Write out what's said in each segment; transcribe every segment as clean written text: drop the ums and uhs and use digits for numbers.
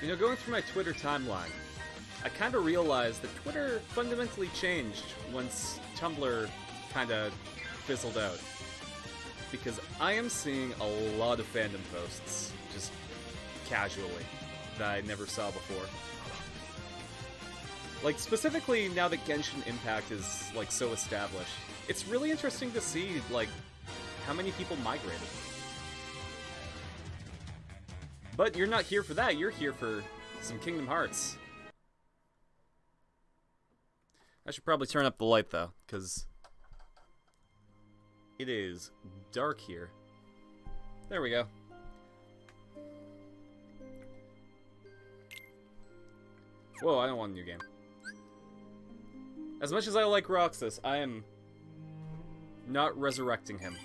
You know, going through my Twitter timeline, I kind of realized that Twitter fundamentally changed once Tumblr kind of fizzled out. Because I am seeing a lot of fandom posts, just casually, that I never saw before. Like, specifically now that Genshin Impact is, like, so established, it's really interesting to see, like, how many people migrated. But you're not here for that, you're here for some Kingdom Hearts. I should probably turn up the light, though, because it is dark here. There we go. Whoa, I don't want a new game. As much as I like Roxas, I am not resurrecting him.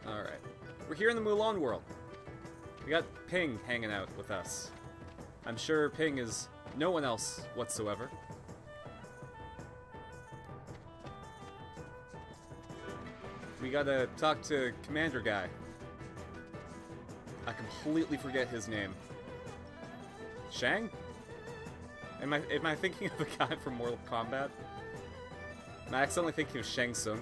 Alright. We're here in the Mulan world. We got Ping hanging out with us. I'm sure Ping is no one else whatsoever. We gotta talk to Commander Guy. I completely forget his name. Shang? Am I thinking of the guy from Mortal Kombat? Am I accidentally thinking of Shang Tsung?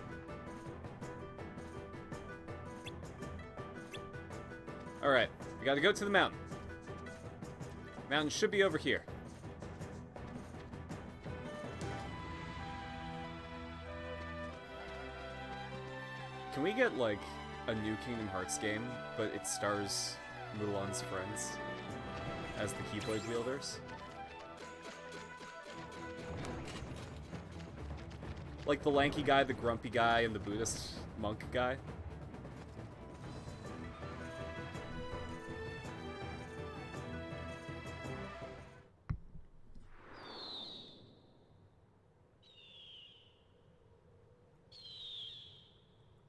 Alright, we gotta go to the mountain. Mountain should be over here. Can we get, like, a new Kingdom Hearts game, but it stars Mulan's friends as the Keyblade wielders? Like the lanky guy, the grumpy guy, and the Buddhist monk guy?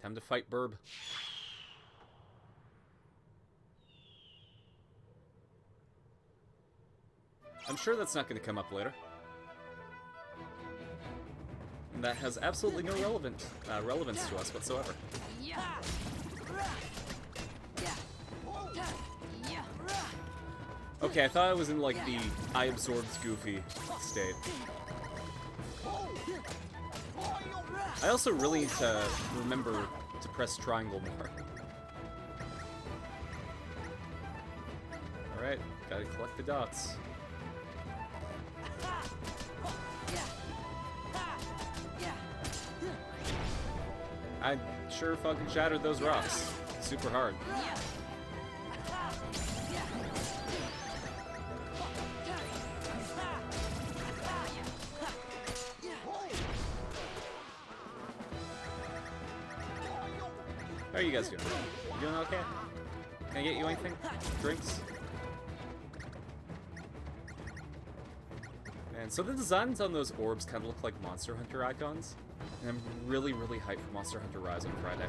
Time to fight Burb. I'm sure that's not going to come up later. And that has absolutely no relevance to us whatsoever. Okay, I thought I was in, like, the I absorbed Goofy state. I also really need to remember to press triangle more. Alright, gotta collect the dots. I sure fucking shattered those rocks. Super hard. How are you guys doing? You doing okay? Can I get you anything? Drinks? Man, so the designs on those orbs kind of look like Monster Hunter icons. And I'm really, really hyped for Monster Hunter Rise on Friday.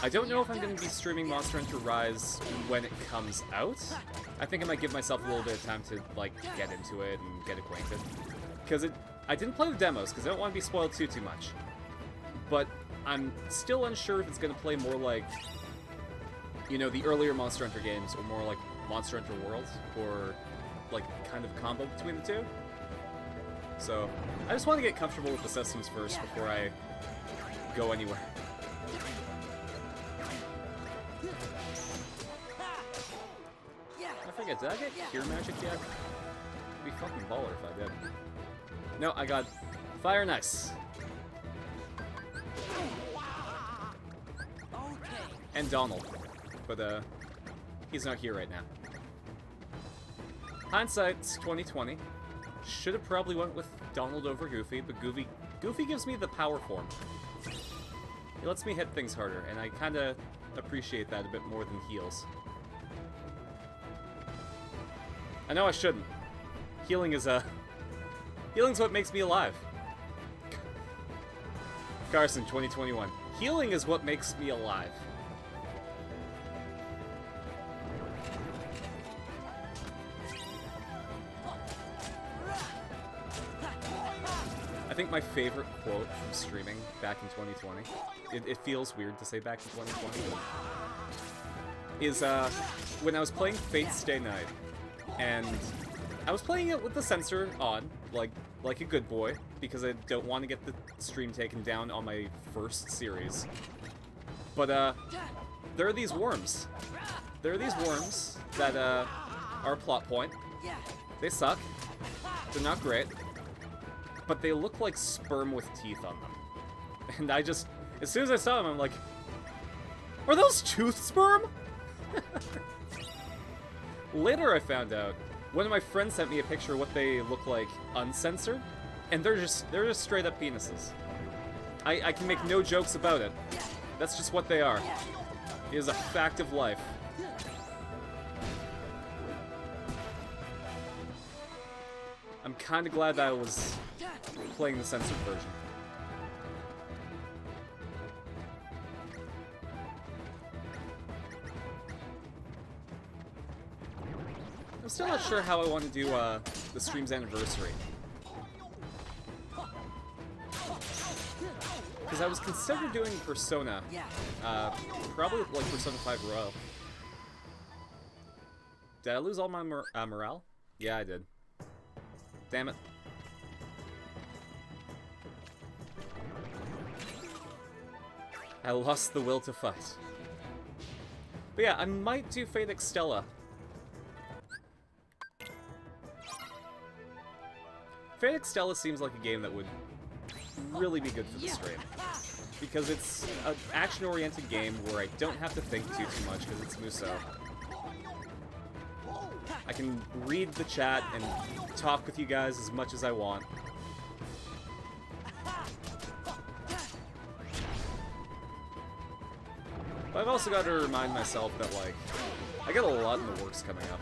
I don't know if I'm going to be streaming Monster Hunter Rise when it comes out. I think I might give myself a little bit of time to, like, get into it and get acquainted. Because I didn't play the demos, because I don't want to be spoiled too much. But I'm still unsure if it's going to play more like, you know, the earlier Monster Hunter games, or more like Monster Hunter World, or, like, kind of combo between the two. So, I just want to get comfortable with the systems first before I go anywhere. I forget, did I get Cure Magic yet? It'd be fucking baller if I did. No, I got Fire and Ice. And Donald. But, he's not here right now. Hindsight's 2020. Should have probably went with Donald over Goofy, but Goofy gives me the power form. He lets me hit things harder, and I kinda appreciate that a bit more than heals. I know I shouldn't. Healing's what makes me alive. Carson, 2021. Healing is what makes me alive. I think my favorite quote from streaming back in 2020, it feels weird to say back in 2020, but is when I was playing Fate Stay Night, and I was playing it with the sensor on, like a good boy, because I don't want to get the stream taken down on my first series. But there are these worms. There are these worms that are a plot point. They suck. They're not great. But they look like sperm with teeth on them. And I just, as soon as I saw them, I'm like, are those tooth sperm? Later I found out, one of my friends sent me a picture of what they look like uncensored, and they're just straight up penises. I can make no jokes about it. That's just what they are. It is a fact of life. I'm kinda glad that I was playing the censored version. I'm still not sure how I want to do the stream's anniversary. Because I was considering doing Persona. Probably like Persona 5 Royal. Did I lose all my morale? Yeah, I did. Damn it. I lost the will to fight. But yeah, I might do Fate Extella. Fate Extella seems like a game that would really be good for the stream. Because it's an action-oriented game where I don't have to think too much because it's Musou. I can read the chat and talk with you guys as much as I want. But I've also got to remind myself that, like, I got a lot in the works coming up.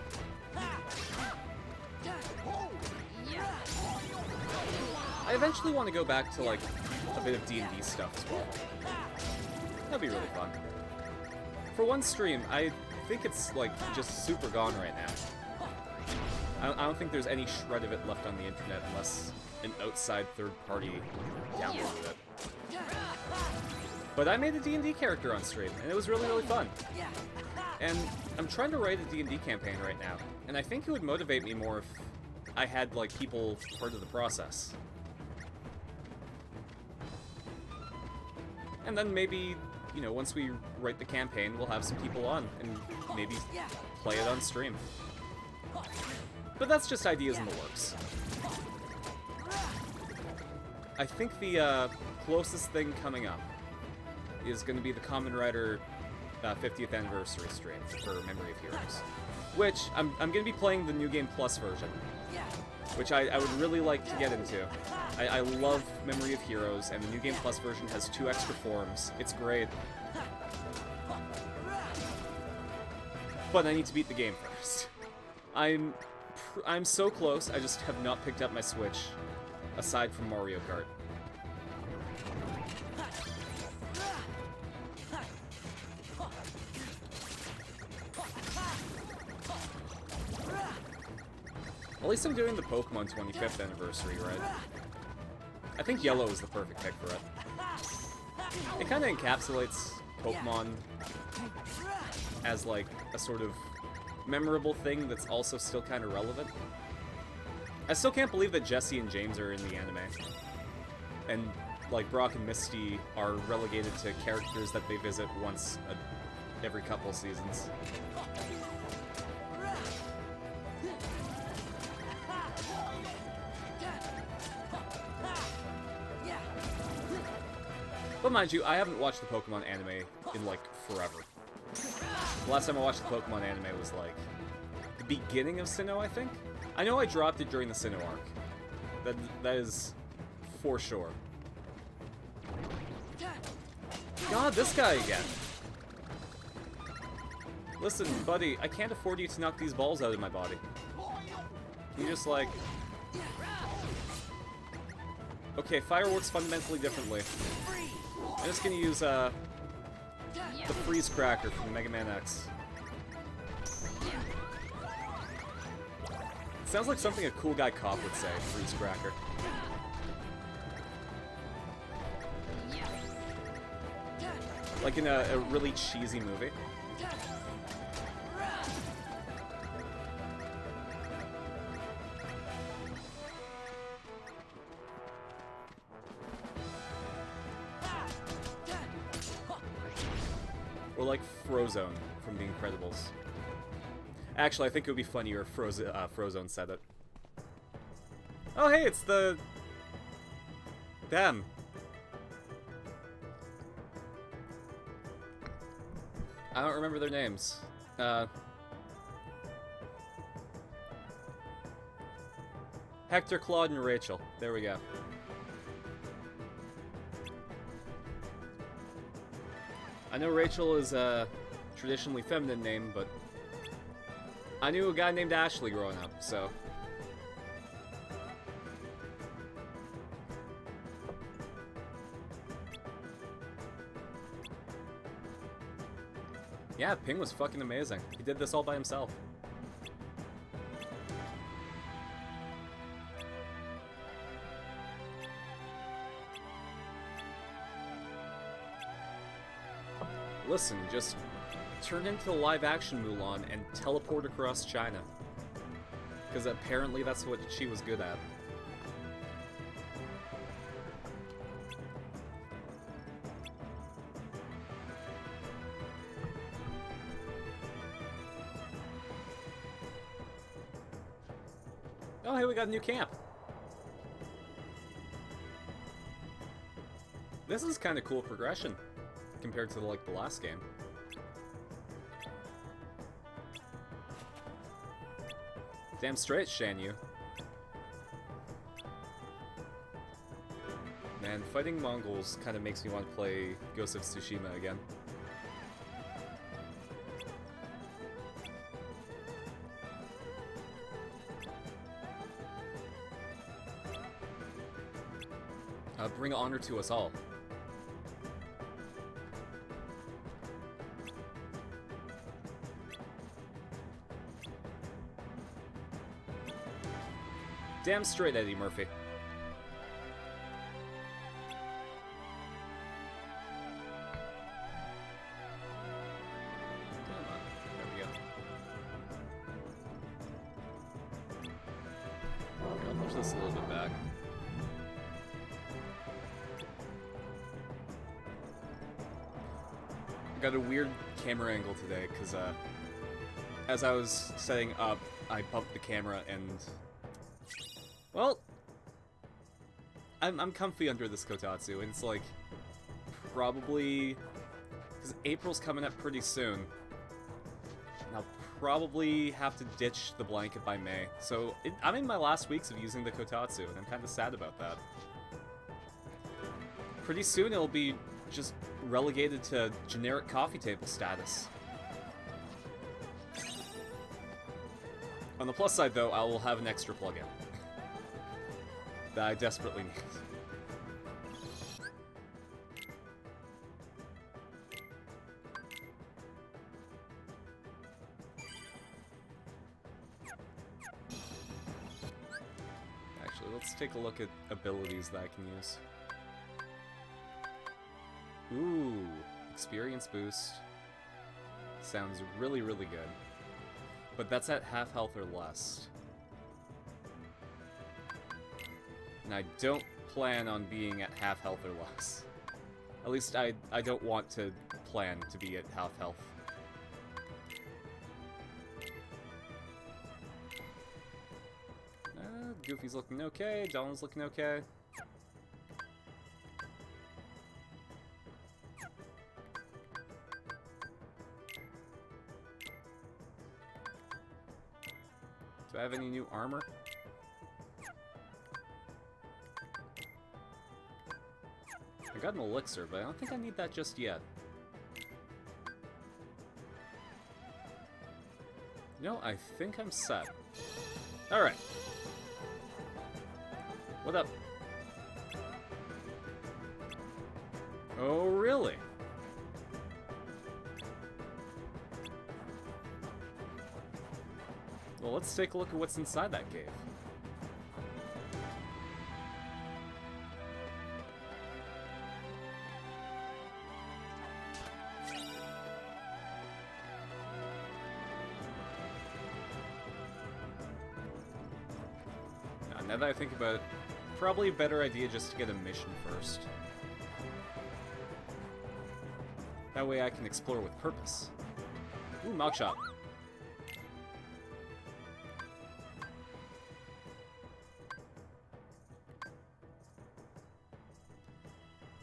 I eventually want to go back to, like, a bit of D&D stuff as well. That'd be really fun. For one stream, I think it's, like, just super gone right now. I don't think there's any shred of it left on the internet unless an outside third party downloaded it. But I made a D&D character on stream, and it was really, really fun. And I'm trying to write a D&D campaign right now, and I think it would motivate me more if I had, like, people part of the process. And then maybe, you know, once we write the campaign, we'll have some people on, and maybe play it on stream. But that's just ideas in the works. I think the closest thing coming up is going to be the Kamen Rider 50th anniversary stream for Memory of Heroes. Which, I'm going to be playing the New Game Plus version. Which I would really like to get into. I love Memory of Heroes, and the New Game Plus version has 2 extra forms. It's great. But I need to beat the game first. I'm so close, I just have not picked up my Switch, aside from Mario Kart. At least I'm doing the Pokemon 25th anniversary, right? I think yellow is the perfect pick for it. It kind of encapsulates Pokemon as, like, a sort of memorable thing that's also still kind of relevant. I still can't believe that Jesse and James are in the anime. And, like, Brock and Misty are relegated to characters that they visit once every couple seasons. But mind you, I haven't watched the Pokemon anime in, like, forever. The last time I watched the Pokemon anime was, like, the beginning of Sinnoh, I think? I know I dropped it during the Sinnoh arc. That is for sure. God, this guy again. Listen, buddy, I can't afford you to knock these balls out of my body. Can you just, like... Okay, fire works fundamentally differently. I'm just gonna use, the Freeze Cracker from Mega Man X. Sounds like something a cool guy cop would say, Freeze Cracker. Like in a really cheesy movie. Or like Frozone from The Incredibles. Actually, I think it would be funnier if Frozone said it. Oh hey, it's the... Them. I don't remember their names. Hector, Claude, and Rachel. There we go. I know Rachel is a traditionally feminine name, but I knew a guy named Ashley growing up, so... Yeah, Ping was fucking amazing. He did this all by himself. Listen, just turn into the live-action Mulan and teleport across China. Because apparently that's what she was good at. Oh, hey, we got a new camp. This is kind of cool progression compared to like the last game. Damn straight, Shan Yu. Man, fighting Mongols kind of makes me want to play Ghost of Tsushima again. Bring honor to us all. Damn straight, Eddie Murphy. Come on. There we go. Okay, I'll push this a little bit back. I got a weird camera angle today, because as I was setting up, I bumped the camera and... Well, I'm comfy under this Kotatsu, and it's like, probably, because April's coming up pretty soon, and I'll probably have to ditch the blanket by May, so I'm in my last weeks of using the Kotatsu, and I'm kind of sad about that. Pretty soon it'll be just relegated to generic coffee table status. On the plus side, though, I will have an extra plugin that I desperately need. Actually, let's take a look at abilities that I can use. Ooh, experience boost. Sounds really, really good. But that's at half health or less. And I don't plan on being at half health or less. At least I don't want to plan to be at half health. Goofy's looking okay, Donald's looking okay. Do I have any new armor? I got an elixir, but I don't think I need that just yet. No, I think I'm set. Alright. What up? Oh, really? Well, let's take a look at what's inside that cave. now that I think about it, probably a better idea just to get a mission first. That way I can explore with purpose. Ooh, Mogshot.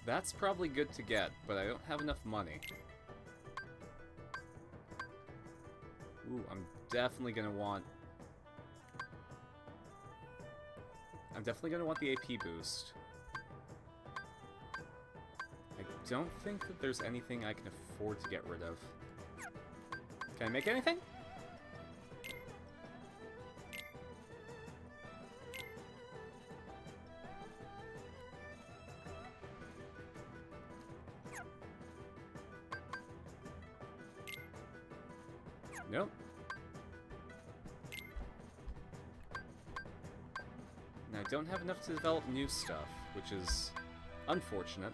That's probably good to get, but I don't have enough money. Ooh, I'm definitely gonna want the AP boost. I don't think that there's anything I can afford to get rid of. Can I make anything? Nope. Now, I don't have enough to develop new stuff, which is unfortunate.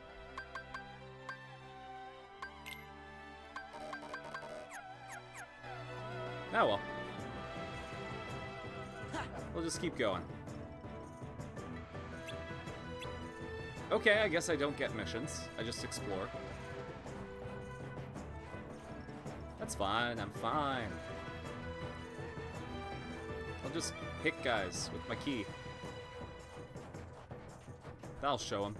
Oh well. We'll just keep going. Okay, I guess I don't get missions. I just explore. That's fine, I'm fine. I'll just hit guys with my key. That'll show them.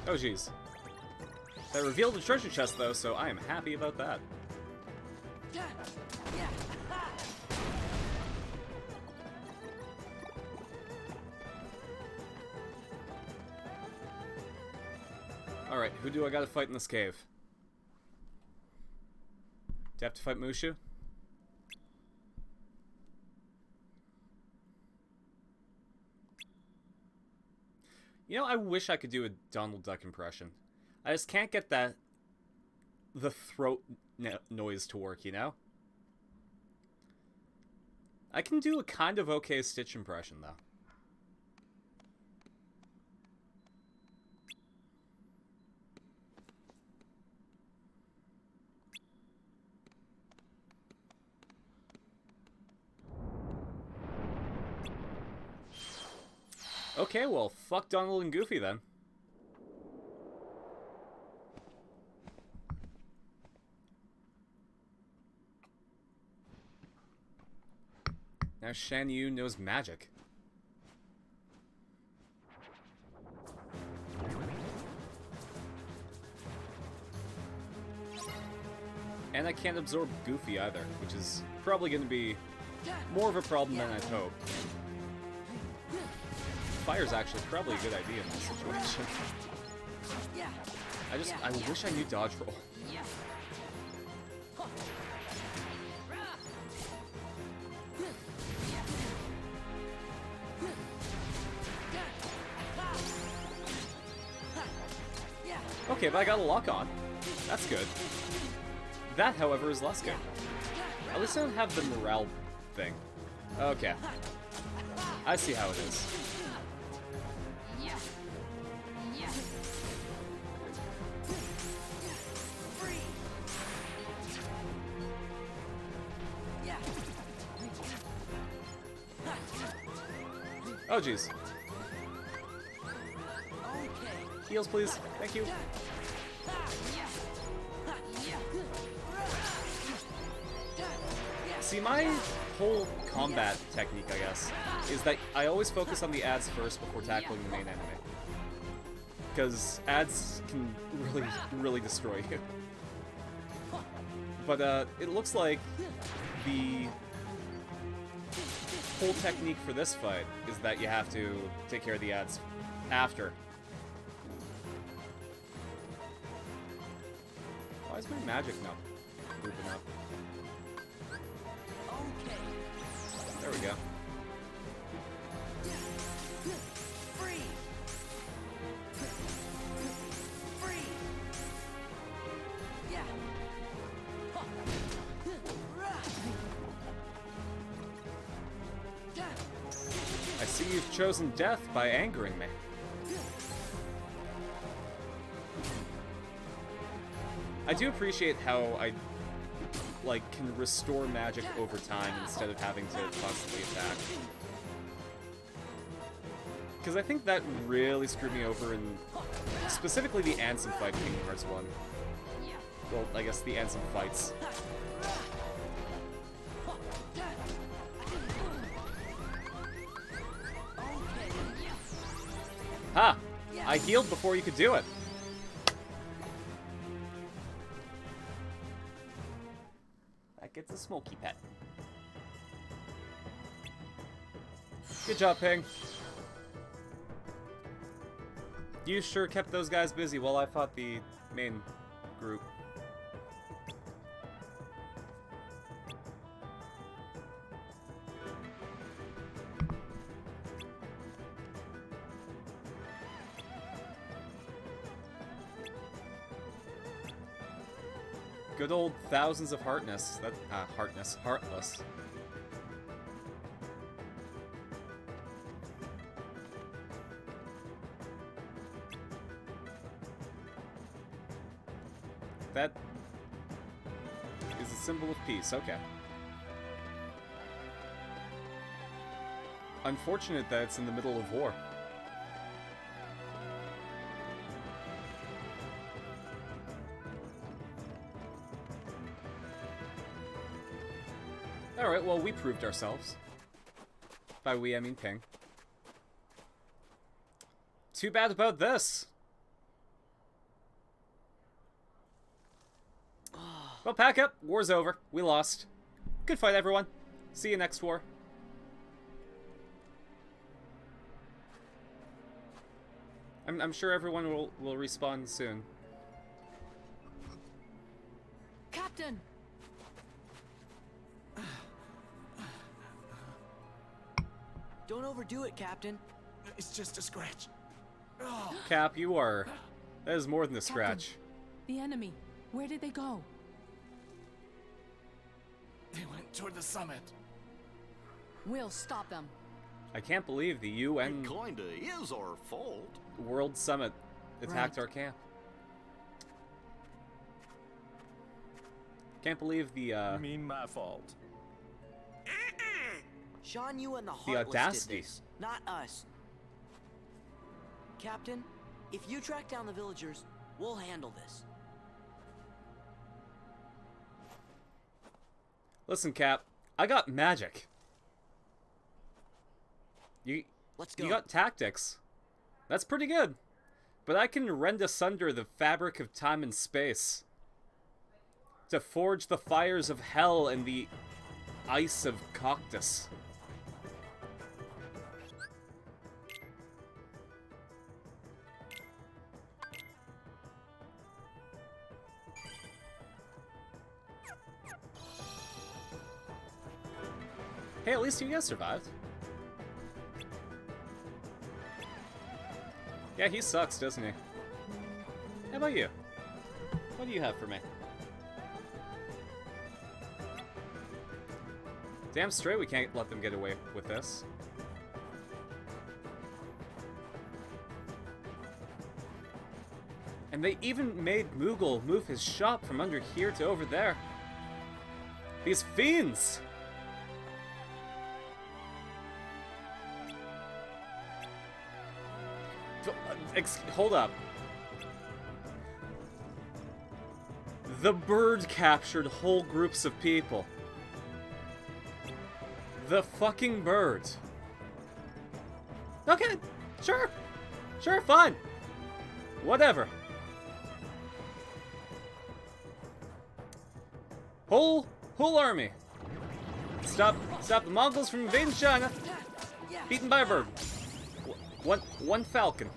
Oh jeez. That revealed a treasure chest though, so I am happy about that. Alright, who do I gotta fight in this cave? Do I have to fight Mushu? You know, I wish I could do a Donald Duck impression. I just can't get the throat noise to work, you know? I can do a kind of okay Stitch impression, though. Okay, well, fuck Donald and Goofy then. Now Shan Yu knows magic. And I can't absorb Goofy either, which is probably going to be more of a problem than I'd hoped. Fire's actually probably a good idea in this situation. I wish I knew dodge roll. Okay, but I got a lock on. That's good. That, however, is less good. At least I don't have the morale thing. Okay. I see how it is. Oh, jeez. Heals, please. Thank you. See, my whole combat technique, I guess, is that I always focus on the ads first before tackling the main enemy. Because ads can really destroy you. But, it looks like the whole technique for this fight is that you have to take care of the ads after. Why is my magic not moving up? There we go. I see you've chosen death by angering me. I do appreciate how I, like, can restore magic over time instead of having to constantly attack. Because I think that really screwed me over in, specifically the Ansem fight in Kingdom Hearts 1. Well, I guess the Ansem fights. Ha! I healed before you could do it. That gets a Smoky Pet. Good job, Ping. You sure kept those guys busy while I fought the main group. Good old thousands of heartless. Heartless. That is a symbol of peace, okay. Unfortunate that it's in the middle of war. Alright, well, we proved ourselves. By we, I mean Ping. Too bad about this. Well, pack up. War's over. We lost. Good fight, everyone. See you next war. I'm sure everyone will respawn soon. Captain! Don't overdo it, Captain. It's just a scratch. Oh. Cap, you are... That is more than a scratch. Captain, the enemy. Where did they go? They went toward the summit. We'll stop them. I can't believe the UN It kinda is our fault. World Summit attacked our camp. Can't believe the, You mean my fault? Shan Yu and the Heartless audacity. did this, not us. Captain, if you track down the villagers, we'll handle this. Listen, Cap, I got magic. Let's go. You got tactics. That's pretty good. But I can rend asunder the fabric of time and space. To forge the fires of hell and the ice of Coctus. Hey, at least you guys survived. Yeah, he sucks, doesn't he? How about you? What do you have for me? Damn straight we can't let them get away with this. And they even made Moogle move his shop from under here to over there. These fiends! Hold up. The bird captured whole groups of people. The fucking bird. Okay, sure. Sure, fine. Whatever. Whole army. Stop the Mongols from invading China. Beaten by a bird. One falcon.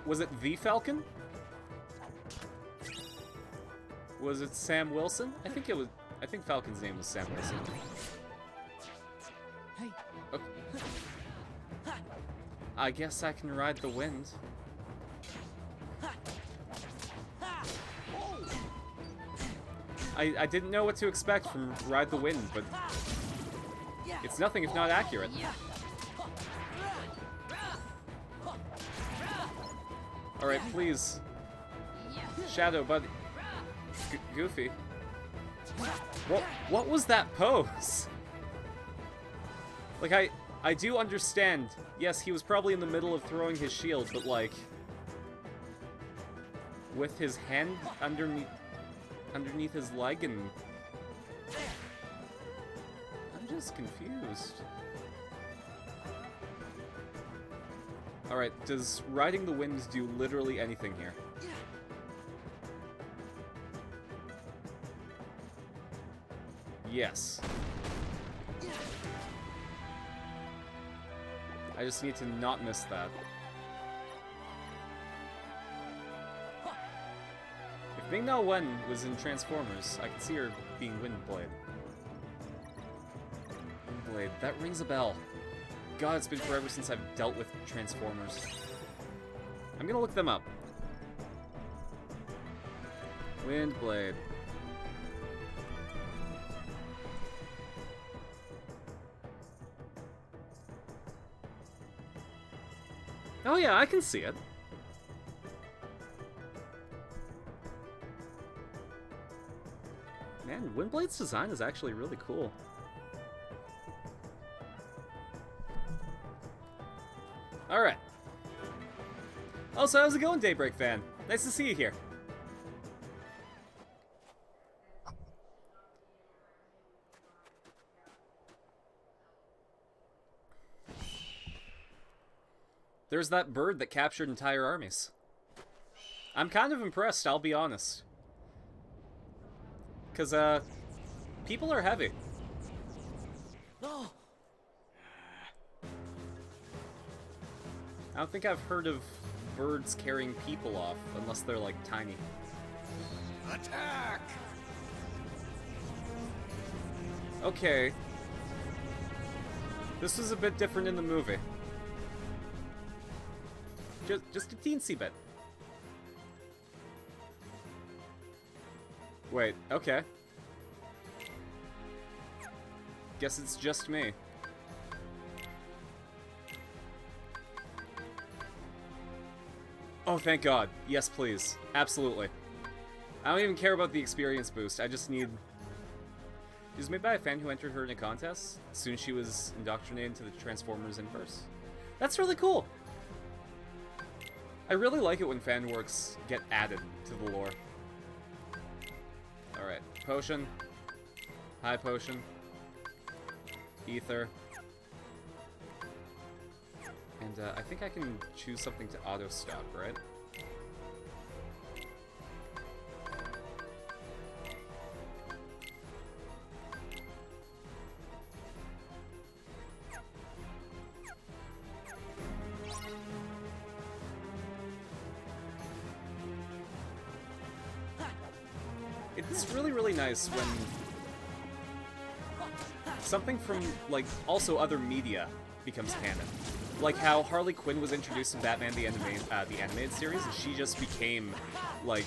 Was it the Falcon? Was it Sam Wilson? I think Falcon's name was Sam Wilson. Hey. Okay. I guess I can ride the wind. I didn't know what to expect from Ride the Wind, but it's nothing if not accurate. Alright, please. Shadow, buddy. Goofy. What was that pose? Like, I do understand. Yes, he was probably in the middle of throwing his shield, but like... with his hand underneath his leg and... I'm just confused. Alright, does Riding the Wind do literally anything here? Yes. I just need to not miss that. If Ming Na Wen was in Transformers, I could see her being Windblade. Windblade, that rings a bell. God, it's been forever since I've dealt with Transformers. I'm gonna look them up. Windblade. Oh yeah, I can see it. Man, Windblade's design is actually really cool. Alright. Also, how's it going, Daybreak fan? Nice to see you here. There's that bird that captured entire armies. I'm kind of impressed, I'll be honest. Because, people are heavy. No. I don't think I've heard of birds carrying people off, unless they're, like, tiny. Attack! Okay. This was a bit different in the movie. Just a teensy bit. Wait, okay. Guess it's just me. Oh, thank God. Yes, please. Absolutely. I don't even care about the experience boost. I just need... It was made by a fan who entered her in a contest as soon as she was indoctrinated into the Transformers universe. That's really cool. I really like it when fan works get added to the lore. Alright, potion. High potion. Ether. And I think I can choose something to auto-stop, right? It's really, really nice when something from, like, also other media becomes canon. Like how Harley Quinn was introduced in Batman the animated series, and she just became, like,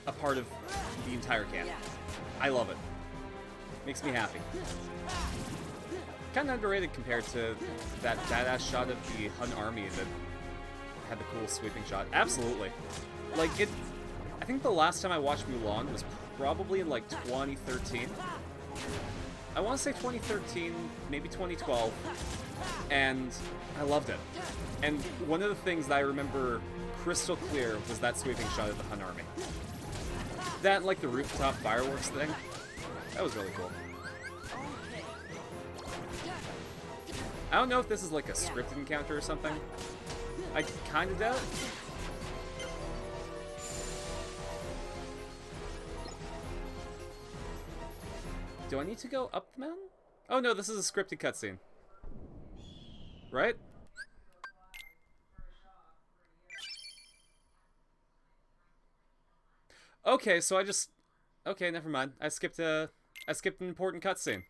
a part of the entire canon. I love it. Makes me happy. Kind of underrated compared to that badass shot of the Hun army that had the cool sweeping shot. Absolutely. Like, I think the last time I watched Mulan was probably in, like, 2013. I want to say 2013, maybe 2012, and I loved it. And one of the things that I remember crystal clear was that sweeping shot of the Hun army. That, like, the rooftop fireworks thing, that was really cool. I don't know if this is, like, a scripted encounter or something. I kind of doubt it. Do I need to go up the mountain? Oh no, this is a scripted cutscene. Right? Okay, so I just... Okay, never mind. I skipped an important cutscene.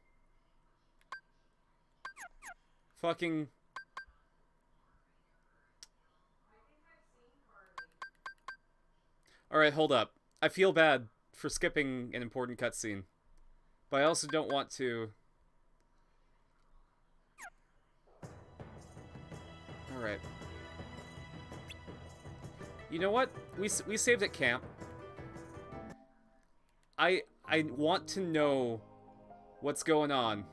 Fucking... Alright, hold up. I feel bad. for skipping an important cutscene. But I also don't want to... Alright. You know what? We saved at camp. I want to know what's going on.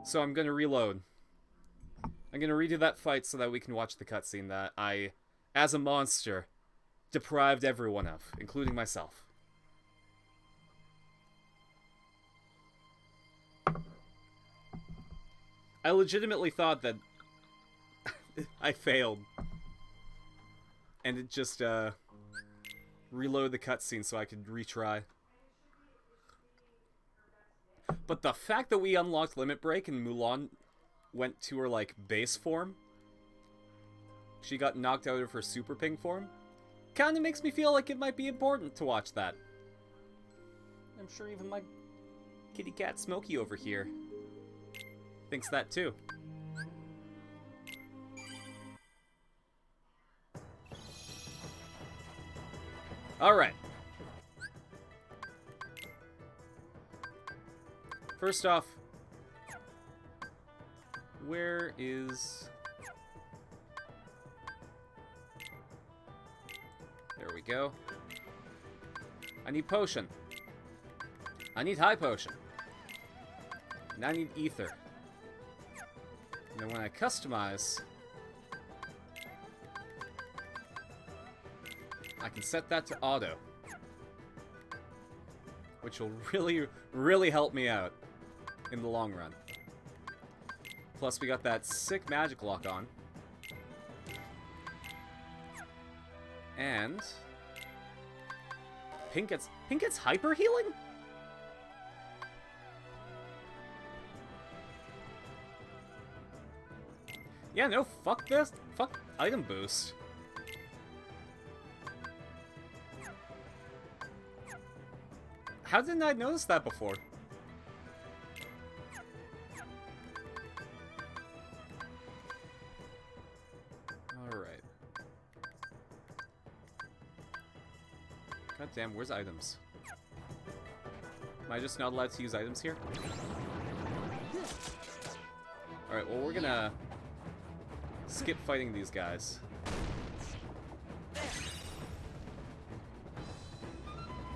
So I'm gonna reload. I'm gonna redo that fight so that we can watch the cutscene that I, as a monster, deprived everyone of, including myself. I legitimately thought that I failed. And it just, reload the cutscene so I could retry. But the fact that we unlocked Limit Break and Mulan went to her, like, base form, she got knocked out of her Super Ping form, kinda makes me feel like it might be important to watch that. I'm sure even my kitty cat Smokey over here thinks that too. Alright. First off, where is... There we go. I need potion. I need high potion. And I need ether. And then when I customize, I can set that to auto, which will really, really help me out in the long run. Plus, we got that sick magic lock on. And Pink gets hyper healing? Yeah, no, fuck this. Fuck item boost. How didn't I notice that before? Alright. God damn, where's items? Am I just not allowed to use items here? Alright, well, we're gonna skip fighting these guys.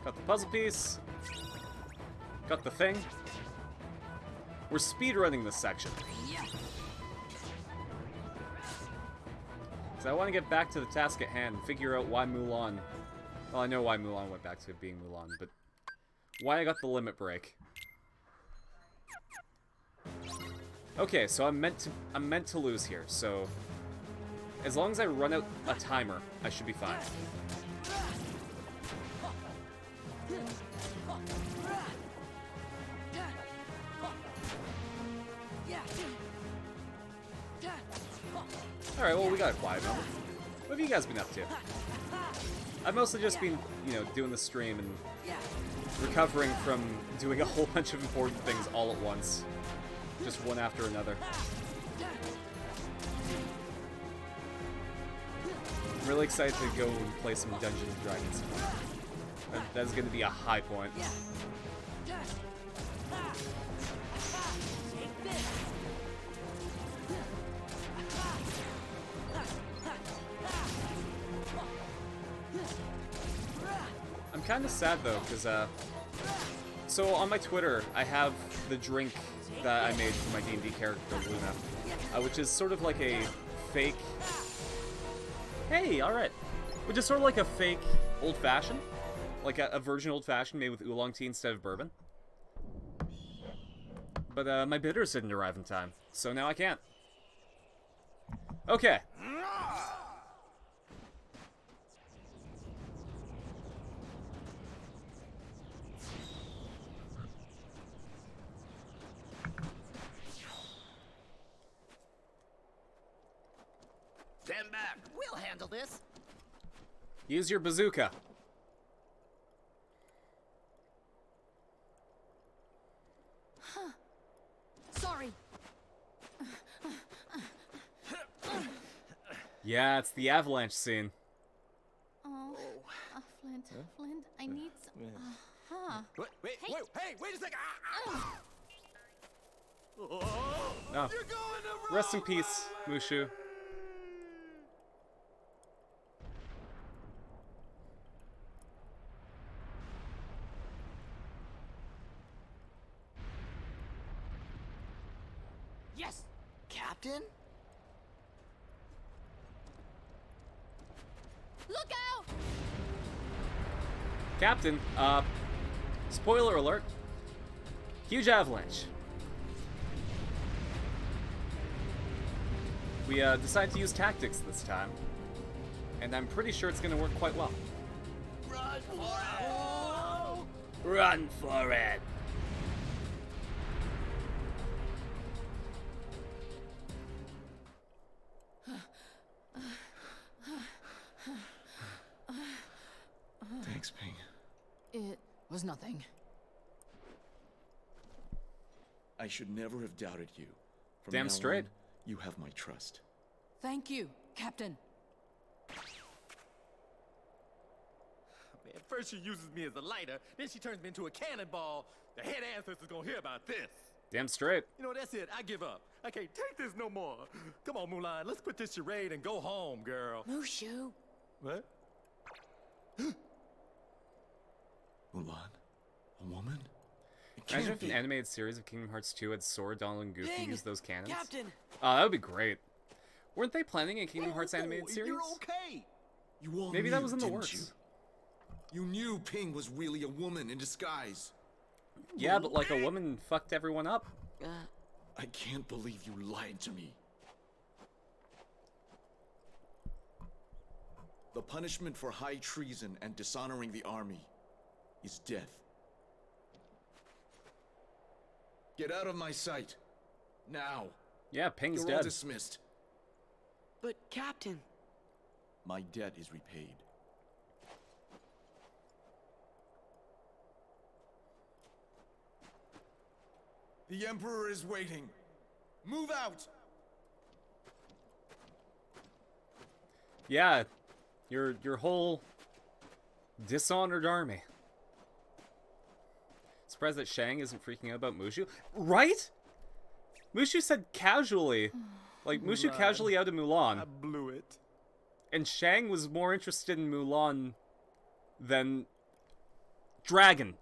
Got the puzzle piece. Got the thing. We're speedrunning this section. So I want to get back to the task at hand and figure out why Mulan... Well, I know why Mulan went back to being Mulan, but why I got the limit break. Okay, so I'm meant to lose here, so as long as I run out a timer, I should be fine. Alright, well, we got a quiet moment. What have you guys been up to? I've mostly just been, you know, doing the stream and recovering from doing a whole bunch of important things all at once. Just one after another. I'm really excited to go and play some Dungeons & Dragons. That's going to be a high point. I'm kind of sad though, because so on my Twitter, I have the drink that I made for my D&D character, Luna, which is sort of like a fake... Hey, alright. Which is sort of like a fake old-fashioned. Like a virgin old-fashioned made with oolong tea instead of bourbon. But my bitters didn't arrive in time, so now I can't. Okay. Stand back. We'll handle this. Use your bazooka. Sorry. Yeah, it's the avalanche scene. Oh, Flint. Flint, I need some... huh. Wait, Hey. wait a second! No. You're going to Rest in peace, Mushu. Yes! Captain? Look out! Captain, spoiler alert. Huge avalanche. We decided to use tactics this time, and I'm pretty sure it's gonna work quite well. Run for it! Run for it! Thanks, Ping. It was nothing. I should never have doubted you. From Damn now straight. on, you have my trust. Thank you, Captain. Man, first she uses me as a lighter, then she turns me into a cannonball. The head ancestor's gonna hear about this. Damn straight. You know, that's it. I give up. I can't take this no more. Come on, Mulan. Let's quit this charade and go home, girl. Mushu. What? Mulan? A woman? It Imagine can't if an be. animated series of Kingdom Hearts 2 had Sora, Donald, and Goofy Ping! use those cannons. Captain! Oh, that would be great. Weren't they planning a Kingdom Hearts animated series? You're okay. You all Maybe knew, that was in the didn't works. You knew Ping was really a woman in disguise. Yeah, but like a woman fucked everyone up. I can't believe you lied to me. The punishment for high treason and dishonoring the army is death. Get out of my sight. Now. Yeah, Ping's You're all dead. dismissed. But, Captain... My debt is repaid. The Emperor is waiting. Move out! Yeah, your whole dishonored army. Surprised that Shang isn't freaking out about Mushu. Right? Mushu said casually. Like, Mushu Mulan. casually outed I Mulan. blew it. And Shang was more interested in Mulan than Dragon.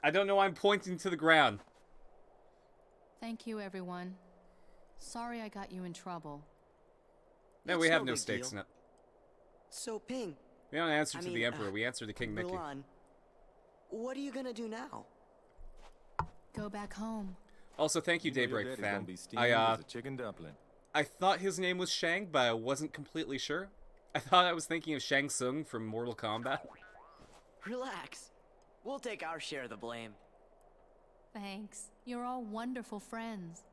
I don't know why I'm pointing to the ground. Thank you, everyone. Sorry I got you in trouble. No, It's we have no no big stakes deal. in it. So, Ping, We don't answer I to the mean, Emperor, we answer to King Mickey. Mulan, what are you gonna do now? Go back home. Also, thank you, know your Daybreak daddy's fan. gonna be steaming as a chicken dumpling. I thought his name was Shang, but I wasn't completely sure. I thought I was thinking of Shang Tsung from Mortal Kombat. Relax. We'll take our share of the blame. Thanks. You're all wonderful friends.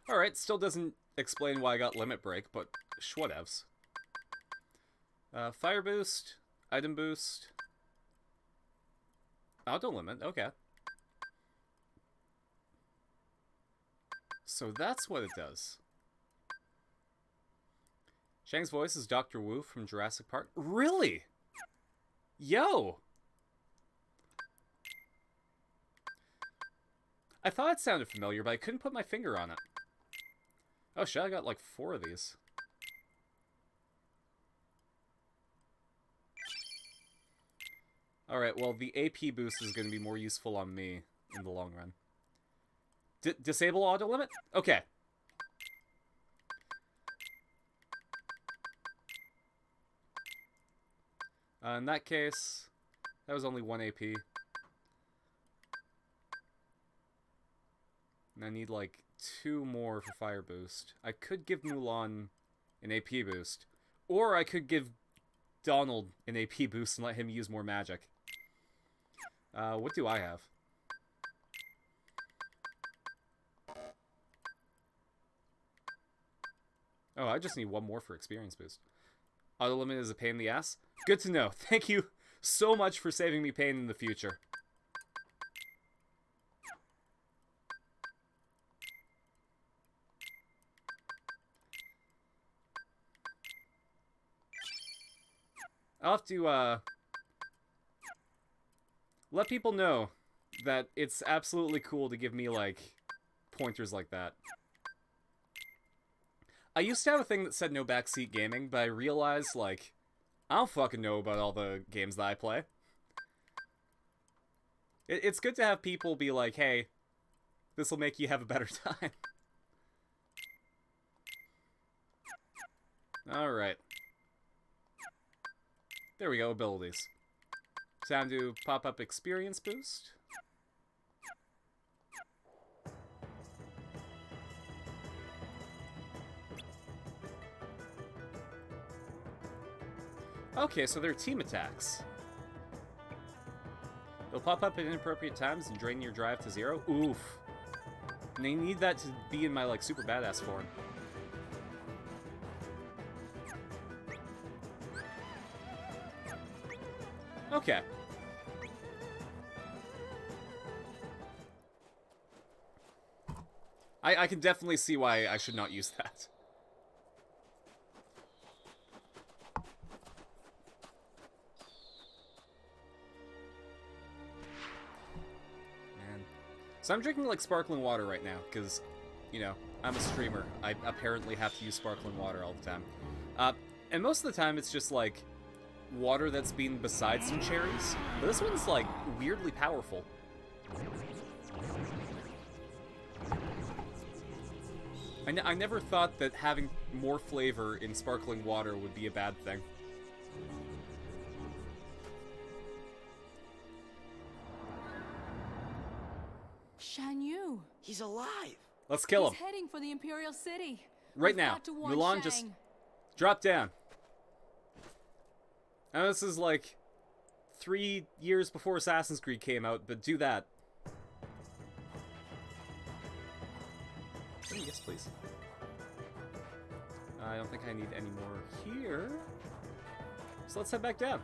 Alright, still doesn't explain why I got Limit Break, but schwhatevs. Fire Boost, Item Boost. Auto Limit, okay. So that's what it does. Shang's voice is Dr. Wu from Jurassic Park. Really? Yo! I thought it sounded familiar, but I couldn't put my finger on it. Oh shit, I got like 4 of these. Alright, well, the AP boost is going to be more useful on me in the long run. Disable auto limit? Okay. In that case, that was only 1 AP. And I need like 2 more for fire boost. I could give Mulan an AP boost. Or I could give Donald an AP boost and let him use more magic. What do I have? Oh, I just need 1 more for experience boost. Auto limit is a pain in the ass? Good to know. Thank you so much for saving me pain in the future. I'll have to, let people know that it's absolutely cool to give me, like, pointers like that. I used to have a thing that said no backseat gaming, but I realized, like, I don't fucking know about all the games that I play. It's good to have people be like, hey, this will make you have a better time. Alright. There we go, abilities. Time to pop up experience boost. Okay, so they're team attacks. They'll pop up at inappropriate times and drain your drive to 0. Oof. And they need that to be in my, like, super badass form. Okay. I can definitely see why I should not use that. Man. So I'm drinking, like, sparkling water right now, because, you know, I'm a streamer. I apparently have to use sparkling water all the time. And most of the time it's just, like, water that's been beside some cherries. But this one's, like, weirdly powerful. I never thought that having more flavor in sparkling water would be a bad thing. Shan Yu. He's alive. Let's kill him. He's heading for the Imperial City. Right We've now. got to warn Mulan, Shang. just drop down. Now this is like 3 years before Assassin's Creed came out, but do that. Oh, yes, please. I don't think I need any more here. So let's head back down.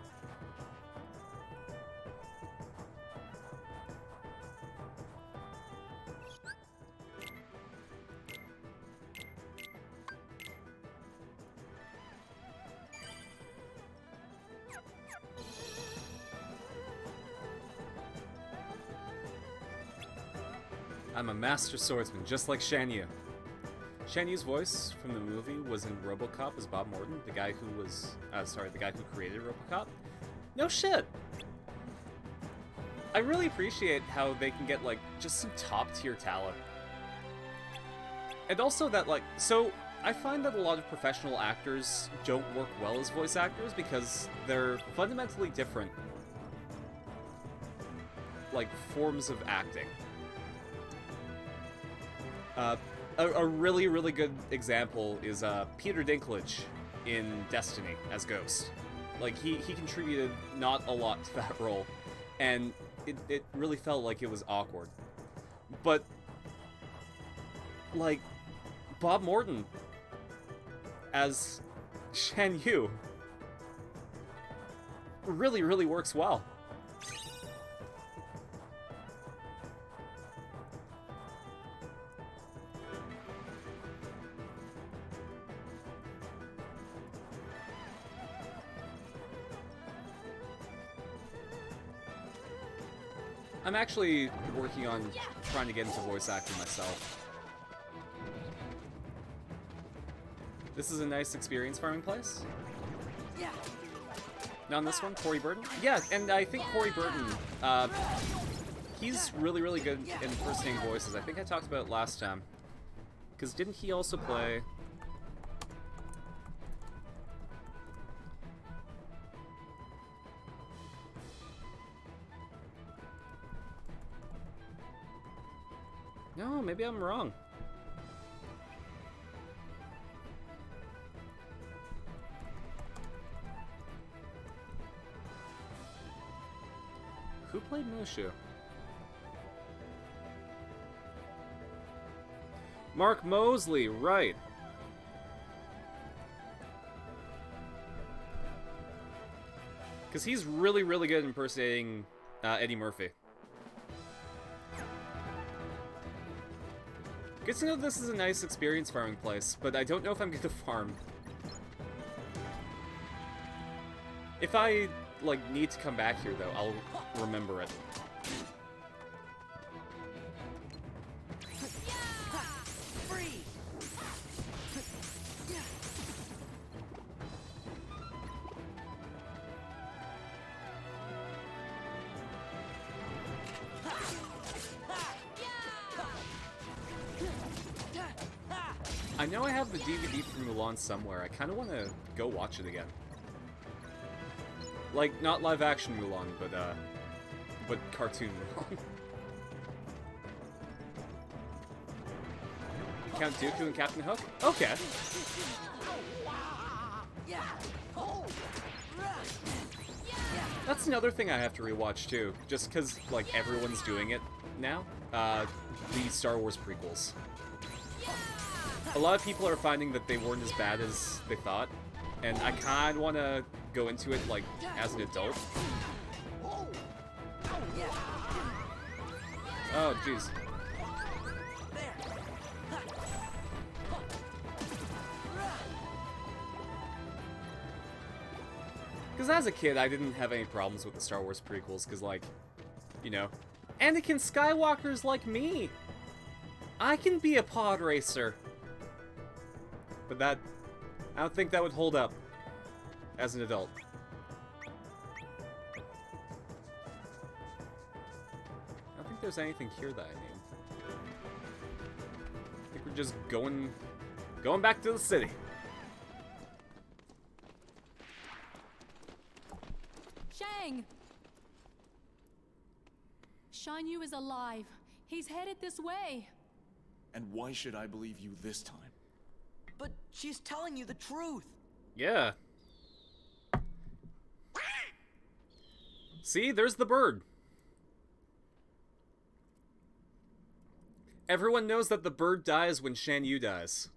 I'm a master swordsman, just like Shan Yu. Shan Yu's voice from the movie was in RoboCop as Bob Morton, the guy who was, the guy who created RoboCop. No shit! I really appreciate how they can get, like, just some top-tier talent. And also that, like, so, I find that a lot of professional actors don't work well as voice actors because they're fundamentally different, like, forms of acting. A really, really good example is Peter Dinklage in Destiny as Ghost. Like, he contributed not a lot to that role, and it really felt like it was awkward. But, like, Bob Morton as Shan Yu really, really works well. I'm actually working on trying to get into voice acting myself. This is a nice experience farming place. Now on this one, Corey Burton. Yeah, and I think Corey Burton, he's really, really good in impersonating voices. I think I talked about it last time. Because didn't he also play... No, maybe I'm wrong. Who played Mushu? Mark Mosley, right. Because he's really, really good at impersonating Eddie Murphy. Good to know this is a nice experience farming place, but I don't know if I'm going to farm. If I, like, need to come back here, though, I'll remember it. Free! I know I have the DVD from Mulan somewhere. I kind of want to go watch it again. Like, not live-action Mulan, but cartoon Mulan. Count Dooku and Captain Hook? Okay. That's another thing I have to rewatch, too. Just because, like, everyone's doing it now. The Star Wars prequels. A lot of people are finding that they weren't as bad as they thought, and I kind of want to go into it, like, as an adult. Oh, jeez. Because as a kid, I didn't have any problems with the Star Wars prequels, because, like, you know, Anakin Skywalker's like me! I can be a pod racer! But that, I don't think that would hold up as an adult. I don't think there's anything here that I need. I think we're just going back to the city. Shang! Shan Yu is alive. He's headed this way. And why should I believe you this time? But she's telling you the truth. Yeah. See, there's the bird. Everyone knows that the bird dies when Shan Yu dies.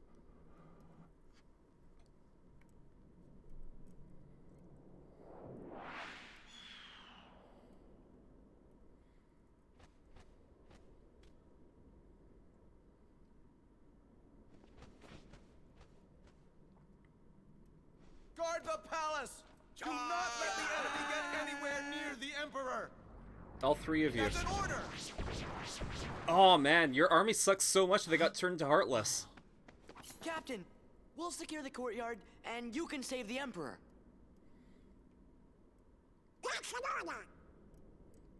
Guard the palace! Do not let the enemy get anywhere near the Emperor! All three of you. That's an order! Oh man, your army sucks so much they got turned to Heartless. Captain, we'll secure the courtyard, and you can save the Emperor.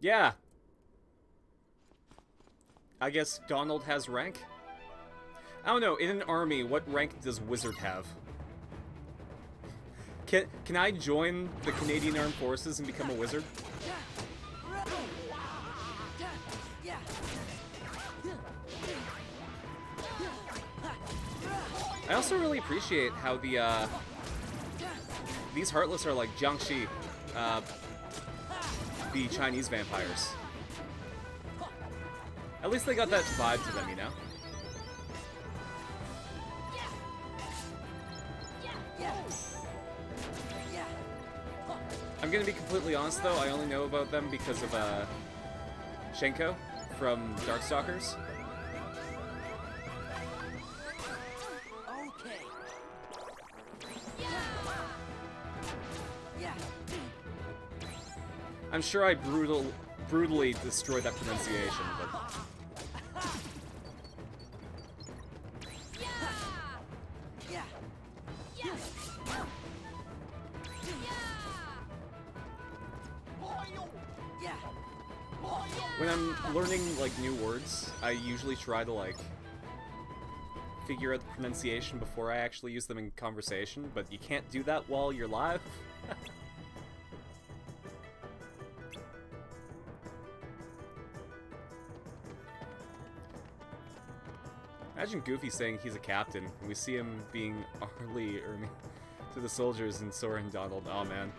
Yeah. I guess Donald has rank? I don't know, in an army, what rank does Wizard have? Can I join the Canadian Armed Forces and become a wizard? I also really appreciate how these Heartless are like Jiangxi, the Chinese vampires. At least they got that vibe to them, you know? I'm gonna be completely honest though, I only know about them because of Shenko from Darkstalkers. Okay. I'm sure I brutally destroyed that pronunciation, but... When I'm learning, like, new words, I usually try to, like, figure out the pronunciation before I actually use them in conversation, but you can't do that while you're live. Imagine Goofy saying he's a captain, and we see him being Arlie Ernie to the soldiers and Sora and Donald. Oh, man.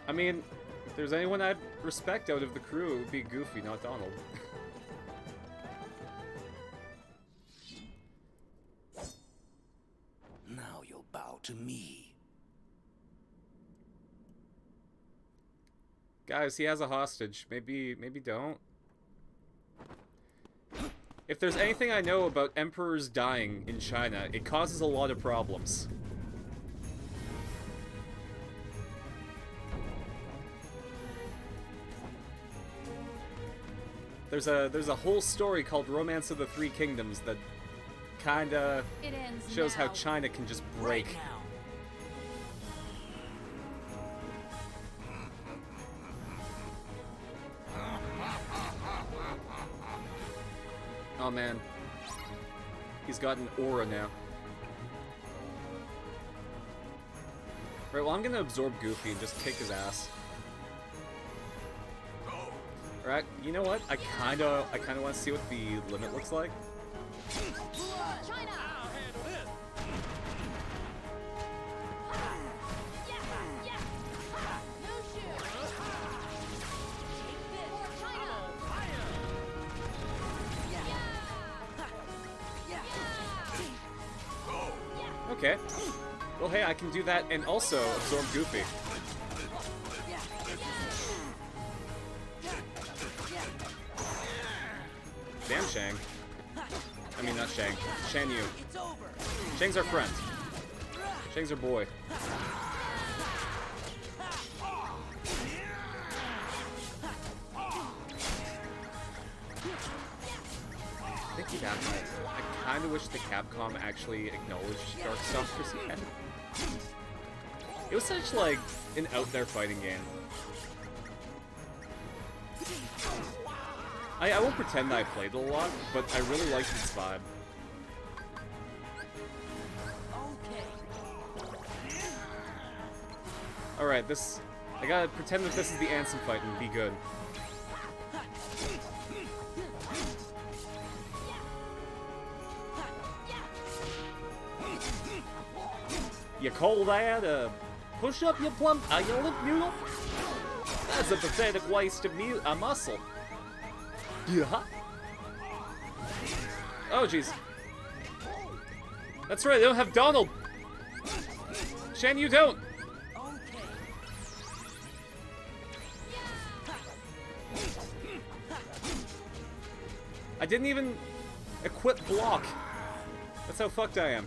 I mean, if there's anyone I'd respect out of the crew, it would be Goofy, not Donald. Now you'll bow to me. Guys, he has a hostage. Maybe don't. If there's anything I know about emperors dying in China, it causes a lot of problems. There's a whole story called Romance of the Three Kingdoms that kinda It ends shows how now. China can just break. Right now. Oh man. He's got an aura now. Right, well I'm gonna absorb Goofy and just kick his ass. Alright, you know what? I kinda wanna see what the limit looks like. China! I'll handle this. Okay. Well hey, I can do that and also absorb Goofy. Damn Shang. I mean not Shang. Shan Yu. It's over. Shang's our friend. Shang's our boy. Thank you, Capcom. I kind of wish the Capcom actually acknowledged Darkstalkers again. It was such, like, an out-there fighting game. I won't pretend that I played it a lot, but I really liked its vibe. Alright, this... I gotta pretend that this is the Ansem fight and be good. You call that a push-up, you plump, you limp noodle? That's a pathetic waste of muscle. Yeah. Oh, jeez. That's right, they don't have Donald. Shan, you don't. I didn't even equip block. That's how fucked I am.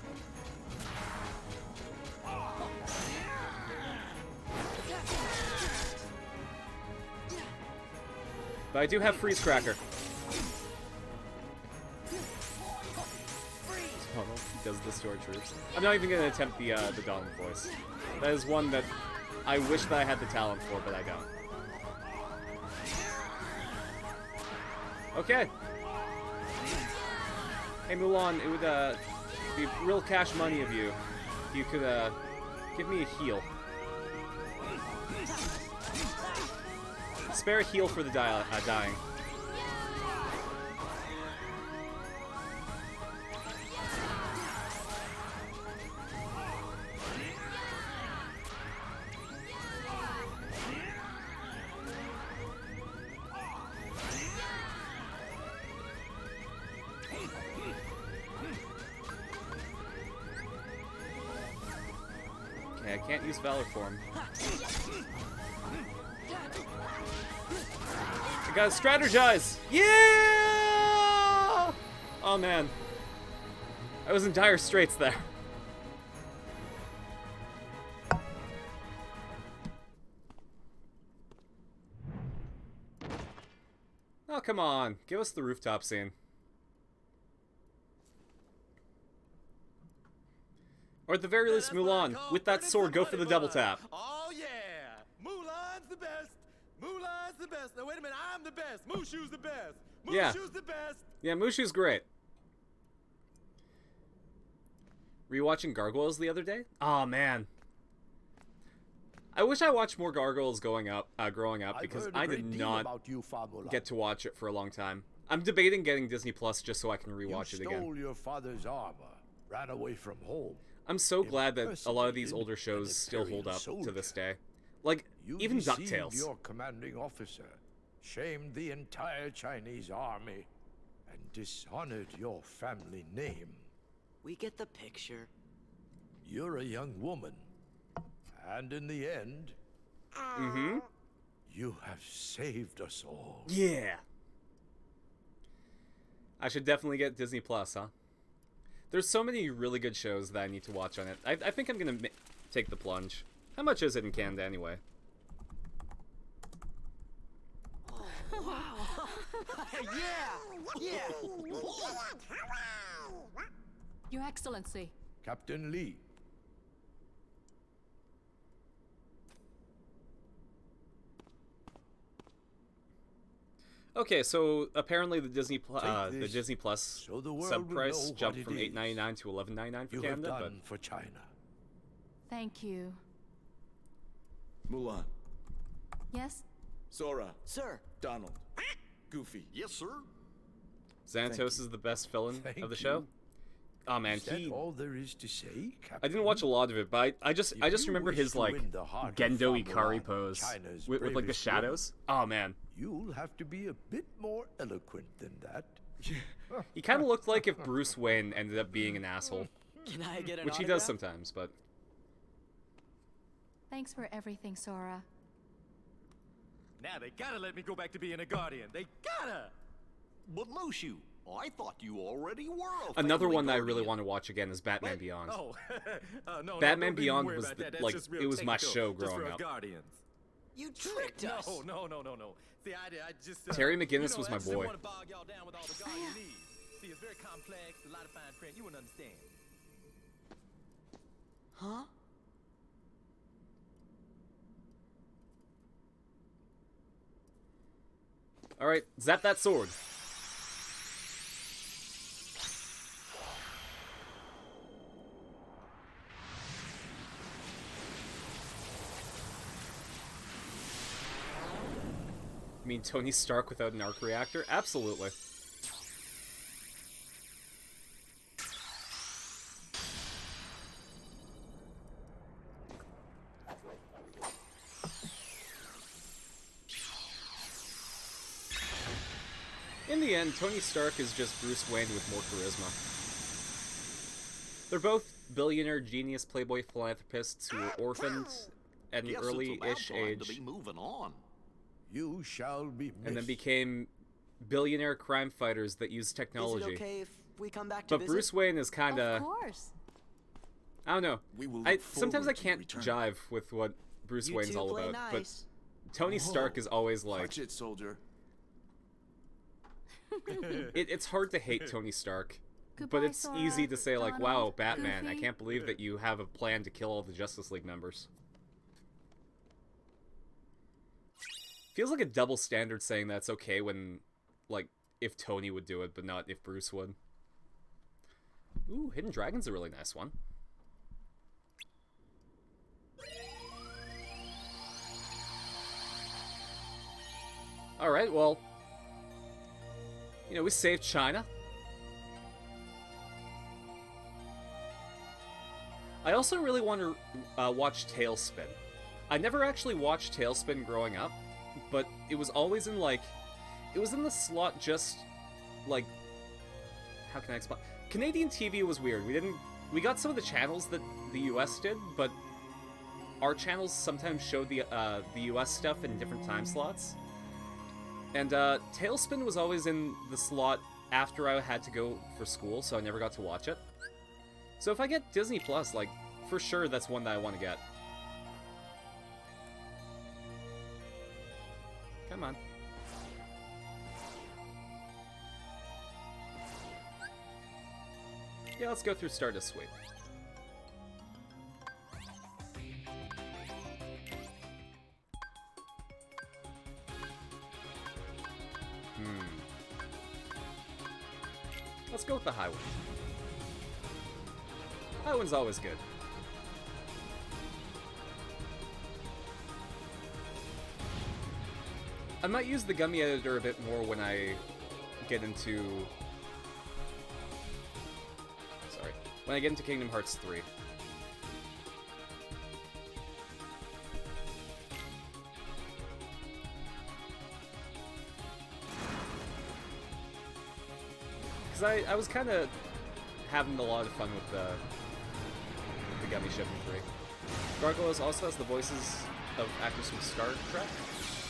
But I do have Freeze Cracker. Donald does this to our troops. I'm not even gonna attempt the Donald voice. That is one that I wish that I had the talent for, but I don't. Okay. Hey Mulan, it would be real cash money of you if you could give me a heal. Spare a heal for the dying. Okay, I can't use Valor Form. I gotta strategize! Yeah! Oh man. I was in dire straits there. Oh, come on. Give us the rooftop scene. Or at the very least, Mulan, with that sword, go for the double tap. Oh yeah! Mulan's the best! Mulan's the best! Now wait a minute, I'm the best! Mushu's the best! Yeah. Mushu's the best! Yeah, Mushu's great. Rewatching Gargoyles the other day? Aw, man. I wish I watched more Gargoyles growing up because I did not get to watch it for a long time. I'm debating getting Disney Plus just so I can rewatch it again. You stole your father's armor, ran away from home. I'm so glad that a lot of these older shows still hold up to this day. Like, You even deceived DuckTales. your commanding officer, shamed the entire Chinese army, and dishonored your family name. We get the picture. You're a young woman, and in the end, you have saved us all. Yeah. I should definitely get Disney Plus, huh? There's so many really good shows that I need to watch on it. I think I'm gonna take the plunge. How much is it in Canada anyway? Yeah! Your Excellency. Captain Lee. Okay, so apparently the Disney Take this, Disney Plus so the world sub will price know jumped what from it is $8.99 to $11.99 for You have Canada, but done for China. Thank you. Mulan, Yes? Sora, Sir! Donald, Goofy. Yes, sir. Xanatos is the best villain Thank of the you. show. Oh man, Is that all there is to say, Captain? I didn't watch a lot of it, but I just If you remember wish his to like win the heart of Gendo Fa Ikari Mulan, pose China's with like the bravest shadows. Oh man, You'll have to be a bit more eloquent than that. he kind of looked like if Bruce Wayne ended up being an asshole, Can I get an which he autograph? does sometimes. But Thanks for everything, Sora. Now they gotta let me go back to being a guardian. They gotta! But Mushu, I thought you already were a another family one that I really guardian. want to watch again is Batman What? Beyond. Oh, no, Batman don't even Beyond worry was about the- that. That's like, just real it was my technical, show just growing for us up. Guardians. You tricked us! No. See, I just... Terry McGinnis you know, was I my just didn't boy. want to bog y'all down with all the guardian needs. See, it's very complex, a lot of fine print. You wouldn't understand. Huh? All right, zap that sword. You mean Tony Stark without an arc reactor? Absolutely. In the end, Tony Stark is just Bruce Wayne with more charisma. They're both billionaire, genius, playboy philanthropists who were orphaned at an Guess early-ish it's about time age, to be moving on. You shall be missed. and then became billionaire crime fighters that use Is technology. it okay if we come back to But visit? Bruce Wayne is kind Of of, course. I don't know. We will I look sometimes I forward to can't return. jive with what Bruce You Wayne's two all play about. nice. But Tony Stark is always like, Watch it, soldier. it's hard to hate Tony Stark. But Goodbye, it's Sora, easy to say like, wow, Donald, Batman, I Goofy. can't believe that you have a plan to kill all the Justice League members. Feels like a double standard saying that's okay when, like, if Tony would do it, but not if Bruce would. Ooh, Hidden Dragon's a really nice one. Alright, well, you know, we saved China. I also really want to watch Tailspin. I never actually watched Tailspin growing up, but it was always in, like, it was in the slot just, like, how can I explain? Canadian TV was weird. We got some of the channels that the US did, but our channels sometimes showed the US stuff in different time slots. And Tailspin was always in the slot after I had to go for school, so I never got to watch it. So if I get Disney Plus, like, for sure that's one that I want to get. Come on. Yeah, let's go through Stardust Sweep. Let's go with the high one. High one's always good. I might use the gummy editor a bit more when I get into... Sorry. When I get into Kingdom Hearts 3. Because I was kind of having a lot of fun with the gummy ship in 3. Gargoyles also has the voices of actors from Star Trek.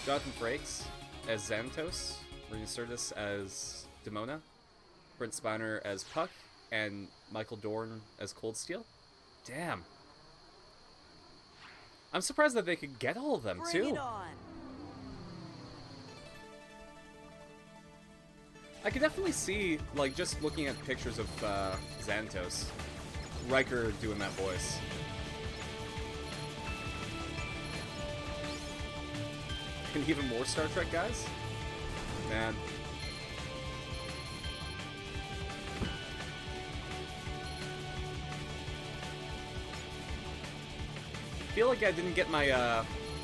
Jonathan Frakes as Xanatos, Marina Sirtis as Demona, Brent Spiner as Puck, and Michael Dorn as Cold Steel. Damn. I'm surprised that they could get all of them, Bring too. it on. I could definitely see, like, just looking at pictures of Xanatos, Riker doing that voice. And even more Star Trek guys? Man. I feel like I didn't get my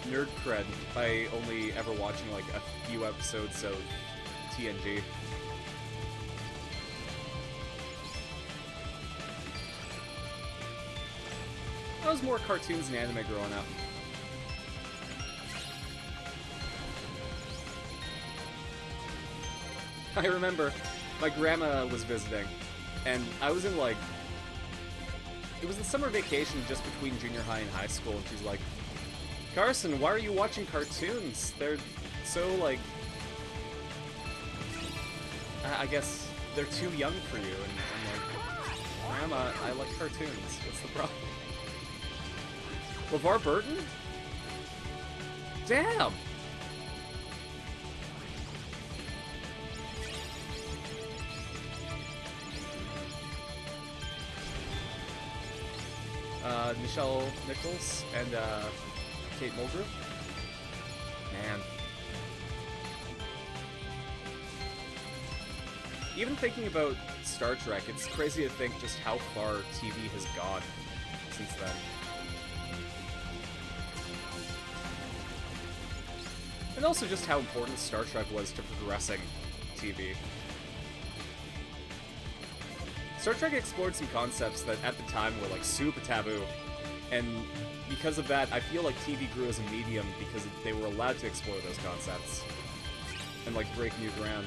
nerd cred by only ever watching like a few episodes of TNG. I was more cartoons and anime growing up. I remember my grandma was visiting, and I was in like, it was the summer vacation just between junior high and high school, and she's like, Carson, why are you watching cartoons? They're so like, I guess they're too young for you. And I'm like, Grandma, I like cartoons. What's the problem? LeVar Burton? Damn! Nichelle Nichols and Kate Mulgrew. Man. Even thinking about Star Trek, it's crazy to think just how far TV has gone since then. And also just how important Star Trek was to progressing TV. Star Trek explored some concepts that at the time were like super taboo, and because of that, I feel like TV grew as a medium because they were allowed to explore those concepts and like break new ground.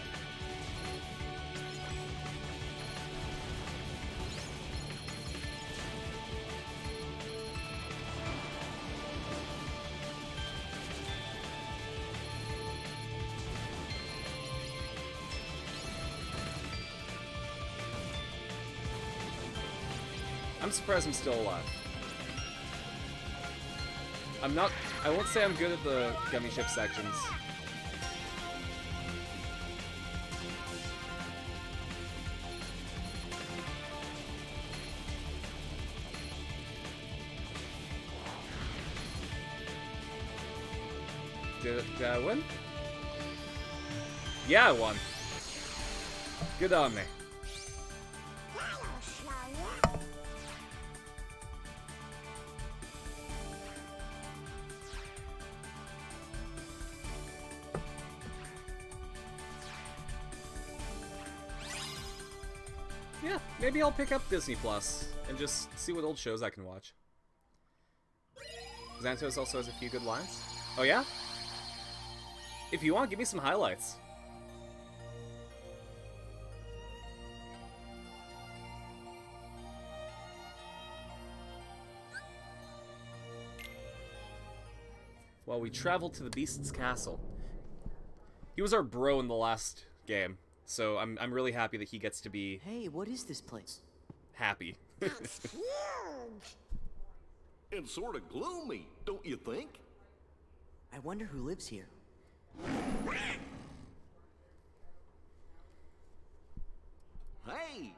I'm surprised I'm still alive. I won't say I'm good at the gummy ship sections. Did I win? Yeah, I won. Good on me. Yeah, maybe I'll pick up Disney Plus and just see what old shows I can watch. Xanatos also has a few good lines. Oh yeah? If you want, give me some highlights. Well, we traveled to the Beast's castle. He was our bro in the last game, so I'm really happy that he gets to be Hey, what is this place? happy. It's sort of gloomy, don't you think? I wonder who lives here. Hey,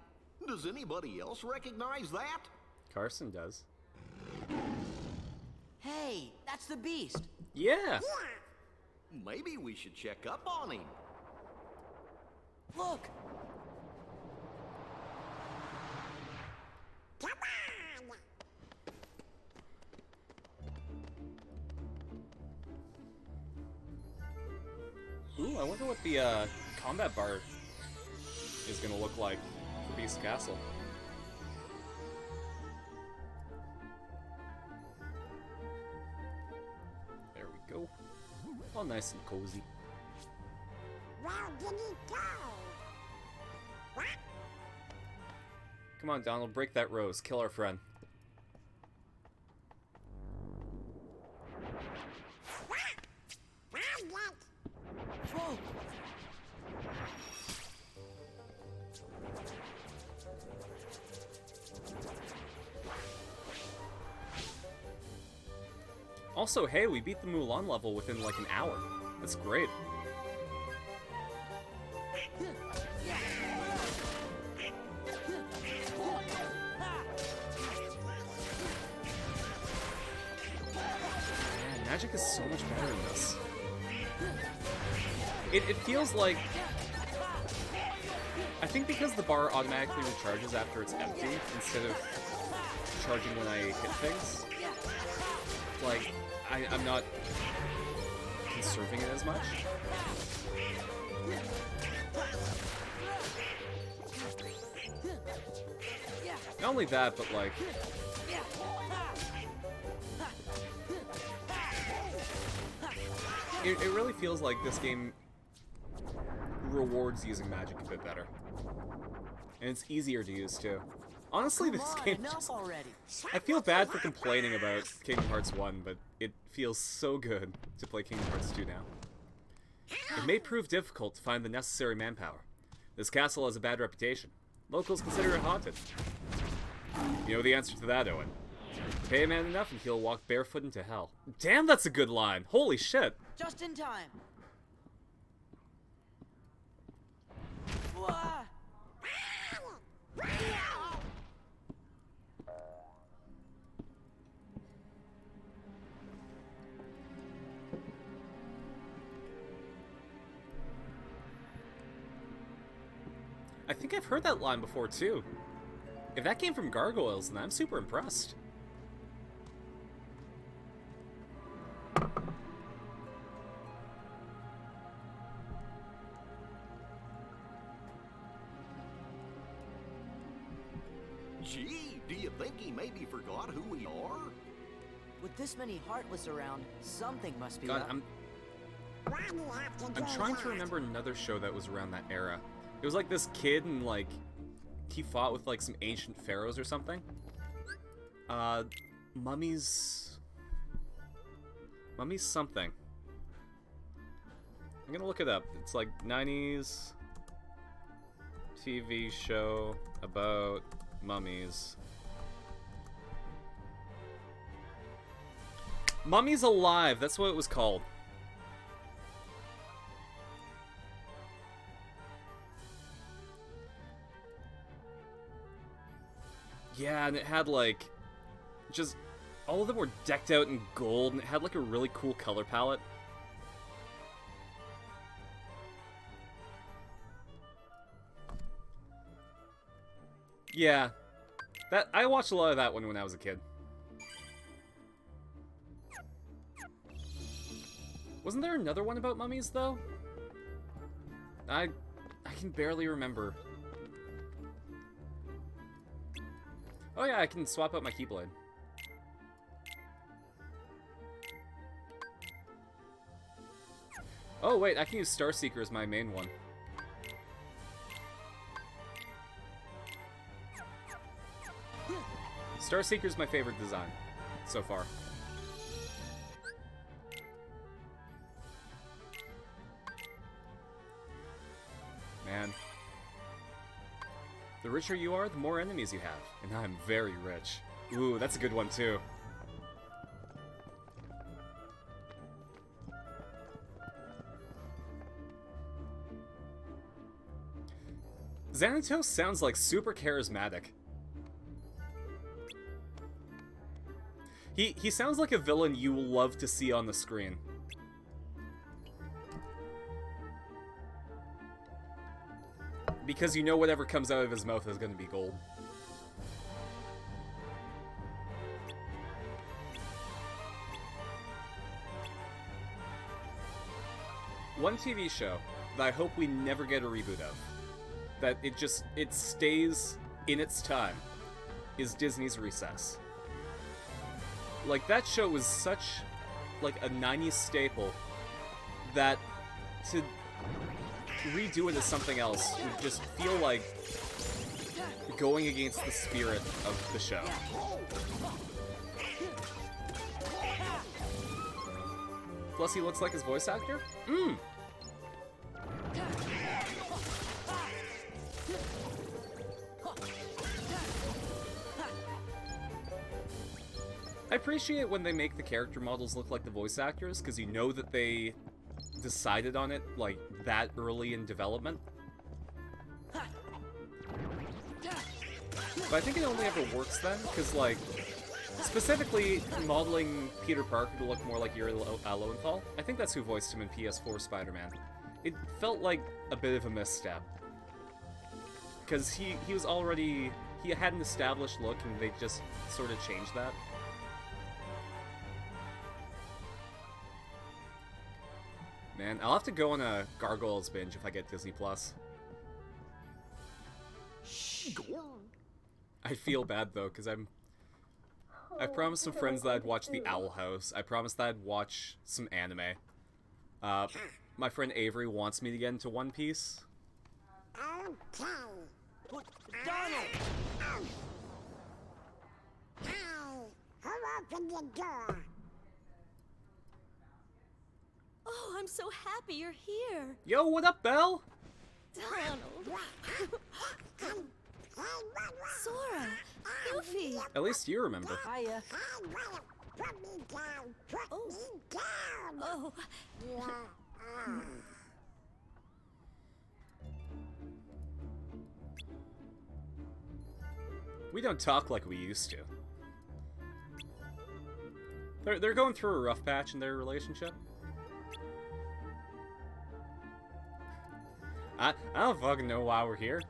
does anybody else recognize that? Carson does. Hey, that's the Beast. Yeah. Maybe we should check up on him. Look. Ooh, I wonder what the combat bar is gonna look like for Beast Castle. There we go. All nice and cozy. Where did he go? What? Come on, Donald, break that rose. Kill our friend. Whoa. Also, hey, we beat the Mulan level within like an hour. That's great. Man, magic is so much better in this. It feels like... I think because the bar automatically recharges after it's empty, instead of charging when I hit things, like, I'm not conserving it as much. Not only that, but like... It really feels like this game rewards using magic a bit better. And it's easier to use, too. Honestly, this game just... already. I feel bad for complaining about Kingdom Hearts 1, but it feels so good to play Kingdom Hearts 2 now. It may prove difficult to find the necessary manpower. This castle has a bad reputation. Locals consider it haunted. You know the answer to that, Owen. Pay a man enough and he'll walk barefoot into hell. Damn, that's a good line! Holy shit! Just in time. Wah! I think I've heard that line before, too. If that came from Gargoyles, then I'm super impressed. Gee, do you think he maybe forgot who we are? With this many Heartless around, something must be God, up. I'm Why do you have to do trying to that? remember another show that was around that era. It was like this kid and like he fought with like some ancient pharaohs or something. Mummies something. I'm gonna look it up. It's like 90s TV show about mummies. Mummies Alive, that's what it was called. Yeah, and it had like, just, all of them were decked out in gold, and it had like a really cool color palette. Yeah, I watched a lot of that one when I was a kid. Wasn't there another one about mummies, though? I can barely remember. Oh yeah, I can swap out my Keyblade. Oh wait, I can use Starseeker as my main one. Starseeker's my favorite design so far. Man. The richer you are, the more enemies you have. And I'm very rich. Ooh, that's a good one too. Xanatos sounds like super charismatic. He sounds like a villain you love to see on the screen. Because you know whatever comes out of his mouth is going to be gold. One TV show that I hope we never get a reboot of, that it stays in its time, is Disney's Recess. Like, that show was such, like, a 90s staple that to redo it as something else would just feel like going against the spirit of the show. Plus, he looks like his voice actor? I appreciate when they make the character models look like the voice actors, because you know that they decided on it, like, that early in development. But I think it only ever works then, because, like, specifically modeling Peter Parker to look more like Yuri Lowenthal, I think that's who voiced him in PS4 Spider-Man. It felt like a bit of a misstep. Because he was already... he had an established look, and they just sort of changed that. Man, I'll have to go on a Gargoyles binge if I get Disney+. I feel bad, though, because I promised some friends that I'd watch The Owl House. I promised that I'd watch some anime. My friend Avery wants me to get into One Piece. Okay. Donald! Hi. Who opened the door? Oh, I'm so happy you're here. Yo, what up, Belle? Donald. Hey, Sora. Goofy. At least you remember. Hiya. put me down. Put Oh. me down. Oh, Yeah. We don't talk like we used to. They're going through a rough patch in their relationship. I don't fucking know why we're here.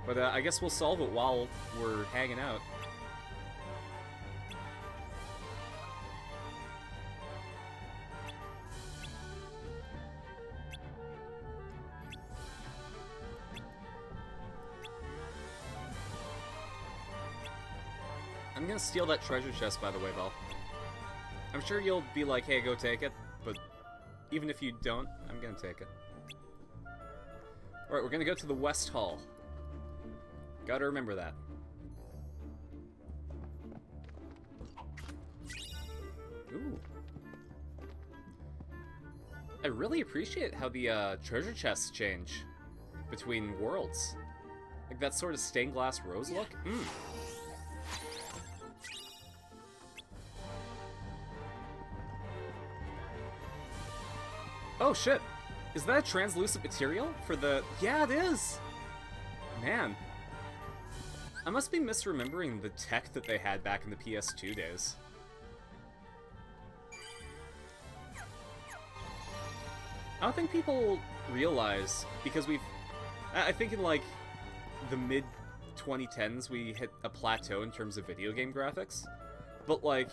But I guess we'll solve it while we're hanging out. I'm gonna steal that treasure chest, by the way, Val. I'm sure you'll be like, hey, go take it, but even if you don't, I'm gonna take it. Alright, we're gonna go to the West Hall. Gotta remember that. Ooh. I really appreciate how the treasure chests change between worlds. Like that sort of stained glass rose look. Oh shit! Is that a translucent material for the... Yeah, it is! Man. I must be misremembering the tech that they had back in the PS2 days. I don't think people realize, because I think in like the mid-2010s we hit a plateau in terms of video game graphics. But like...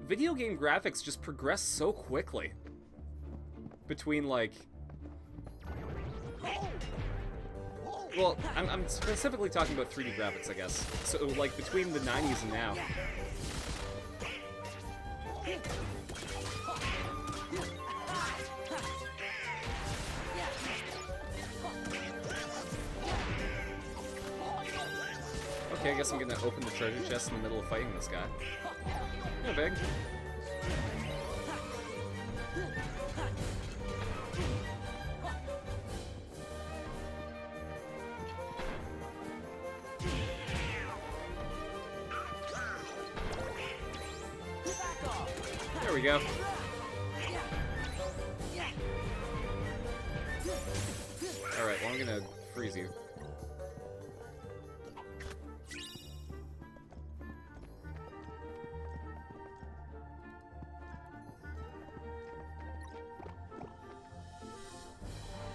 video game graphics just progress so quickly. Between, like... Well, I'm specifically talking about 3D graphics, I guess. So, like, between the 90s and now. Okay, I guess I'm gonna open the treasure chest in the middle of fighting this guy. No big. There we go. Alright, well I'm gonna freeze you.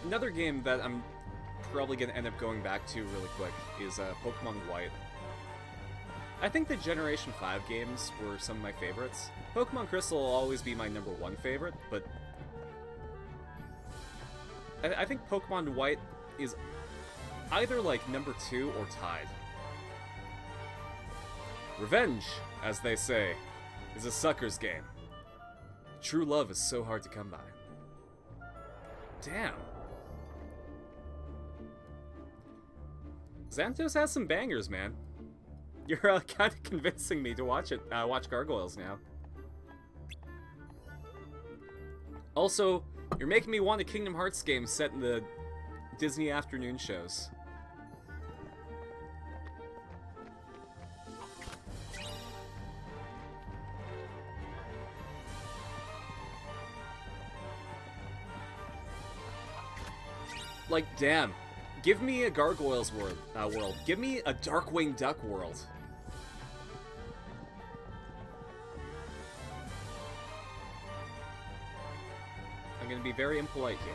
Another game that I'm probably going to end up going back to really quick is Pokemon White. I think the Generation 5 games were some of my favorites. Pokemon Crystal will always be my number one favorite, but I think Pokemon White is either like number 2 or tied. Revenge, as they say, is a sucker's game. True love is so hard to come by. Damn. Xanthos has some bangers, man. You're kind of convincing me to watch it. Watch Gargoyles now. Also, you're making me want a Kingdom Hearts game set in the Disney afternoon shows. Like, damn. Give me a Gargoyles world. Give me a Darkwing Duck world. I'm gonna be very impolite here.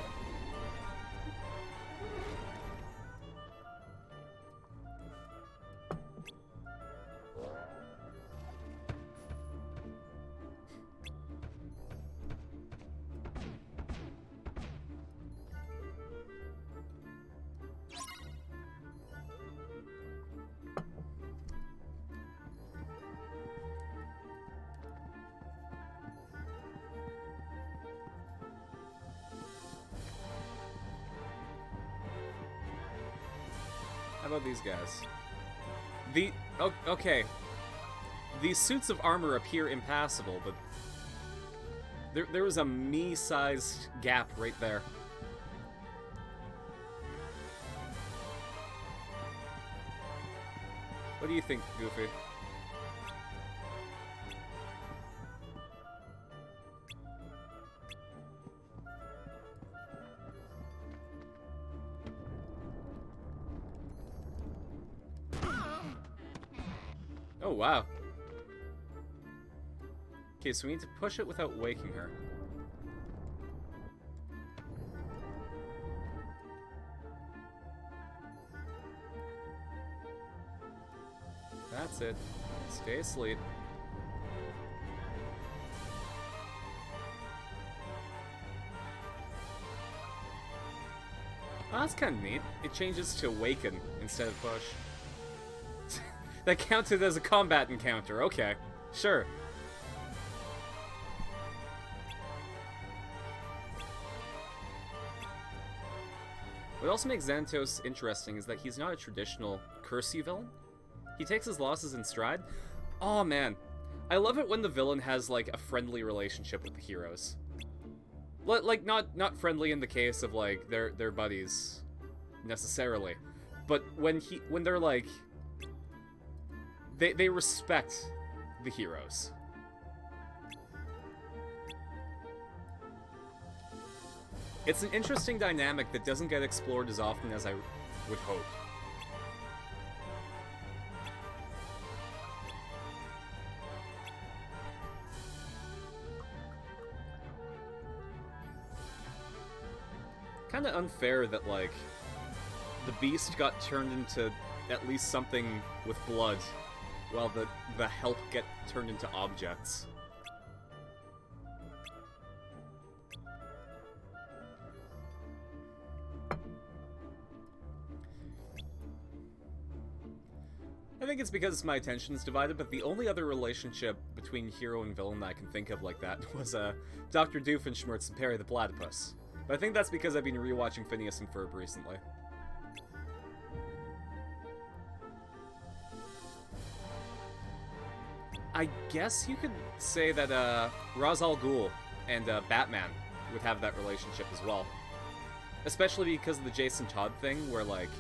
How about these guys? Okay. These suits of armor appear impassable, but there was a me-sized gap right there. What do you think, Goofy? Oh, wow. Okay, so we need to push it without waking her. That's it. Stay asleep. Oh, that's kind of neat. It changes to awaken instead of push. That counted as a combat encounter. Okay, sure. What also makes Xanatos interesting is that he's not a traditional curse you villain. He takes his losses in stride. Oh man, I love it when the villain has like a friendly relationship with the heroes. Like not friendly in the case of like they're buddies necessarily, but when they're like they respect the heroes. It's an interesting dynamic that doesn't get explored as often as I would hope. Kinda unfair that, like, the beast got turned into at least something with blood, while the help get turned into objects. I think it's because my attention's divided, but the only other relationship between hero and villain that I can think of like that was Dr. Doofenshmirtz and Perry the Platypus. But I think that's because I've been rewatching Phineas and Ferb recently. I guess you could say that Ra's al Ghul and Batman would have that relationship as well. Especially because of the Jason Todd thing, where like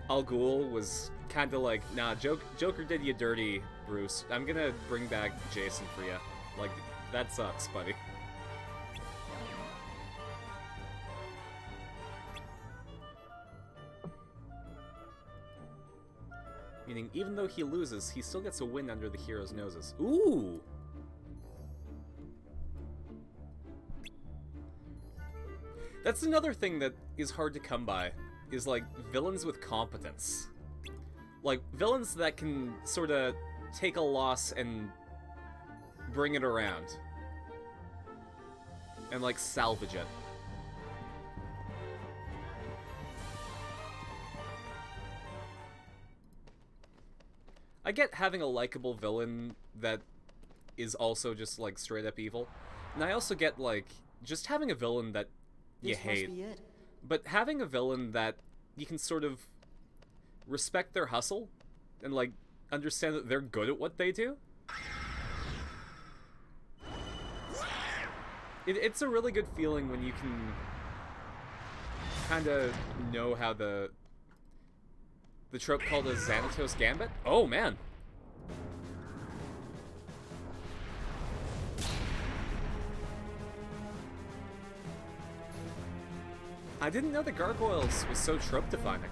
Al Ghul was kind of like, nah, Joker did you dirty, Bruce. I'm gonna bring back Jason for you. Like, that sucks, buddy. Meaning, even though he loses, he still gets a win under the hero's noses. Ooh! That's another thing that is hard to come by, is like villains with competence. Like villains that can sort of take a loss and bring it around. And like salvage it. I get having a likable villain that is also just like straight up evil. And I also get like just having a villain that you hate. But having a villain that you can sort of respect their hustle and like understand that they're good at what they do. It's a really good feeling when you can kind of know how the trope called a Xanatos Gambit. Oh man. I didn't know the gargoyles was so trope defining.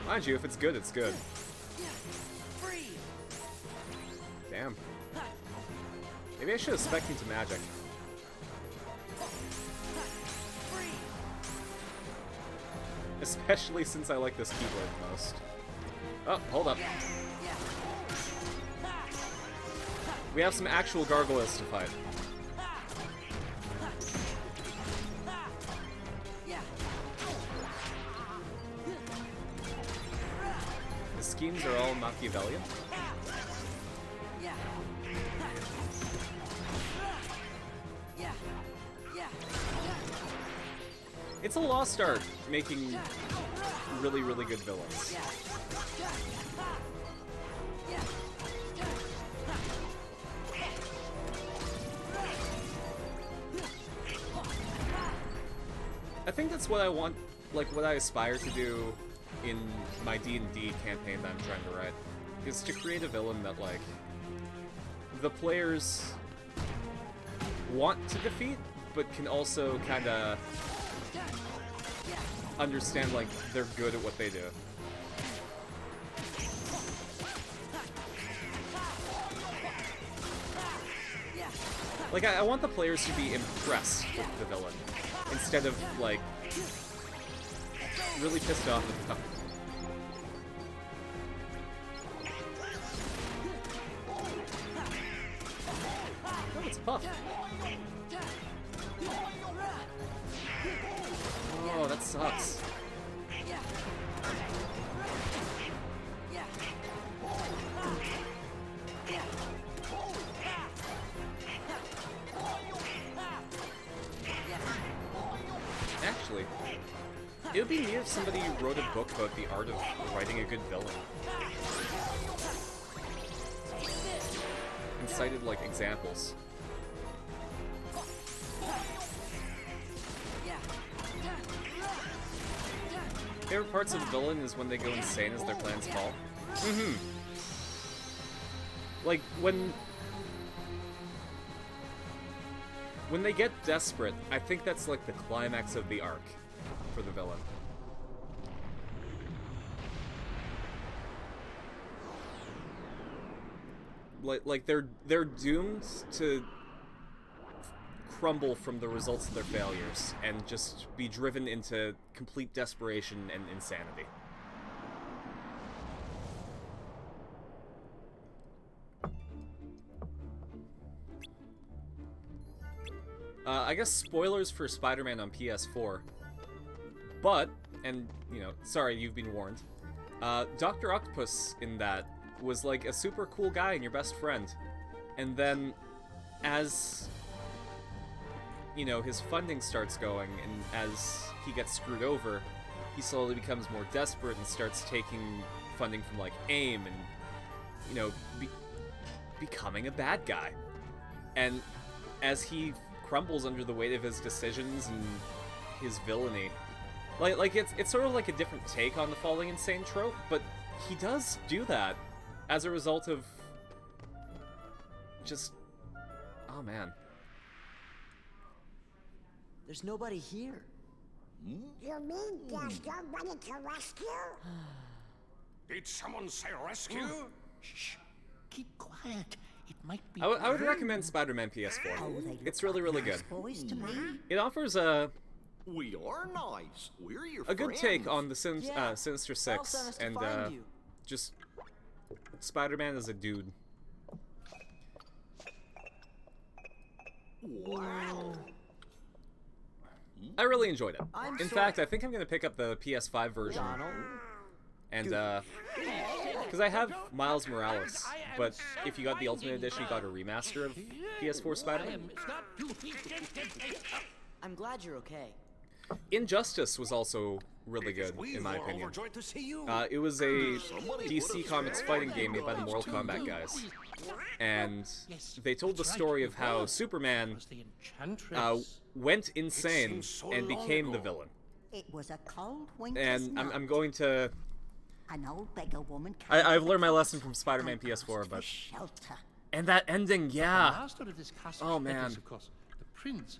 Mind you, if it's good, it's good. Damn. Maybe I should have spec'd into magic. Especially since I like this keyboard the most. Oh, hold up. We have some actual gargoyles to fight. The schemes are all Machiavellian. It's a lost art making really, really good villains. I think that's what I want, like what I aspire to do in my D&D campaign that I'm trying to write, is to create a villain that, like, the players want to defeat, but can also kind of understand, like, they're good at what they do. Like, I want the players to be impressed with the villain, instead of, like, really pissed off at them. Oh, it's Puff. Oh, that sucks. Actually, it would be neat if somebody wrote a book about the art of writing a good villain. And cited, like, examples. Favorite parts of the villain is when they go insane as their plans fall. Like, when they get desperate, I think that's like the climax of the arc for the villain. Like they're doomed to crumble from the results of their failures and just be driven into complete desperation and insanity. I guess spoilers for Spider-Man on PS4. But, and, you know, sorry, you've been warned. Dr. Octopus in that was like a super cool guy and your best friend. And then, as, you know, his funding starts going and as he gets screwed over, he slowly becomes more desperate and starts taking funding from, like, AIM and, you know, becoming a bad guy. And as he crumbles under the weight of his decisions and his villainy, like it's sort of like a different take on the falling insane trope, but he does do that as a result of just, oh man. There's nobody here. You mean there's nobody to rescue? Did someone say rescue? Shh. Keep quiet. It might be. I would recommend Spider-Man PS4. It's really, really good. Boys to me. It offers a We are nice. We're your good friends. take on the Sinister I'll Six send us to and find you. just Spider-Man as a dude. Wow. I really enjoyed it. I'm In sorry. fact, I think I'm gonna pick up the PS5 version. Donald. And, because I have Miles Morales, but if you got the Ultimate Edition, you got a remaster of PS4 Spider-Man. I'm glad you're okay. Injustice was also really good, in my opinion. Overjoyed to see you. It was a DC Comics fighting game made by the Mortal Kombat guys. And they told the story of how Superman went insane and became the villain. It was a cold winter's And night. I'm going to... An old beggar woman. I've learned my lesson from Spider-Man PS4, but shelter. And that ending, yeah. The master of this castle, Oh, that man. is, of course, the prince.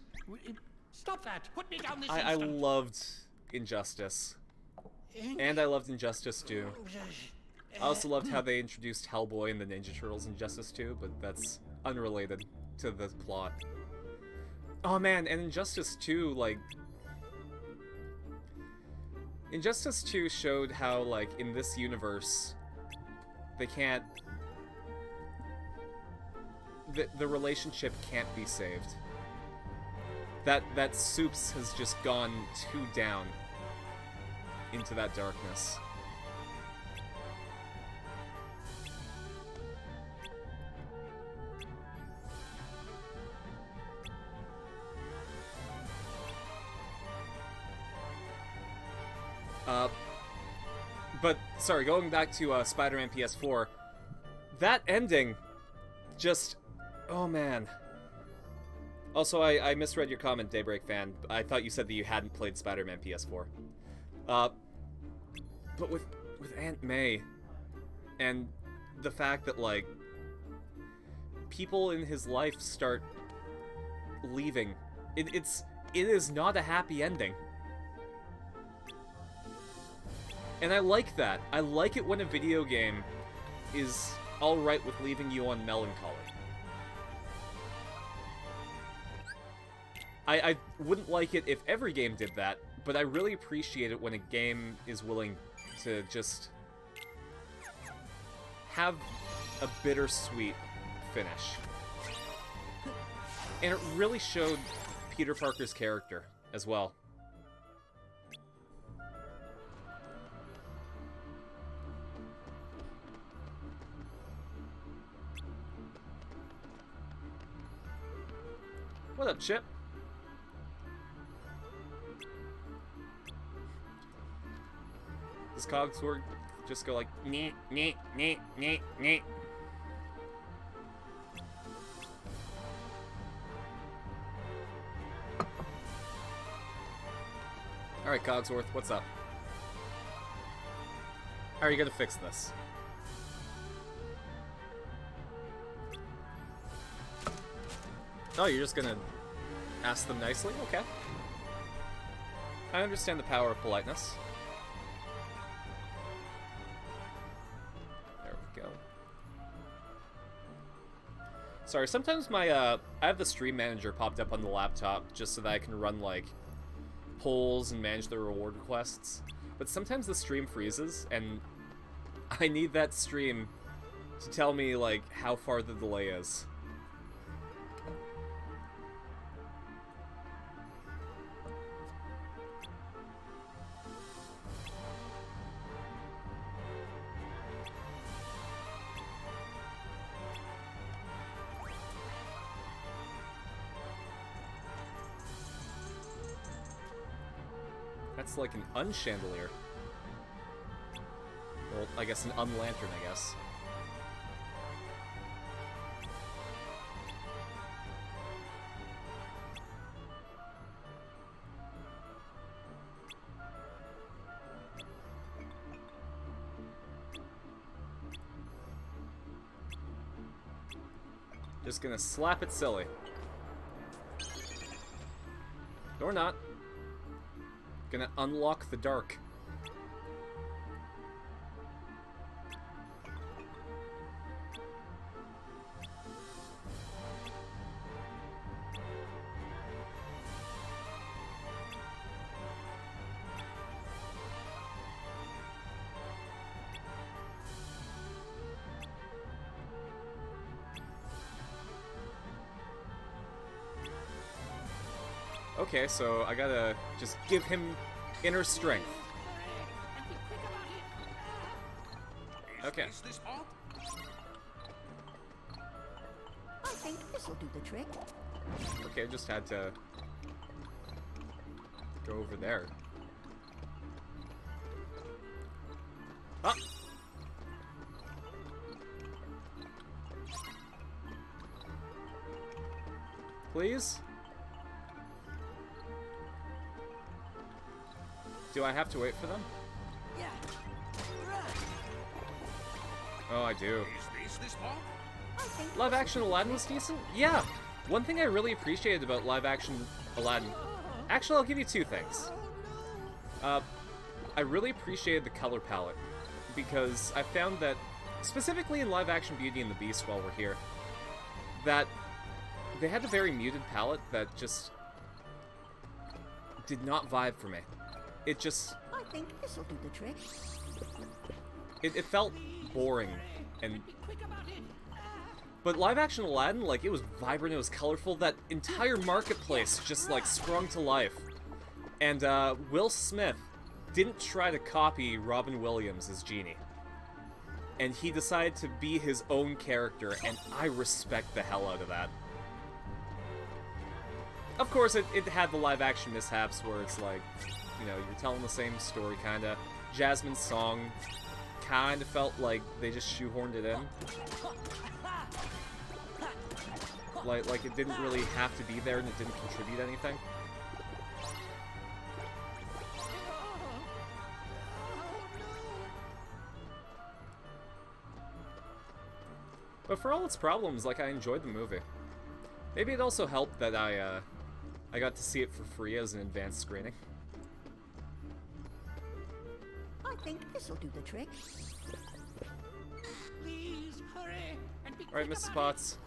Stop that! Put me down this I instant! loved Injustice. And I loved Injustice 2. I also loved how they introduced Hellboy and the Ninja Turtles in Injustice 2, but that's unrelated to the plot. Oh man, and Injustice 2, like... Injustice 2 showed how, like, in this universe, they can't... The relationship can't be saved. That Soups has just gone too down into that darkness. But, sorry, going back to Spider-Man PS4, that ending just... Oh, man. Also, I misread your comment, Daybreak fan. I thought you said that you hadn't played Spider-Man PS4. But with Aunt May, and the fact that, like, people in his life start leaving, it is not a happy ending. And I like that. I like it when a video game is alright with leaving you on melancholy. I wouldn't like it if every game did that, but I really appreciate it when a game is willing to just have a bittersweet finish. And it really showed Peter Parker's character as well. What up, Chip? Does Cogsworth just go like, nee, nee, nee, nee, nee? Alright, Cogsworth, what's up? How are you gonna fix this? Oh, you're just gonna ask them nicely? Okay. I understand the power of politeness. There we go. Sorry, sometimes my, I have the stream manager popped up on the laptop just so that I can run, like, polls and manage the reward requests. But sometimes the stream freezes, and I need that stream to tell me, like, how far the delay is. That's like an unchandelier. Well, I guess an unlantern, I guess. Just gonna slap it silly. Or not. Gonna unlock the dark. Okay, so I gotta just give him inner strength. Okay. I think this'll do the trick. Okay, I just had to go over there. Ah! Please? Do I have to wait for them? Yeah. Oh, I do. Is this spot? Live action Aladdin was decent? Yeah. One thing I really appreciated about live action Aladdin... Actually, I'll give you two things. I really appreciated the color palette, because I found that, specifically in live action Beauty and the Beast while we're here, that they had a very muted palette that just did not vibe for me. It just... I think this'll do the trick. It felt boring, and... But live-action Aladdin, like, it was vibrant, it was colorful, that entire marketplace just, like, sprung to life. And, Will Smith didn't try to copy Robin Williams as Genie. And he decided to be his own character, and I respect the hell out of that. Of course, it had the live-action mishaps where it's like, you know, you're telling the same story, kinda. Jasmine's song kinda felt like they just shoehorned it in. Like it didn't really have to be there and it didn't contribute anything. But for all its problems, like, I enjoyed the movie. Maybe it also helped that I got to see it for free as an advanced screening. I think this'll do the trick. Please hurry and be Alright, Mrs. Potts.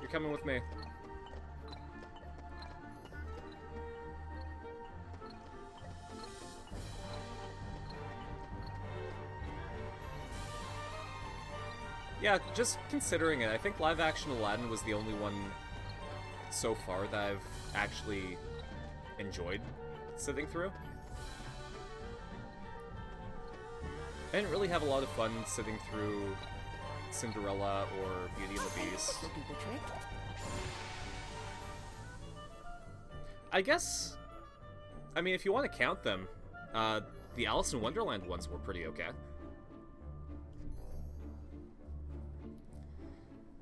You're coming with me. Yeah, just considering it, I think live-action Aladdin was the only one so far that I've actually enjoyed sitting through. I didn't really have a lot of fun sitting through Cinderella or Beauty and the Beast. I guess, I mean, if you want to count them, the Alice in Wonderland ones were pretty okay.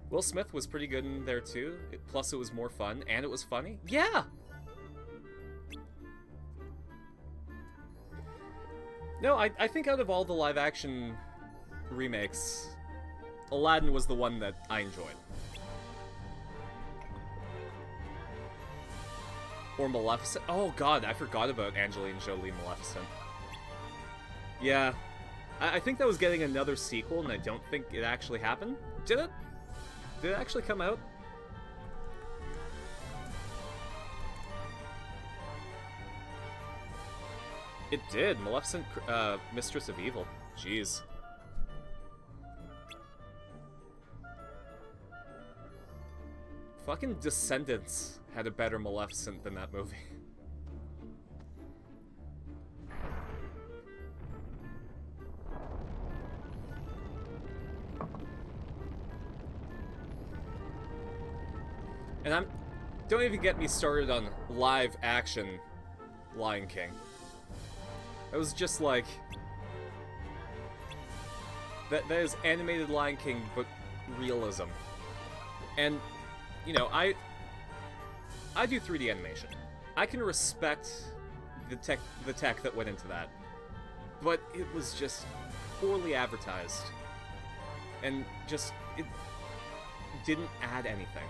Will Smith was pretty good in there too, plus it was more fun, and it was funny. Yeah! No, I think out of all the live-action remakes, Aladdin was the one that I enjoyed. Or Maleficent. Oh god, I forgot about Angelina Jolie Maleficent. Yeah. I think that was getting another sequel, and I don't think it actually happened. Did it? Did it actually come out? It did. Maleficent, Mistress of Evil. Jeez. Fucking Descendants had a better Maleficent than that movie. And don't even get me started on live action Lion King. It was just like, that is animated Lion King, but realism. And, you know, I do 3D animation. I can respect the tech that went into that. But it was just poorly advertised. And just, it didn't add anything.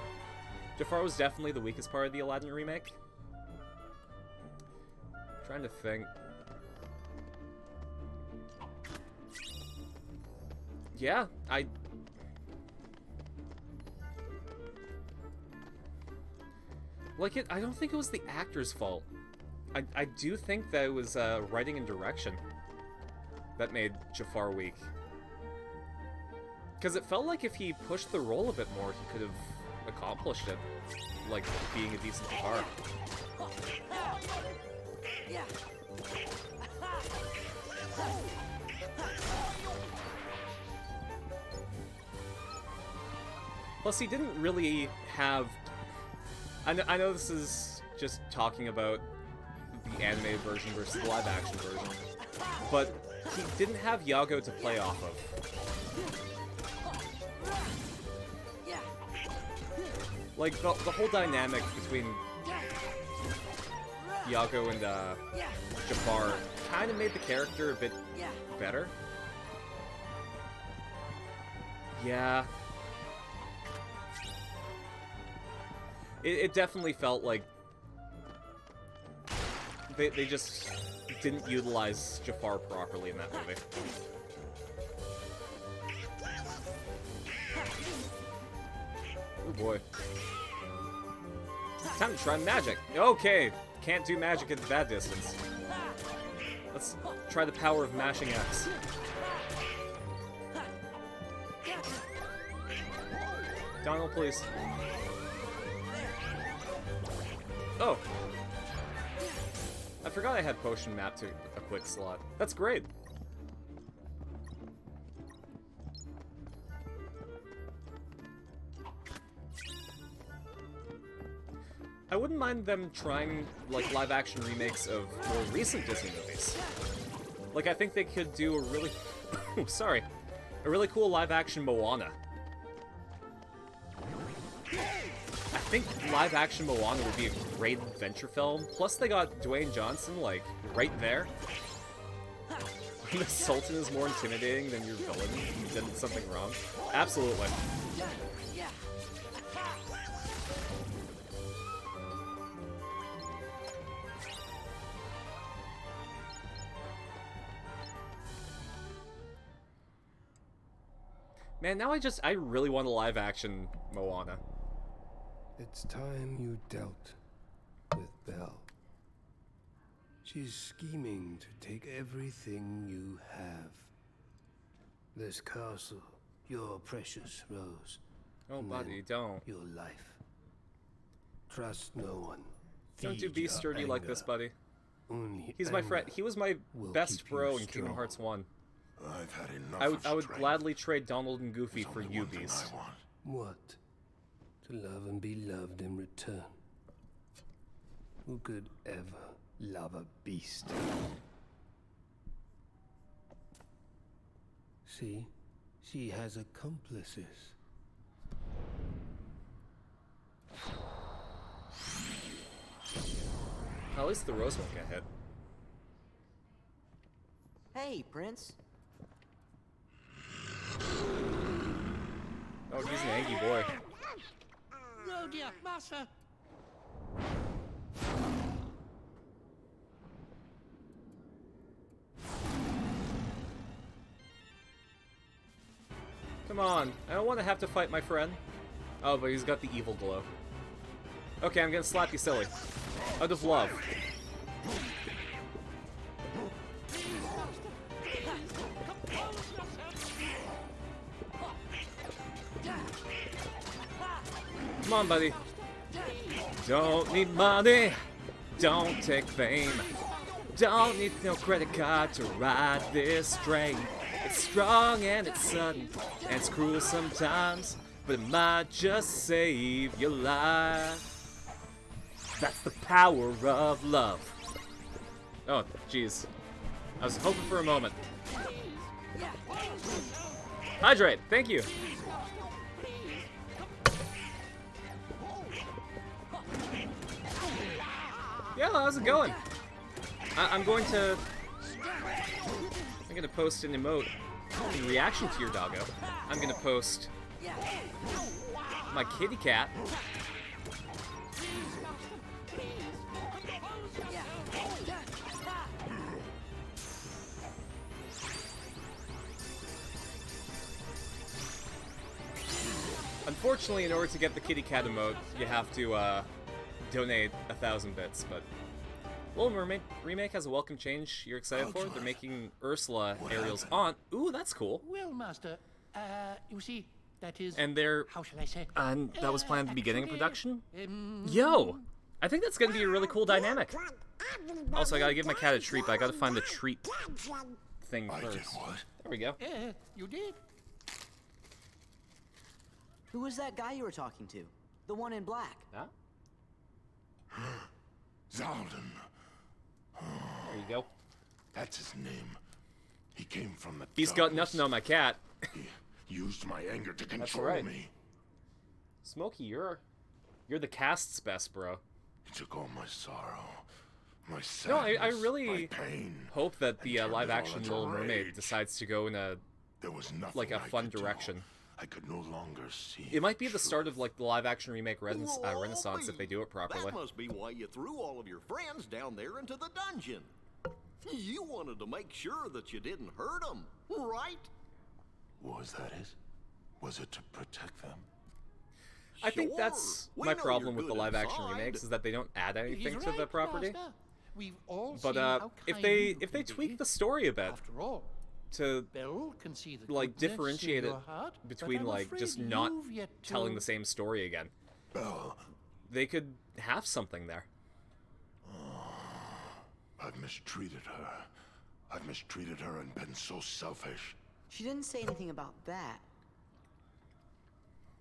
Jafar was definitely the weakest part of the Aladdin remake. I'm trying to think. Yeah, I don't think it was the actor's fault. I do think that it was writing and direction that made Jafar weak. Because it felt like if he pushed the role a bit more, he could have accomplished it. Like, being a decent Jafar. Plus, he didn't really have... I know this is just talking about the animated version versus the live-action version, but he didn't have Iago to play off of. Like, the whole dynamic between Iago and Jafar kind of made the character a bit better. Yeah. It definitely felt like they just didn't utilize Jafar properly in that movie. Oh boy. Time to try magic. Okay, can't do magic at that distance. Let's try the power of mashing X. Donald, please. Oh. I forgot I had potion mapped to a quick slot. That's great. I wouldn't mind them trying, like, live-action remakes of more recent Disney movies. Like, I think they could do a really... sorry. A really cool live-action Moana. I think live-action Moana would be a great adventure film. Plus, they got Dwayne Johnson, like, right there. The Sultan is more intimidating than your villain who did something wrong. Absolutely. Man, now I really want a live-action Moana. It's time you dealt with Belle. She's scheming to take everything you have. This castle, your precious Rose. Oh, buddy, don't. Your life. Trust no one. Don't do Feed be your sturdy like this, anger. buddy. Only He's my friend. anger He was my will best keep you bro in Kingdom strong. Hearts 1. I've had enough I would gladly trade Donald and Goofy for There's only one thing Ubies. I want. What? To love and be loved in return. Who could ever love a beast? See? She has accomplices. At least the Rose won't get hit. Hey, Prince. Oh, he's an angry boy. Oh dear, Master. Come on, I don't want to have to fight my friend. Oh, but he's got the evil glow. Okay, I'm gonna slap you silly. Out of love. Come on, buddy. Don't need money. Don't take fame. Don't need no credit card to ride this train. It's strong and it's sudden and it's cruel sometimes, but it might just save your life. That's the power of love. Oh, jeez. I was hoping for a moment. Hydrate, thank you. Yeah, how's it going? I'm going to post an emote in reaction to your doggo. I'm gonna post my kitty cat. Unfortunately, in order to get the kitty cat emote, you have to donate 1,000 bits, but Little Mermaid remake has a welcome change you're excited for. They're making Ursula Ariel's aunt. Ooh, that's cool. Well, Master, you see, that is... And they're... How shall I say? And that was planned at the beginning of actually, production? Yo! I think that's gonna be a really cool dynamic. Also, I gotta give my cat a treat, but I gotta find the treat thing first. There we go. You did? Who was that guy you were talking to? The one in black. Huh? Zaldin. There you go. That's his name. He came from the He's got darkness. nothing on my cat. He used my anger to That's control right. me. Smokey, you're the cast's best, bro. He took all my sorrow, my No, sadness, I really my pain. hope that the and turned it all live-action into Little Mermaid rage. decides to go in a There was nothing like a I fun could do. direction. I could no longer see. It might be the start of like the live-action remake renaissance if they do it properly. That must be why you threw all of your friends down there into the dungeon. You wanted to make sure that you didn't hurt them, right? Was that it? Was it to protect them? I think Sure. that's We my know problem you're with the good live-action inside. remakes is that they don't add anything He's to the right, property. Master. We've all But seen how if kind they you can tweak be. the story a bit After all, to Bill can see the like goodness in differentiate it your heart, but between I'm like afraid just not you've yet to- telling the same story again, Belle, they could have something there. I've mistreated her. I've mistreated her and been so selfish. She didn't say anything about that.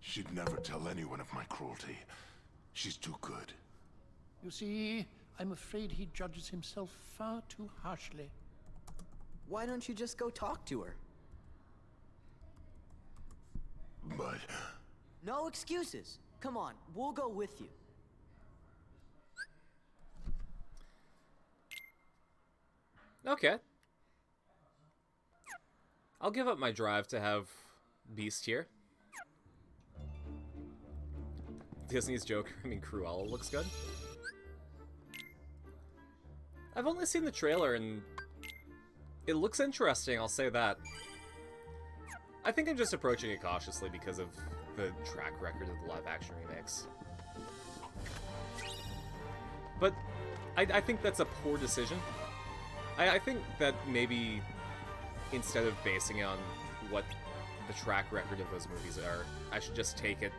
She'd never tell anyone of my cruelty. She's too good. You see, I'm afraid he judges himself far too harshly. Why don't you just go talk to her? But No excuses. Come on, we'll go with you. Okay. I'll give up my drive to have Beast here. Disney's Joker, I mean Cruella looks good. I've only seen the trailer and it looks interesting, I'll say that. I think I'm just approaching it cautiously because of the track record of the live-action remakes. But I think that's a poor decision. I think that maybe instead of basing it on what the track record of those movies are, I should just take it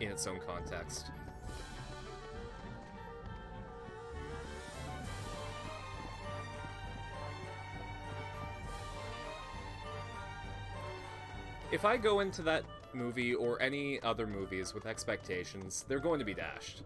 in its own context. If I go into that movie or any other movies with expectations, they're going to be dashed.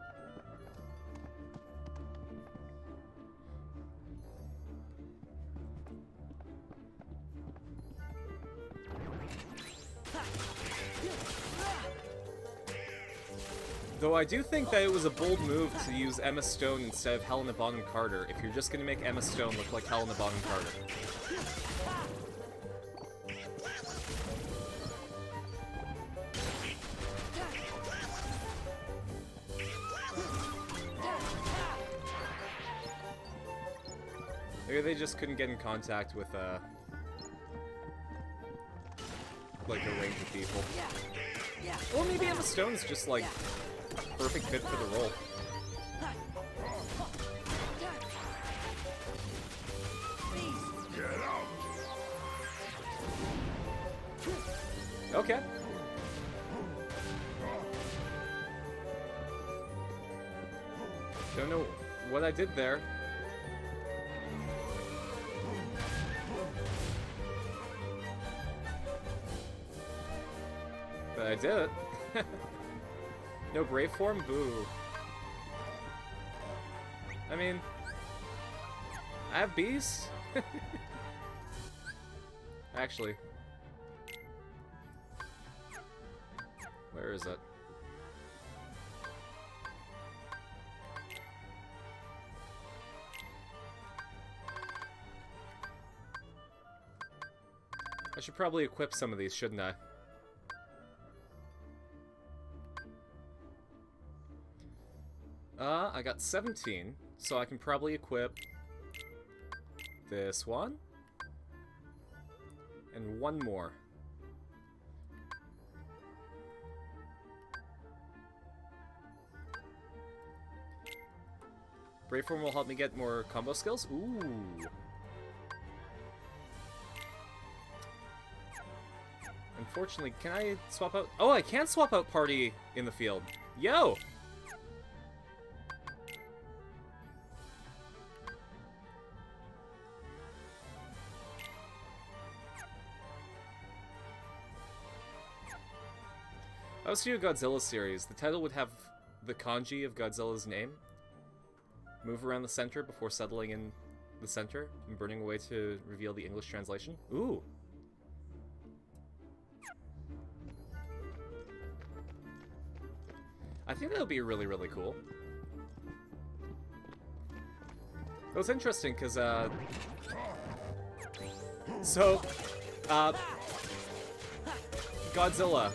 Though I do think that it was a bold move to use Emma Stone instead of Helena Bonham Carter if you're just going to make Emma Stone look like Helena Bonham Carter. Maybe they just couldn't get in contact with, like, a range of people. Or maybe Emma Stone's just, like, a perfect fit for the role. get out! Okay. Don't know what I did there. But I did it. No brave form? Boo. I mean, I have bees. Actually. Where is it? I should probably equip some of these, shouldn't I? I got 17, so I can probably equip this one. And one more. Brave Form will help me get more combo skills? Ooh. Unfortunately, can I swap out? Oh, I can swap out party in the field. Yo! I was to do a Godzilla series. The title would have the kanji of Godzilla's name. Move around the center before settling in the center and burning away to reveal the English translation. Ooh. I think that would be really, really cool. It was interesting because, Godzilla,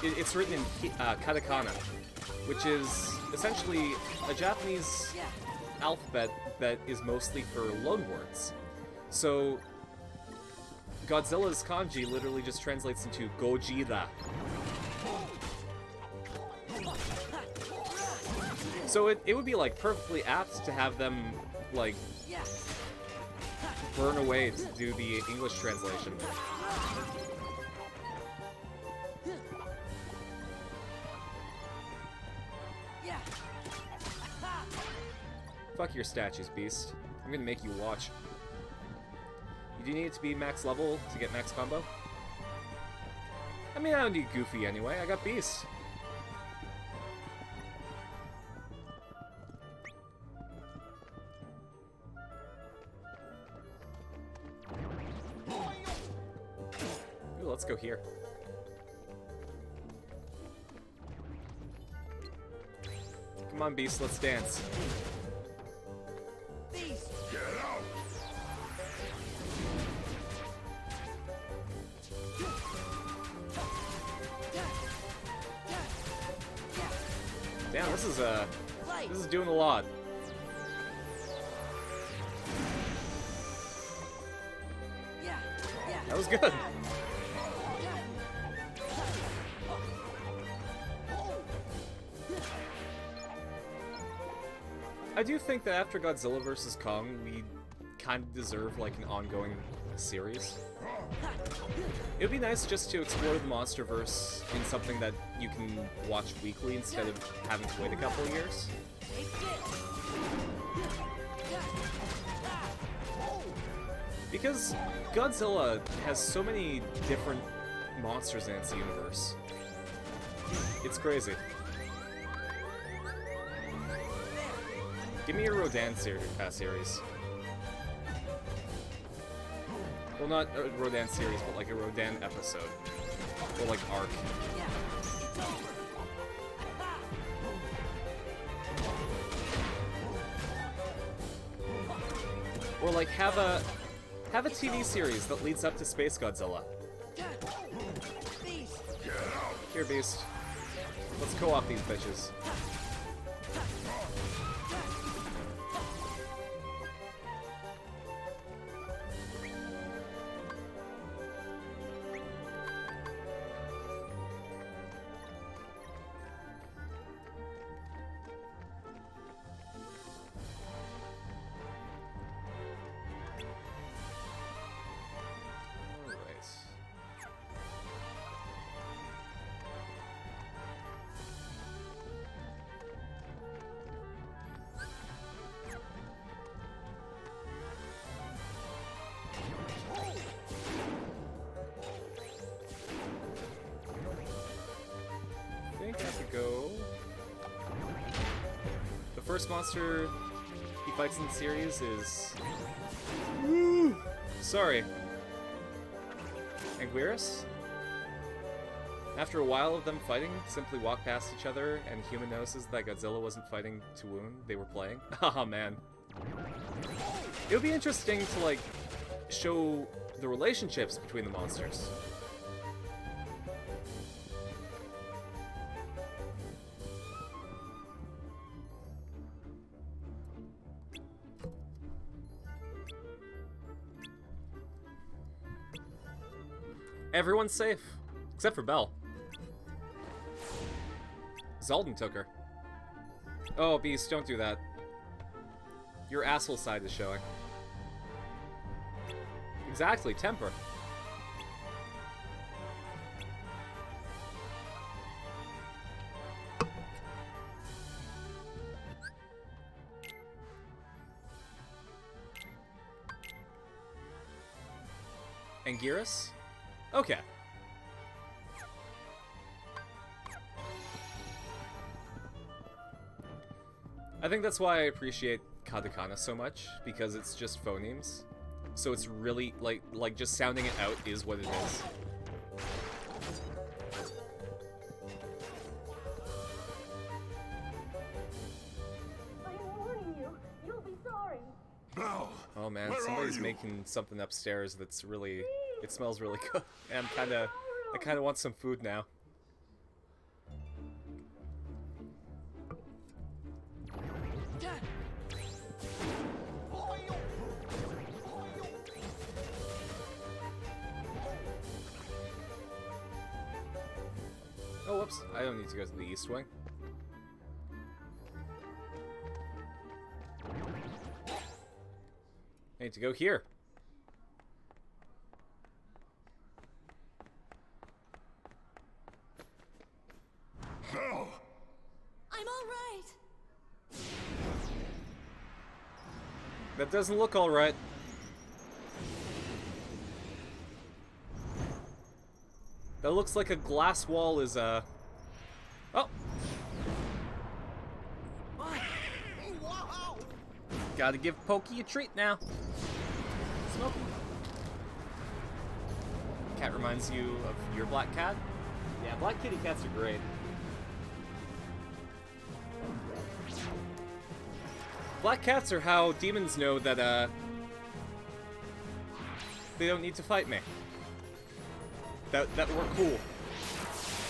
it's written in katakana, which is essentially a Japanese alphabet that is mostly for loanwords. So Godzilla's kanji literally just translates into Gojira. So it would be like perfectly apt to have them like burn away to do the English translation. Fuck your statues, Beast. I'm gonna make you watch. You do need it to be max level to get max combo? I mean, I don't need Goofy anyway. I got Beast. Ooh, let's go here. Come on, Beast, let's dance. Damn, this is doing a lot. That was good. I do think that after Godzilla vs. Kong, we kind of deserve like an ongoing series. It would be nice just to explore the MonsterVerse in something that you can watch weekly instead of having to wait a couple of years. Because Godzilla has so many different monsters in its universe. It's crazy. Give me a Rodan series. Well, not a Rodan series, but like a Rodan episode. Or like arc. Or like have a TV series that leads up to Space Godzilla. Here, Beast. Let's co-op these bitches. First monster he fights in the series is... Sorry. Anguirus? After a while of them fighting, simply walk past each other, and human notices that Godzilla wasn't fighting to wound, they were playing. Haha, man. It would be interesting to, like, show the relationships between the monsters. Everyone's safe, except for Belle. Zaldin took her. Oh, Beast, don't do that. Your asshole side is showing. Exactly, temper. Anguirus? Okay. I think that's why I appreciate katakana so much, because it's just phonemes. So it's really, like just sounding it out is what it is. I'm warning you. You'll be sorry. Oh man, somebody's making something upstairs that's really It smells really good. And I kinda want some food now. Oh, whoops. I don't need to go to the East Wing. I need to go here. I'm all right. That doesn't look alright. That looks like a glass wall is, Oh! Gotta give Pokey a treat now. Smokey. Cat reminds you of your black cat? Yeah, black kitty cats are great. Black cats are how demons know that, they don't need to fight me. That we're cool.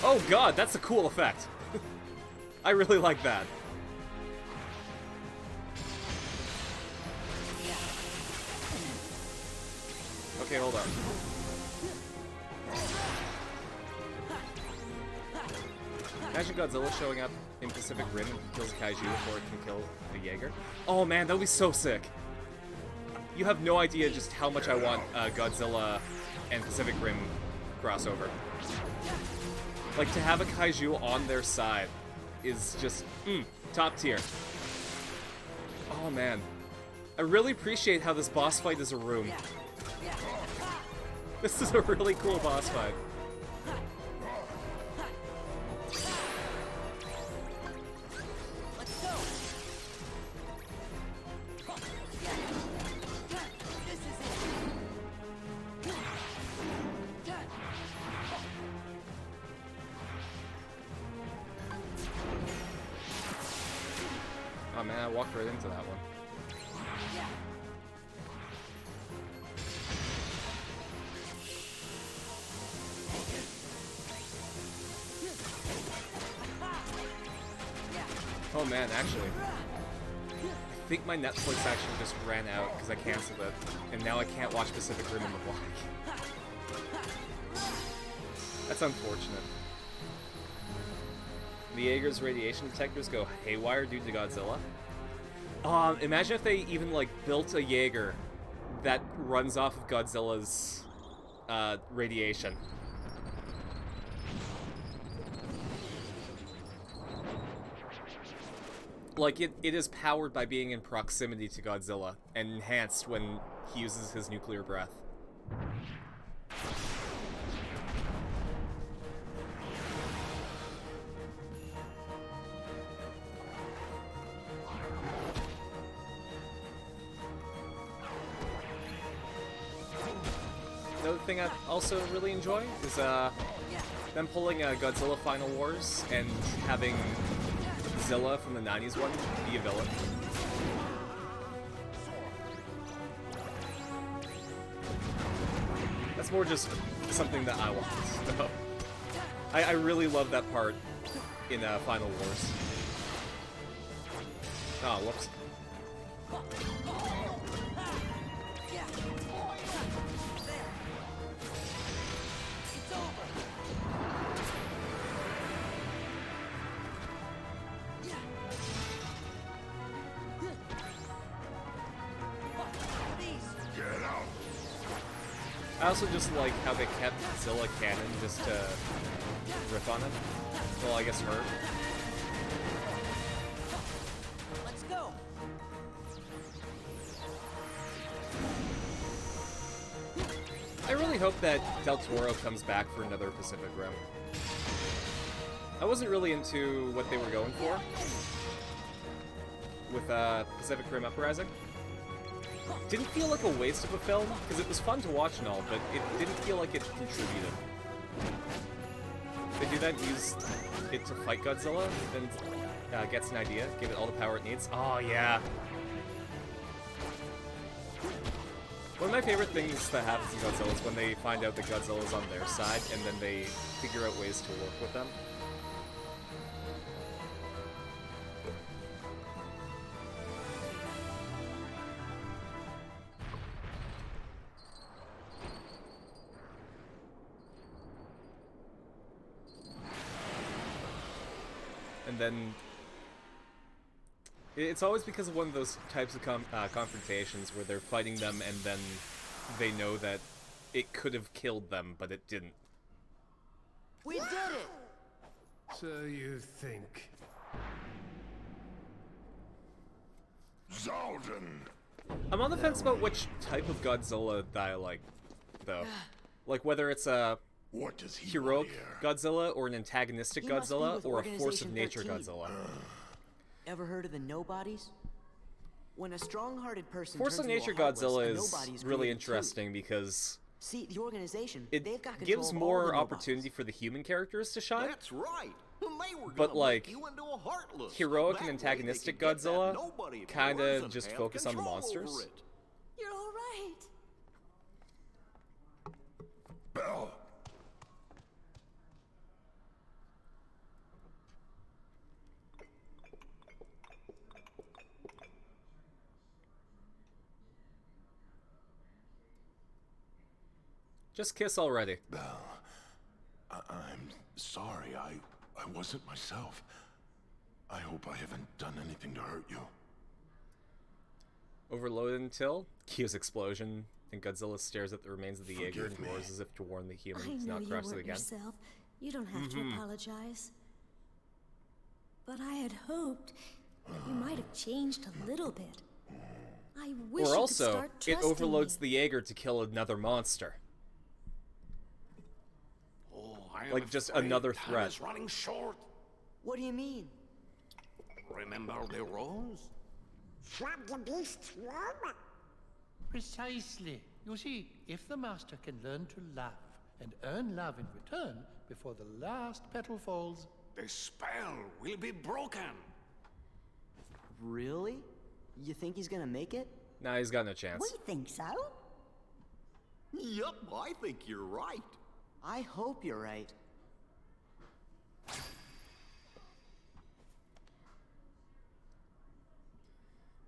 Oh god, that's a cool effect. I really like that. Okay, hold on. Imagine Godzilla showing up in Pacific Rim and kills Kaiju before it can kill the Jaeger. Oh man, that would be so sick. You have no idea just how much I want Godzilla and Pacific Rim crossover. Like, to have a Kaiju on their side is just, top tier. Oh man. I really appreciate how this boss fight is a room. This is a really cool boss fight. Oh man, I walked right into that one. Oh man, actually, I think my Netflix actually just ran out because I canceled it, and now I can't watch Pacific Rim in the black. That's unfortunate. The Jaeger's radiation detectors go haywire due to Godzilla. Imagine if they even, like, built a Jaeger that runs off of Godzilla's, radiation. Like, it is powered by being in proximity to Godzilla, and enhanced when he uses his nuclear breath. Another thing I also really enjoy is them pulling Godzilla Final Wars and having Zilla from the 90s one be a villain. That's more just something that I want. So, I really love that part in Final Wars. Oh, whoops. I also just like how they kept Zilla canon just to riff on it. Well, I guess her. Let's go. I really hope that Del Toro comes back for another Pacific Rim. I wasn't really into what they were going for with Pacific Rim Uprising. Didn't feel like a waste of a film, because it was fun to watch and all, but it didn't feel like it contributed. They do that and use it to fight Godzilla, then gets an idea, give it all the power it needs. Oh, yeah. One of my favorite things that happens in Godzilla is when they find out that Godzilla's on their side, and then they figure out ways to work with them. And then it's always because of one of those types of confrontations where they're fighting them and then they know that it could have killed them, but it didn't. We did it! So you think. Zaldin! I'm on the fence about which type of Godzilla that I like, though. Like whether it's a heroic Godzilla or an antagonistic He must be Godzilla with or a force of Organization nature 13. Godzilla. Ever heard of the Nobodies? When a strong-hearted person Force turns of into a nature heartless, Godzilla a is nobody really created too. interesting because See, the organization, it they've got control gives of all more the Nobodies. opportunity for the human characters to shine. That's right. They were But gonna like make you into a heartless. heroic That and way they antagonistic could get that Godzilla nobody of kind yours of and just have focus on the control monsters. over it. You're all right. Bell! Just kiss already. Bell, I'm sorry. I wasn't myself. I hope I haven't done anything to hurt you. Overloaded until Kyo's explosion, and Godzilla stares at the remains of the Jaeger and Forgive me. roars as if to warn the I human to know not you crush it weren't again. yourself. You don't have to apologize. But I had hoped that you might have changed a little bit. I wish Or you also, could start it trusting overloads me. the Jaeger to kill another monster. Oh, I am Like just afraid another time threat. is running short. What do you mean? Remember the rules? From the beast's room. Precisely. You see, if the master can learn to love and earn love in return before the last petal falls, The spell will be broken. Really? You think he's gonna make it? Nah, he's got no chance. We think so. Yup, I think you're right. I hope you're right.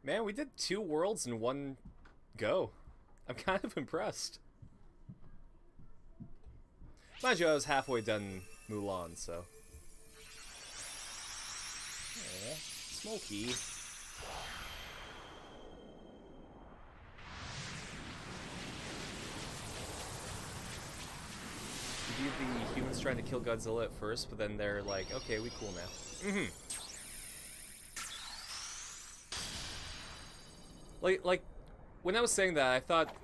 Man, we did 2 worlds in one go. I'm kind of impressed. Mind you, I was halfway done Mulan, so. Aw, Smokey. You view the humans trying to kill Godzilla at first, but then they're like, okay, we cool now. Like, when I was saying that, I thought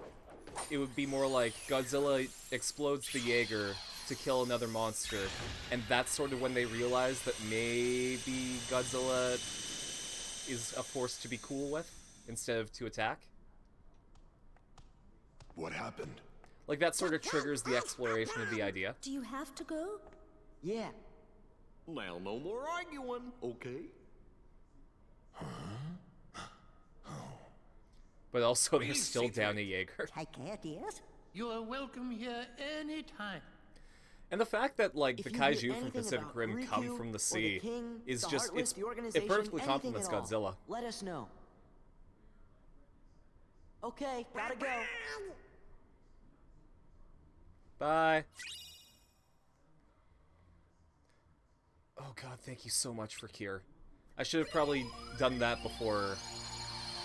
it would be more like Godzilla explodes the Jaeger to kill another monster, and that's sort of when they realize that maybe Godzilla is a force to be cool with, instead of to attack. What happened? Like, that sort of triggers the exploration of the idea. Do you have to go? Yeah. Now, no more arguing, okay? But also, they're still down a Jaeger. Take care, dears. you are welcome here any time. And the fact that, like, If the you hear kaiju from anything Pacific about Rim Riku come from the or sea King, is the just, Heartless, it's, the it organization, perfectly anything complements at all, Godzilla. Let us know. Okay, gotta go. Bye. Oh god, thank you so much for Kier. I should have probably done that before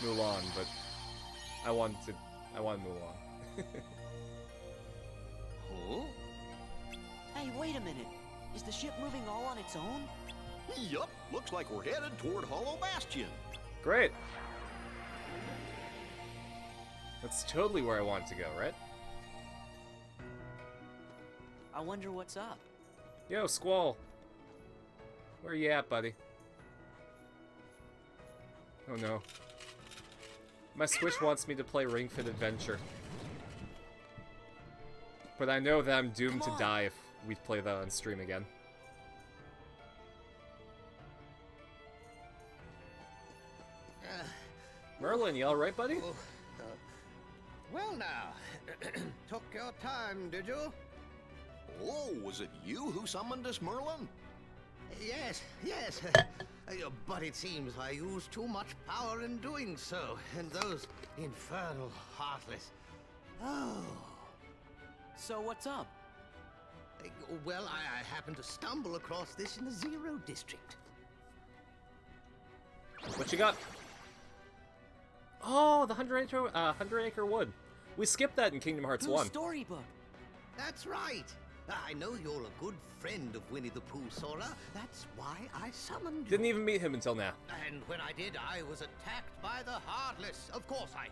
Mulan, but I wanted Mulan. Huh? Hey, wait a minute. Is the ship moving all on its own? Yup, looks like we're headed toward Hollow Bastion. Great. That's totally where I want to go, right? I wonder what's up. Yo, Squall. Where you at, buddy? Oh no. My Switch wants me to play Ring Fit Adventure. But I know that I'm doomed to die if we play that on stream again. Merlin, you alright, buddy? Well now, took your time, did you? Oh, was it you who summoned us, Merlin? Yes, yes. But it seems I used too much power in doing so, and those infernal Heartless. Oh. So what's up? Well, I happened to stumble across this in the Zero District. What you got? Oh, the 100-acre wood. We skipped that in Kingdom Hearts 1. Storybook. That's right. I know you're a good friend of Winnie the Pooh, Sora. That's why I summoned you. Didn't even meet him until now. And when I did, I was attacked by the Heartless. Of course, I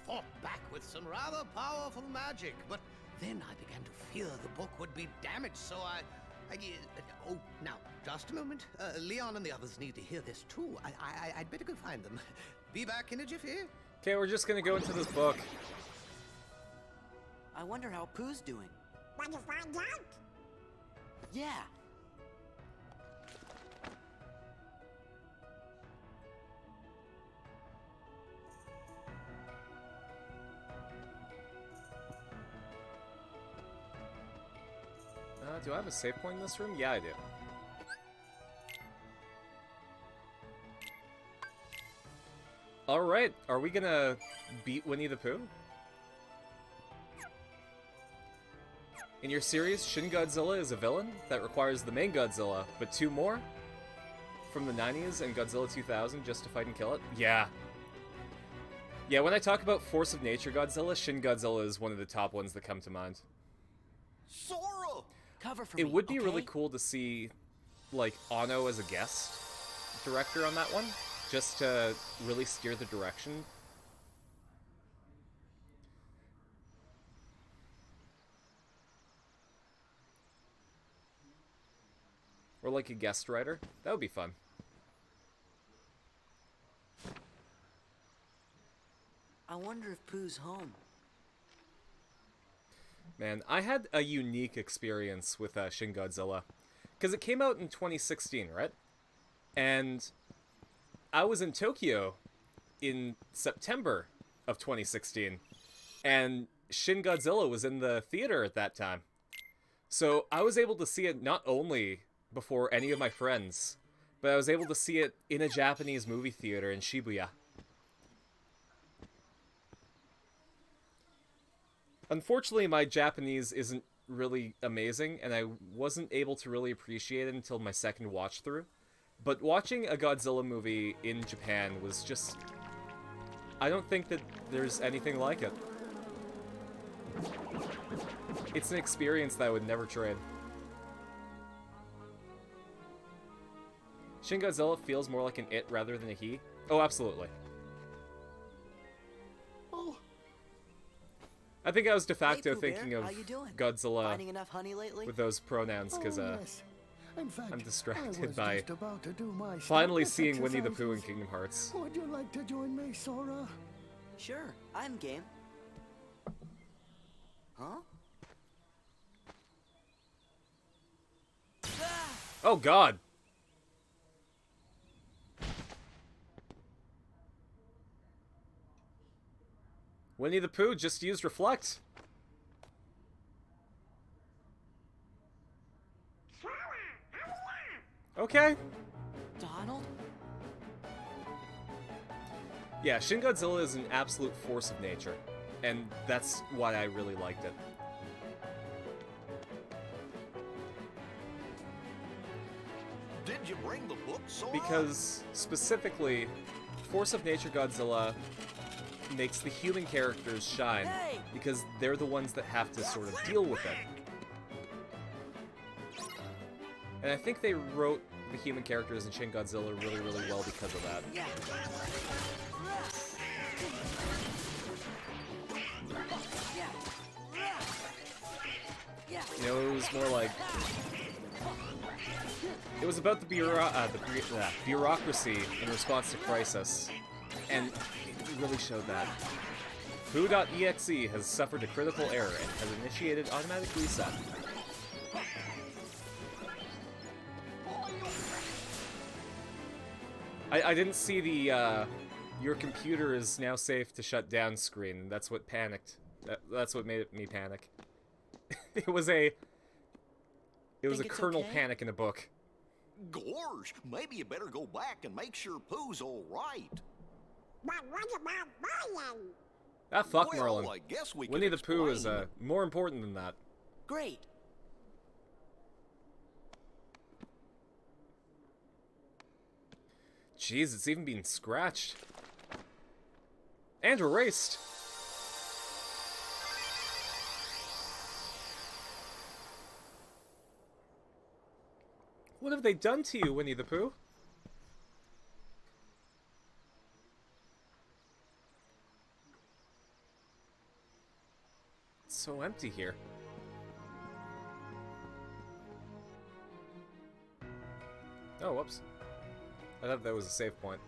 fought back with some rather powerful magic, but then I began to fear the book would be damaged, so oh, now, just a moment. Leon and the others need to hear this, too. I'd better go find them. Be back in a jiffy. Okay, we're just gonna go into this book. I wonder how Pooh's doing. Want to find out? Yeah. Do I have a save point in this room? Yeah, I do. Alright, are we gonna beat Winnie the Pooh? In your series, Shin Godzilla is a villain that requires the main Godzilla, but 2 more? From the 90s and Godzilla 2000 just to fight and kill it? Yeah. Yeah, when I talk about Force of Nature Godzilla, Shin Godzilla is one of the top ones that come to mind. Sora! Cover for It me, would be okay? really cool to see, like, Ono as a guest director on that one, just to really steer the direction. Or like a guest writer. That would be fun. I wonder if Pooh's home. Man, I had a unique experience with Shin Godzilla. Because it came out in 2016, right? And I was in Tokyo in September of 2016. And Shin Godzilla was in the theater at that time. So I was able to see it not only before any of my friends, but I was able to see it in a Japanese movie theater in Shibuya. Unfortunately, my Japanese isn't really amazing, and I wasn't able to really appreciate it until my second watch through. But watching a Godzilla movie in Japan was just... I don't think that there's anything like it. It's an experience that I would never trade. Shin Godzilla feels more like an it rather than a he. Oh, absolutely. I think I was de facto Pooh thinking Bear, of how you doing? Godzilla Finding enough honey lately? with those pronouns, because yes. In fact, I'm I distracted was by just about to do my finally step seeing Winnie the Pooh in exercises. Kingdom Hearts. Would you like to join me, Sora? Sure, I'm game. Huh? Oh god! Winnie the Pooh just used Reflect. Okay. Donald? Yeah, Shin Godzilla is an absolute force of nature, and that's why I really liked it. Did you bring the book, Sora? Because, specifically, Force of Nature Godzilla makes the human characters shine, because they're the ones that have to sort of deal with it. And I think they wrote the human characters in Shin Godzilla really, really well because of that. Yeah. You know, it was more like... It was about the bureaucracy in response to crisis, and it really showed that. Foo.exe has suffered a critical error and has initiated automatic reset. I didn't see the, your computer is now safe to shut down screen. That's what panicked That's what made me panic. It was a Think it's kernel okay? panic in a book. Gorge, maybe you better go back and make sure Pooh's all right. But what about Brian? Ah, fuck Well, Merlin. I guess we Winnie could the Pooh is explain. more important than that. Great. Jeez, it's even being scratched. And erased. What have they done to you, Winnie the Pooh? It's so empty here. Oh, whoops. I thought that was a save point.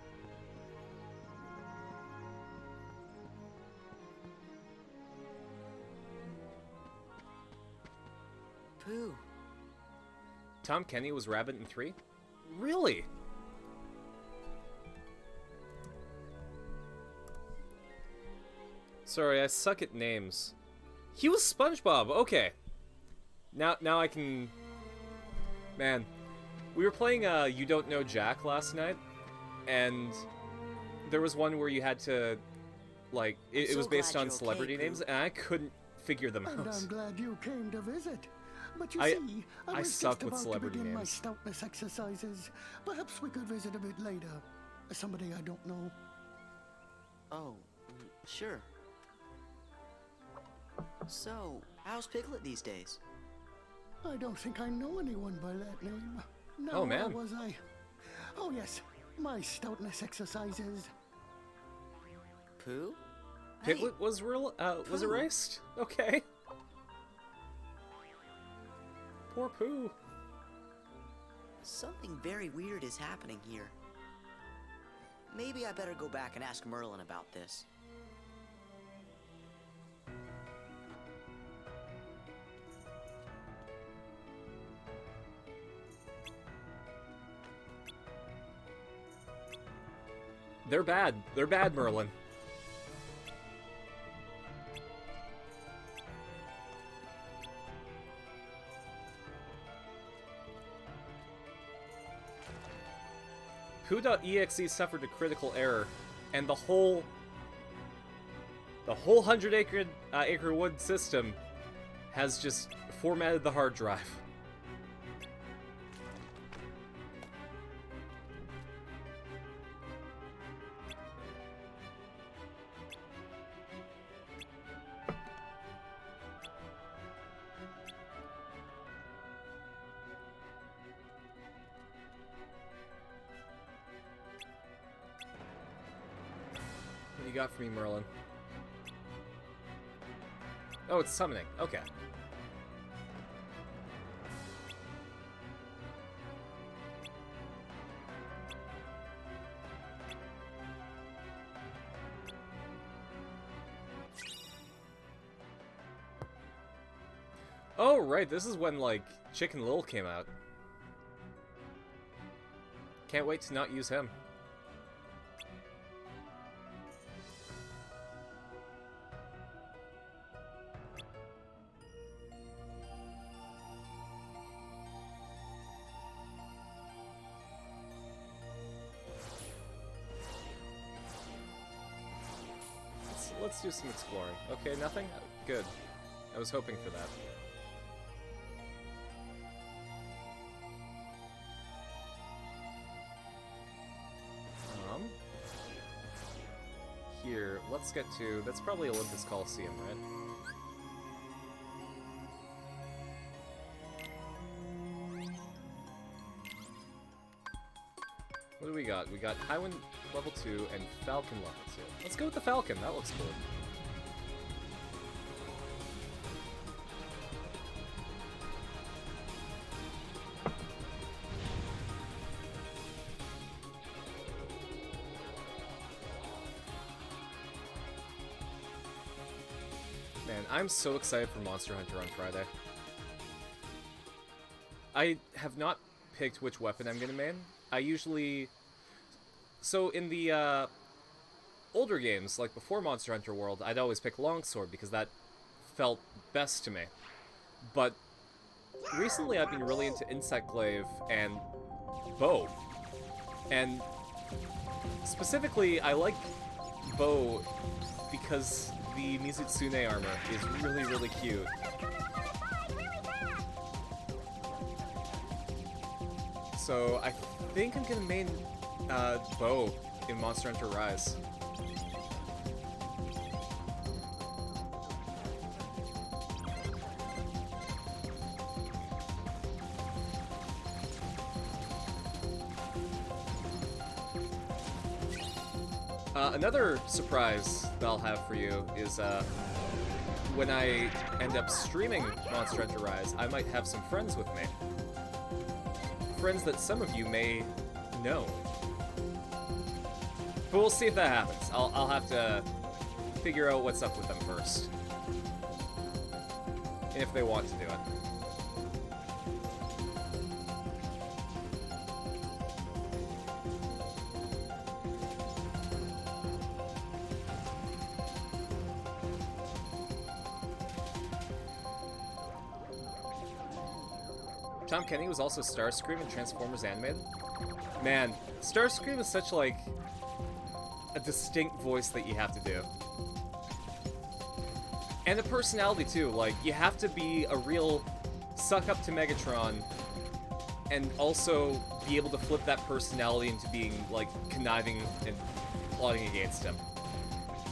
Pooh. Tom Kenny was Rabbit in 3? Really? Sorry, I suck at names. He was SpongeBob, okay. Now I can... Man, we were playing You Don't Know Jack last night, and there was one where you had to, like, it was based on celebrity names, and I couldn't figure them And out. I'm glad you came to visit. But you I- see, I I was suck just with about celebrity to begin my names. stoutness exercises. Perhaps we could visit a bit later. Somebody I don't know. Oh, sure. So, how's Piglet these days? I don't think I know anyone by that name. Now, Oh, man. where was I? Oh, yes. My stoutness exercises. Pooh? Piglet was was Pooh. erased? Okay. Poor Pooh. Something very weird is happening here. Maybe I better go back and ask Merlin about this. They're bad. They're bad, Merlin. Pooh.exe suffered a critical error, and the whole 100-acre wood system has just formatted the hard drive. What do you got for me, Merlin? Oh, it's summoning. Okay. Oh, right, this is when, like, Chicken Little came out. Can't wait to not use him. Let's do some exploring. Okay, nothing? Good. I was hoping for that. Here, let's get to... That's probably Olympus Coliseum, right? What do we got? We got Highwind level 2 and Falcon level 2. Let's go with the Falcon, that looks cool. Man, I'm so excited for Monster Hunter on Friday. I have not picked which weapon I'm gonna main. I usually... So in the older games, like before Monster Hunter World, I'd always pick Longsword because that felt best to me. But recently I've been really into Insectglaive and Bow. And specifically, I like Bow because the Mizutsune armor is really, really cute. So I think I'm gonna main Bow in Monster Hunter Rise. Another surprise that I'll have for you is when I end up streaming Monster Hunter Rise, I might have some friends with me. Friends that some of you may know. But we'll see if that happens. I'll have to figure out what's up with them first. If they want to do it. Tom Kenny was also Starscream in Transformers Animated. Man, Starscream is such, like, a distinct voice that you have to do. And a personality, too. Like, you have to be a real suck-up to Megatron and also be able to flip that personality into being, like, conniving and plotting against him.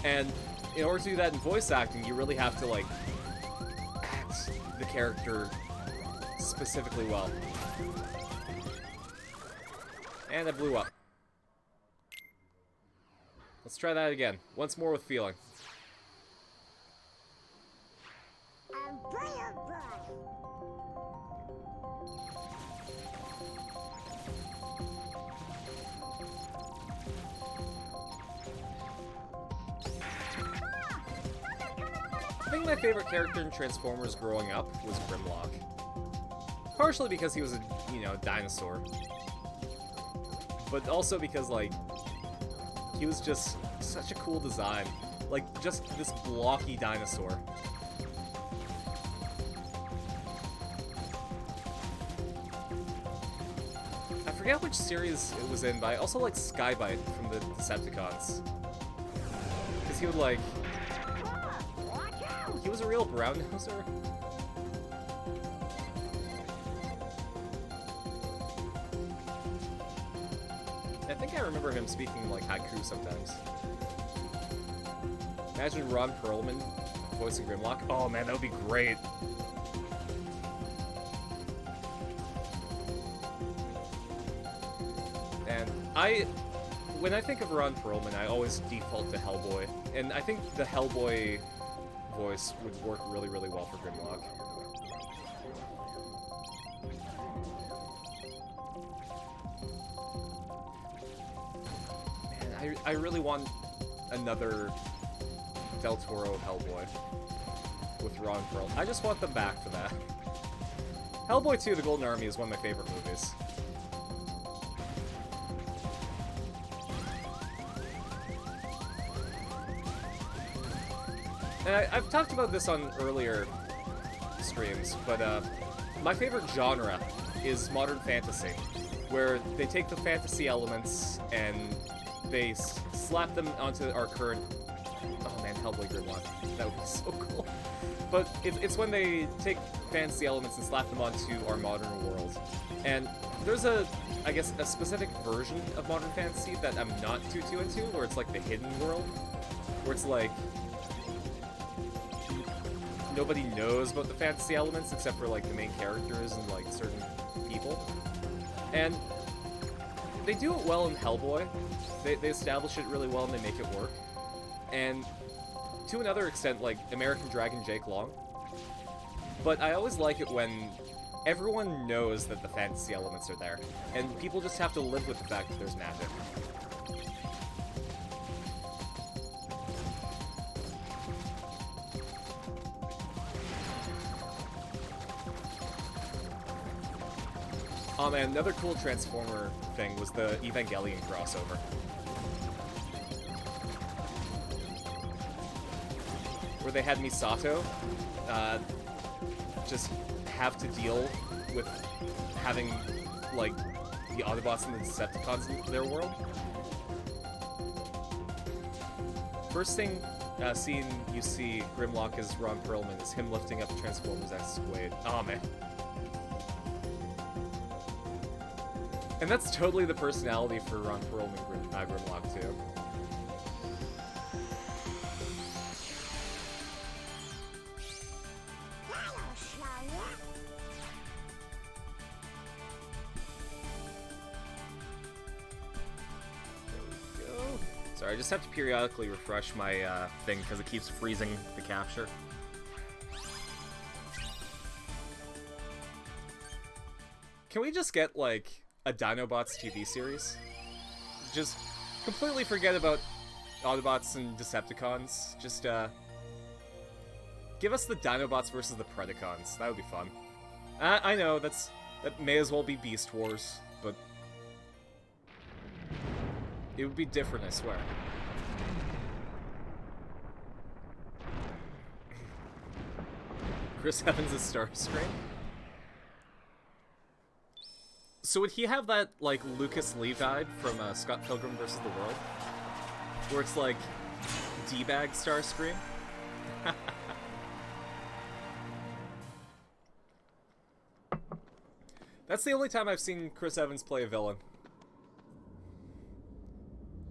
And in order to do that in voice acting, you really have to, like, act the character specifically well. And I blew up. Let's try that again. Once more with feeling. I think my favorite character in Transformers growing up was Grimlock. Partially because he was a, you know, dinosaur. But also because, like, he was just such a cool design. Like, just this blocky dinosaur. I forget which series it was in, but I also like Skybite from the Decepticons. Because he would, like... He was a real brown-noser. I think I remember him speaking like haiku sometimes. Imagine Ron Perlman voicing Grimlock. Oh man, that would be great. And when I think of Ron Perlman, I always default to Hellboy. And I think the Hellboy voice would work really, really well for Grimlock. I really want another Del Toro Hellboy with Ron Perlman. I just want them back for that. Hellboy 2: The Golden Army is one of my favorite movies. And I've talked about this on earlier streams, but my favorite genre is modern fantasy, where they take the fantasy elements and they slap them onto our current... Oh man, Hellboy Grimlock. That would be so cool. But it's when they take fantasy elements and slap them onto our modern world. And there's I guess, a specific version of modern fantasy that I'm not too into, where it's like the hidden world. Where it's like... Nobody knows about the fantasy elements except for like the main characters and like certain people. And they do it well in Hellboy. They establish it really well and they make it work. And to another extent, like American Dragon Jake Long. But I always like it when everyone knows that the fantasy elements are there, and people just have to live with the fact that there's magic. Oh man, another cool Transformer thing was the Evangelion crossover. where they had Misato just have to deal with having, like, the Autobots and the Decepticons in their world. First thing scene you see Grimlock as Ron Perlman is him lifting up Transformers X Squid. Oh man. And that's totally the personality for Ron Perlman Grimlock too. Sorry, I just have to periodically refresh my thing because it keeps freezing the capture. Can we just get, like, a Dinobots TV series? Just completely forget about Autobots and Decepticons. Just, give us the Dinobots versus the Predacons. That would be fun. I know, that may as well be Beast Wars, but it would be different, I swear. Chris Evans is Starscream? So would he have that, like, Lucas Lee vibe from Scott Pilgrim vs. the World? Where it's like, D-bag Starscream? That's the only time I've seen Chris Evans play a villain.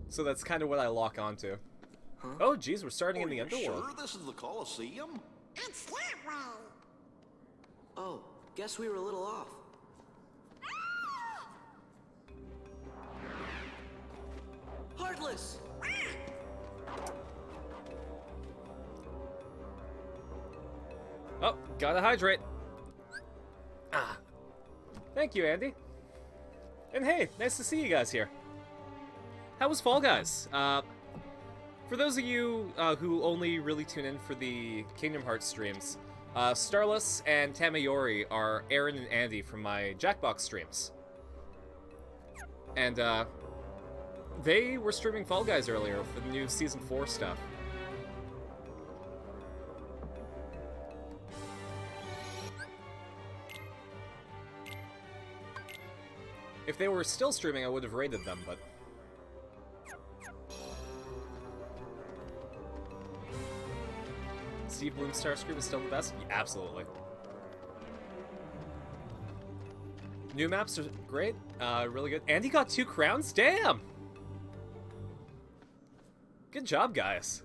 So that's kind of what I lock onto. Huh? Oh, geez, we're starting in the underworld. Sure this is the Colosseum? It's that way. Oh, guess we were a little off. Heartless! Oh, gotta hydrate. Ah. Thank you, Andy. And hey, nice to see you guys here. How was Fall Guys? For those of you who only really tune in for the Kingdom Hearts streams, Starless and Tamayori are Aaron and Andy from my Jackbox streams. And they were streaming Fall Guys earlier for the new Season 4 stuff. If they were still streaming, I would have rated them, but... Steve Bloom's Starscream is still the best? Yeah, absolutely. New maps are great, really good. Andy got 2 crowns? Damn! Good job, guys.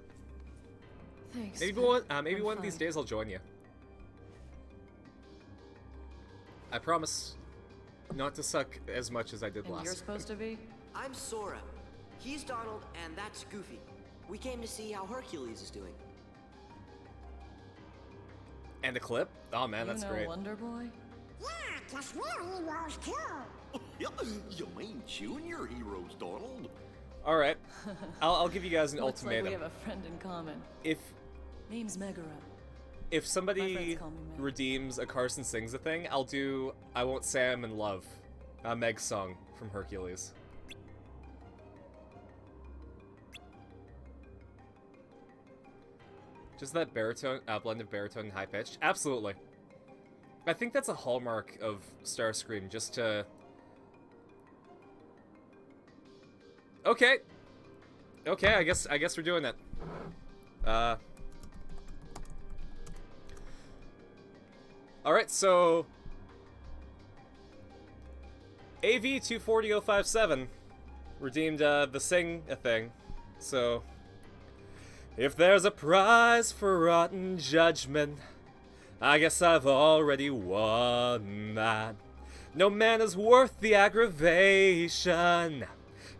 Thanks. Maybe one of these days I'll join you. I promise not to suck as much as I did last You're supposed to be? I'm Sora. He's Donald, and that's Goofy. We came to see how Hercules is doing. And a clip? Oh man, that's great. Wonder Boy? Yeah, just real heroes too. You mean junior heroes, Donald? All right, I'll give you guys an Looks ultimatum. like we have a friend in common. Name's Megara. If somebody redeems a Carson Sings a thing, I'll do I Won't Say I'm in Love, Meg's song from Hercules. Just that baritone, blend of baritone and high pitched? Absolutely. I think that's a hallmark of Starscream, just to... Okay. Okay, I guess we're doing it. Alright, so... AV240057 redeemed the Sing a thing, so... If there's a prize for rotten judgment, I guess I've already won that. No man is worth the aggravation.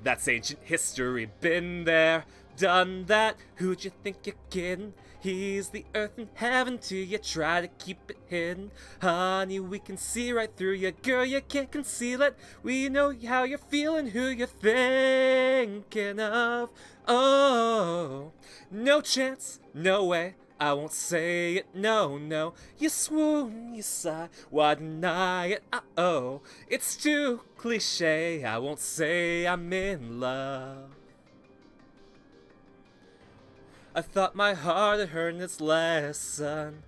That's ancient history, been there, done that. Who'd you think you're kidding? He's the earth and heaven till you try to keep it hidden. Honey, we can see right through you, girl, you can't conceal it. We know how you're feeling, who you're thinking of. Oh, no chance, no way, I won't say it, no, no. You swoon, you sigh, why deny it, uh-oh. It's too cliche, I won't say I'm in love. I thought my heart had heard its lesson.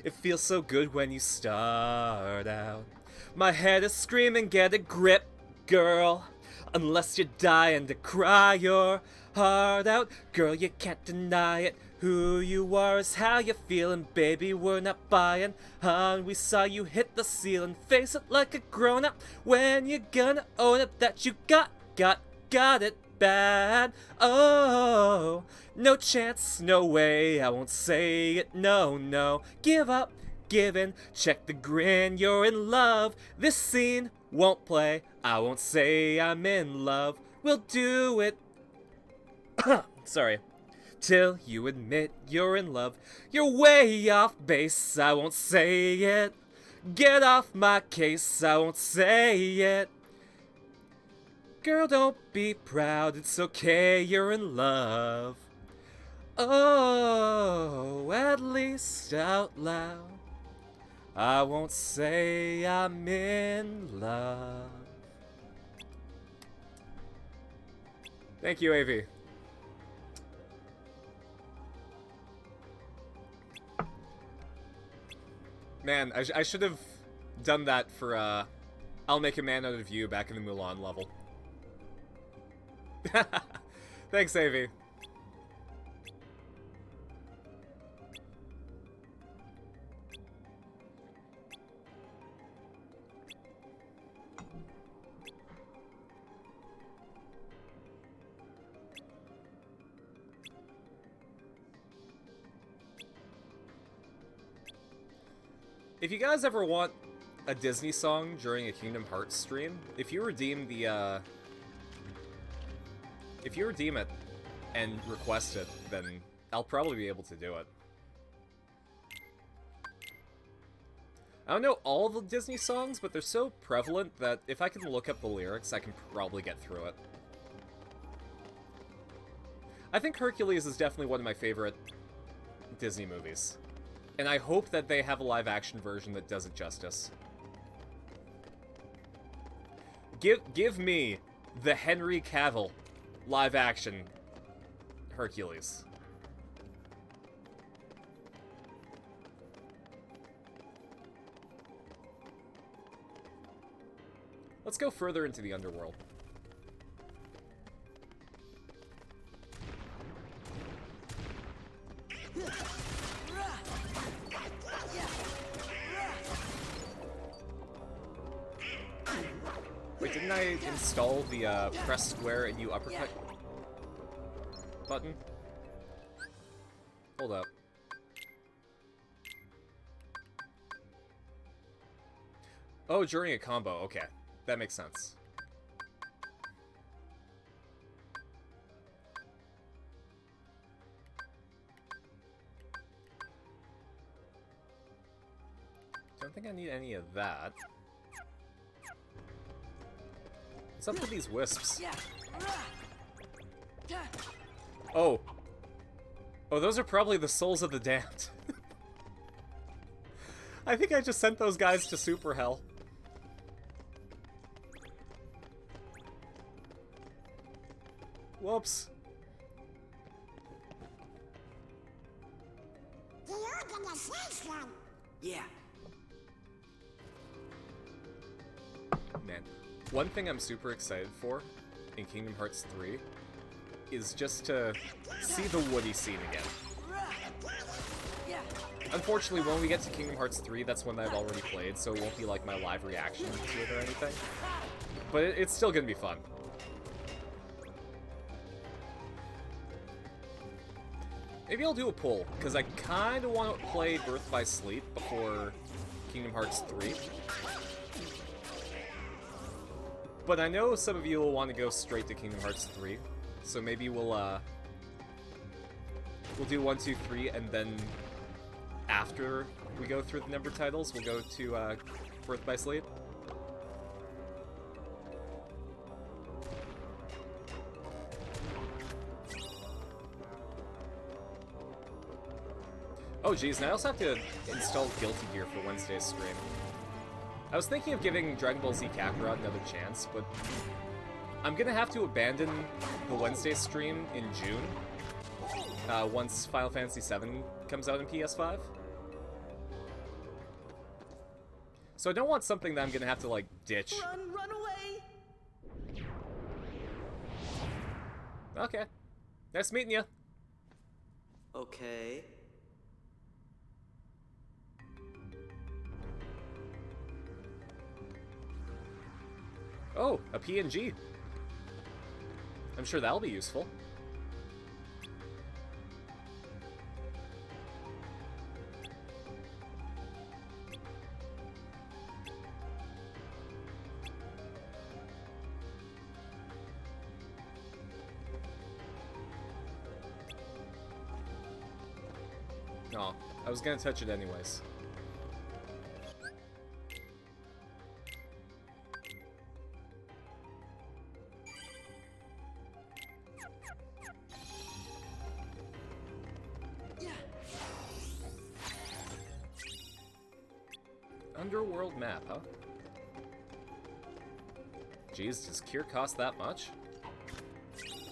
It feels so good when you start out. My head is screaming, get a grip, girl. Unless you're dying to cry your heart out. Girl, you can't deny it. Who you are is how you're feeling, baby, we're not buying. Hon, we saw you hit the ceiling. Face it like a grown-up. When you gonna own it that you got it bad? Oh, no chance, no way, I won't say it, no. Give up, give in, check the grin, you're in love. This scene won't play, I won't say I'm in love. We'll do it. Sorry. Till you admit you're in love. You're way off base, I won't say it. Get off my case, I won't say it. Girl, don't be proud, it's okay, you're in love. Oh, at least out loud. I won't say I'm in love. Thank you, AV. Man, I should have done that for, I'll Make a Man Out of You back in the Mulan level. Thanks, AV. If you guys ever want a Disney song during a Kingdom Hearts stream, if you redeem the, if you redeem it and request it, then I'll probably be able to do it. I don't know all the Disney songs, but they're so prevalent that if I can look up the lyrics, I can probably get through it. I think Hercules is definitely one of my favorite Disney movies. And I hope that they have a live-action version that does it justice. Give me the Henry Cavill live-action Hercules. Let's go further into the underworld. Wait, didn't I install the press square and you uppercut button? Hold up. Oh, during a combo, okay. That makes sense. Don't think I need any of that. What's up with these wisps? Oh. Oh, those are probably the souls of the damned. I think I just sent those guys to super hell. Whoops. Yeah. Man, one thing I'm super excited for in Kingdom Hearts 3 is just to see the Woody scene again. Unfortunately, when we get to Kingdom Hearts 3, that's one that I've already played, so it won't be like my live reaction to it or anything. But it's still gonna be fun. Maybe I'll do a poll, because I kind of want to play Birth by Sleep before Kingdom Hearts 3. But I know some of you will want to go straight to Kingdom Hearts 3, so maybe we'll do 1, 2, 3, and then after we go through the numbered titles, we'll go to Birth by Sleep. Oh geez, and I also have to install Guilty Gear for Wednesday's stream. I was thinking of giving Dragon Ball Z Kakarot another chance, but I'm gonna have to abandon the Wednesday stream in June, once Final Fantasy VII comes out in PS5. So I don't want something that I'm gonna have to, like, ditch. Run away! Okay. Nice meeting you. Okay. Oh, a PNG. I'm sure that'll be useful. Oh, I was gonna touch it anyways. Underworld map, huh? Jeez, does Cure cost that much?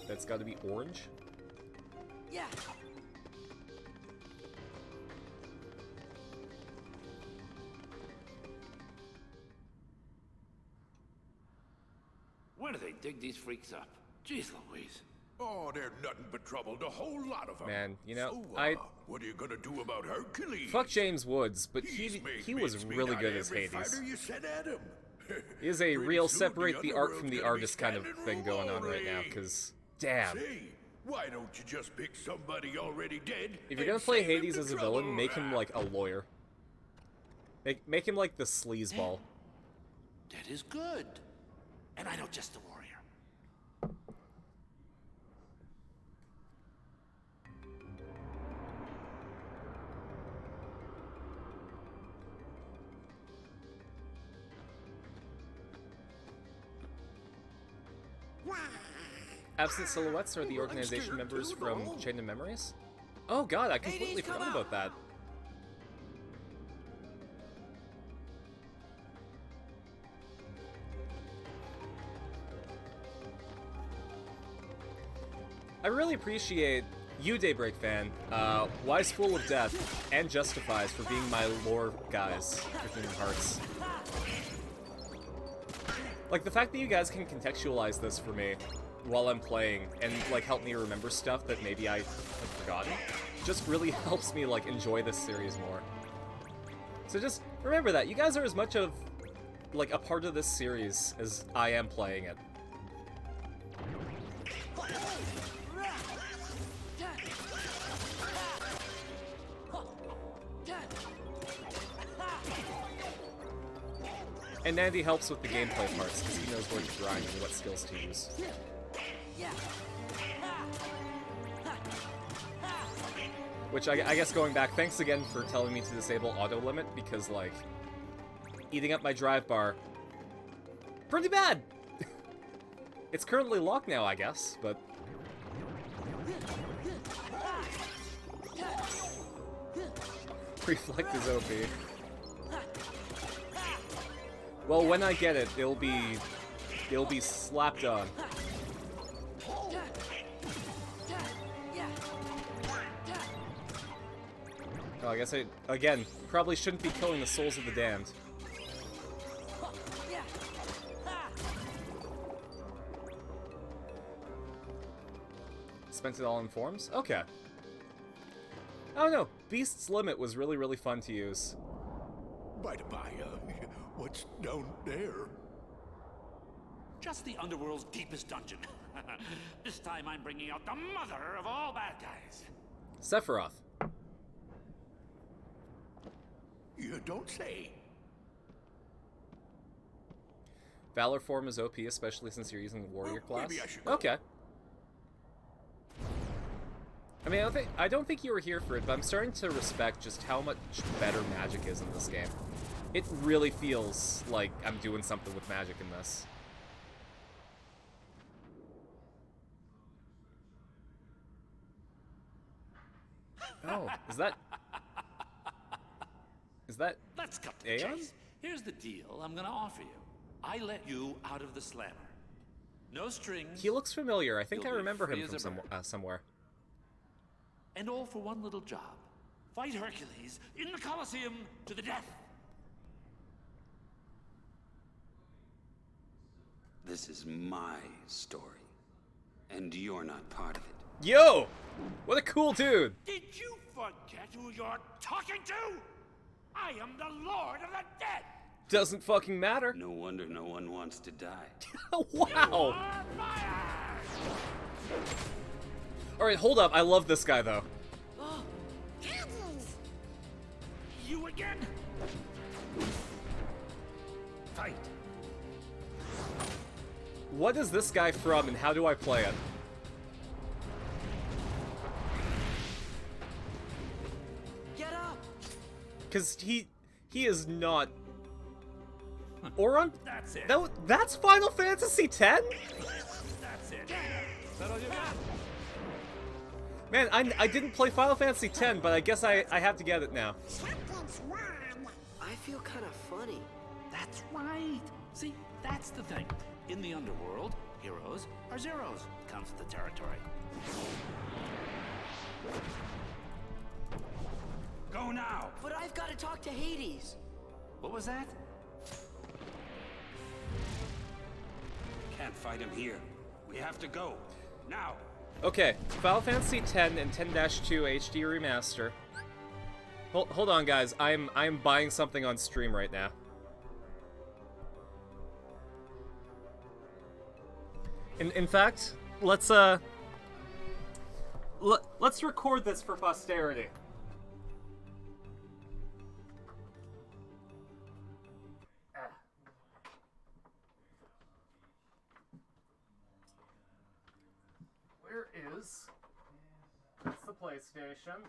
That's gotta be orange? Yeah. Where do they dig these freaks up? Jeez Louise. Oh, they're nothing but trouble, the whole lot of them. Man, you know, So, what are you gonna do about Hercules? Fuck James Woods, but he was really good as Hades. You sent at him. He is a real separate the art from the artist kind of thing going on right now, because, damn. Say, why don't you just pick somebody already dead? If you're gonna play Hades as a villain, make him like a lawyer. Make him like the sleazeball. That is good. And I know just the warrior. Absent Silhouettes are the organization members from Chain of Memories? Oh god, I completely forgot about that. I really appreciate you, Daybreak fan, Wise Fool of Death, and Justifies for being my lore guys for Kingdom Hearts. Like, the fact that you guys can contextualize this for me while I'm playing and, like, help me remember stuff that maybe I have forgotten just really helps me, like, enjoy this series more. So just remember that. You guys are as much of, like, a part of this series as I am playing it. And Andy helps with the gameplay parts, because he knows where to grind and what skills to use. Which, I guess going back, thanks again for telling me to disable auto limit, because, like, eating up my drive bar, pretty bad! It's currently locked now, I guess, but... Reflect is OP. Well, when I get it, it'll be slapped on. Oh, I guess I, again, probably shouldn't be killing the souls of the damned. Spent it all in forms? Okay. I don't know, Beast's Limit was really, really fun to use. By the by, what's down there? Just the Underworld's deepest dungeon. This time I'm bringing out the mother of all bad guys. Sephiroth. You don't say. Valor form is OP, especially since you're using the warrior class. Maybe I should go. Okay. I mean, I don't think you were here for it, but I'm starting to respect just how much better magic is in this game. It really feels like I'm doing something with magic in this. Oh, is that... Let's cut to Aeon? chase. Here's the deal I'm gonna offer you. I let you out of the slammer. No strings. He looks familiar. I think I You'll be remember him free from as a bird. somewhere. And all for one little job. Fight Hercules in the Colosseum to the death. This is my story, and you're not part of it. Yo! What a cool dude! Did you forget who you're talking to? I am the Lord of the Dead! Doesn't fucking matter. No wonder no one wants to die. Wow! Alright, hold up. I love this guy, though. You again? Fight. What is this guy from, and how do I play it? Get up! Because he is not... Auron? That's it. That's Final Fantasy X? That's it. Settle your Man, I didn't play Final Fantasy X, but I guess I have to get it now. Something's wrong. I feel kind of funny. That's right. See, that's the thing. In the underworld, heroes are zeros. Comes with the territory. Go now. But I've got to talk to Hades. What was that? Can't fight him here. We have to go. Now. Okay, Final Fantasy X and 10-2 HD Remaster. Hold on, guys. I'm buying something on stream right now. In fact, let's record this for posterity. Where is... That's the PlayStation.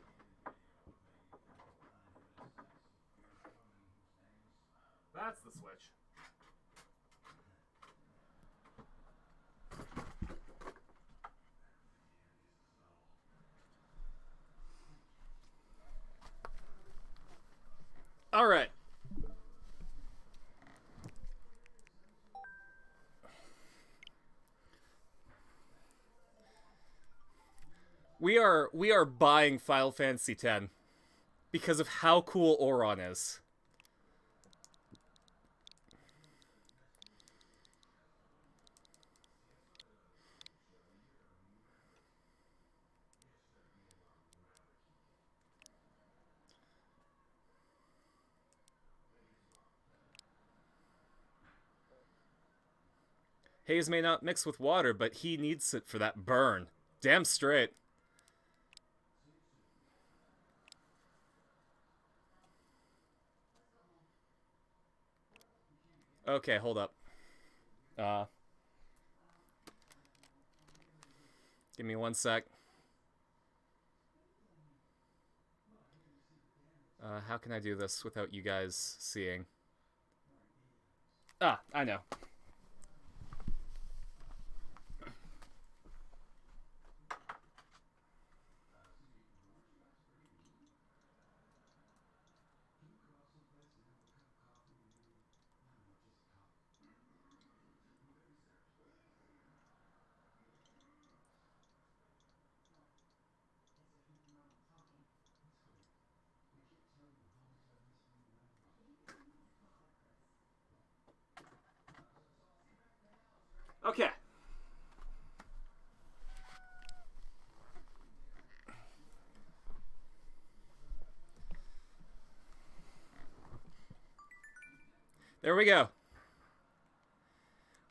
That's the Switch. All right. We are buying Final Fantasy X because of how cool Auron is. Haze may not mix with water, but he needs it for that burn. Damn straight. Okay, hold up. Give me 1 sec. How can I do this without you guys seeing? Ah, I know. Okay. There we go.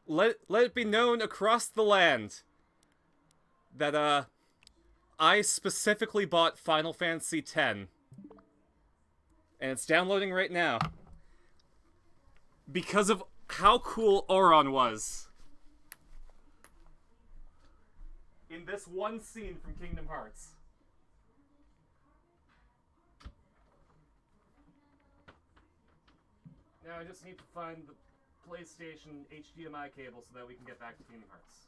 Let it be known across the land that I specifically bought Final Fantasy X. And it's downloading right now. Because of how cool Auron was. In this one scene from Kingdom Hearts. Now I just need to find the PlayStation HDMI cable so that we can get back to Kingdom Hearts.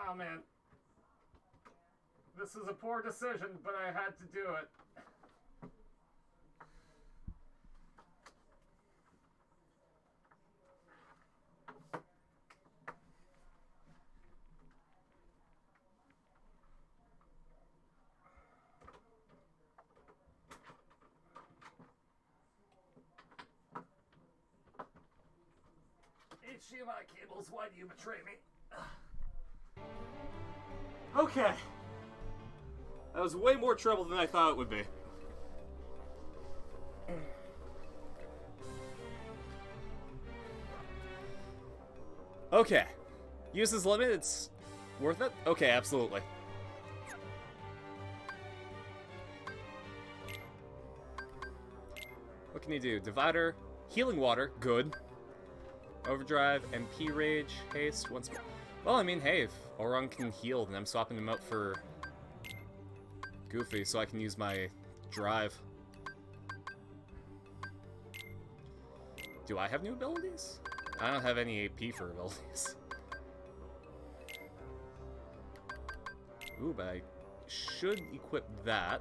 Oh man. This is a poor decision, but I had to do it. HDMI cables, why do you betray me? Okay. That was way more trouble than I thought it would be. Okay. Use is limited, it's worth it? Okay, absolutely. What can you do? Divider, healing water, good. Overdrive, MP rage, haste, once more. Well, I mean, hey, if Orang can heal, then I'm swapping him out for Goofy so I can use my drive. Do I have new abilities? I don't have any AP for abilities. Ooh, but I should equip that.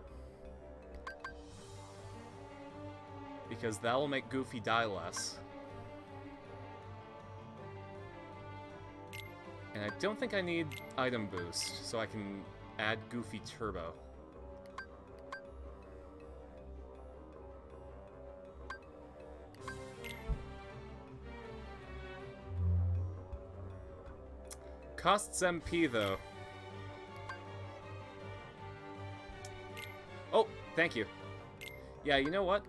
Because that will make Goofy die less. And I don't think I need item boost, so I can add Goofy Turbo. Costs MP, though. Oh, thank you. Yeah, you know what?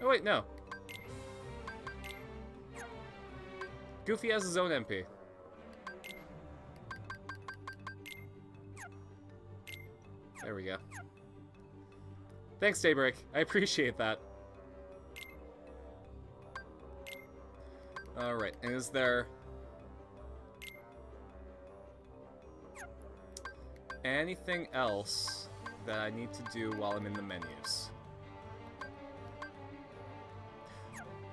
Oh, wait, no. Goofy has his own MP. There we go. Thanks, Daybreak. I appreciate that. Alright, and is there anything else that I need to do while I'm in the menus?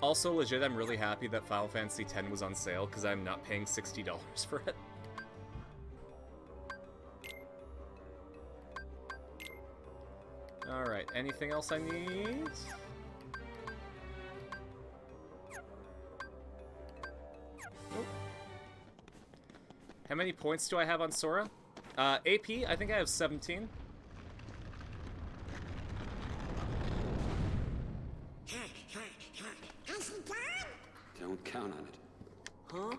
Also, legit, I'm really happy that Final Fantasy X was on sale, because I'm not paying $60 for it. Alright, anything else I need? Nope. How many points do I have on Sora? AP, I think I have 17. Don't count on it. Huh?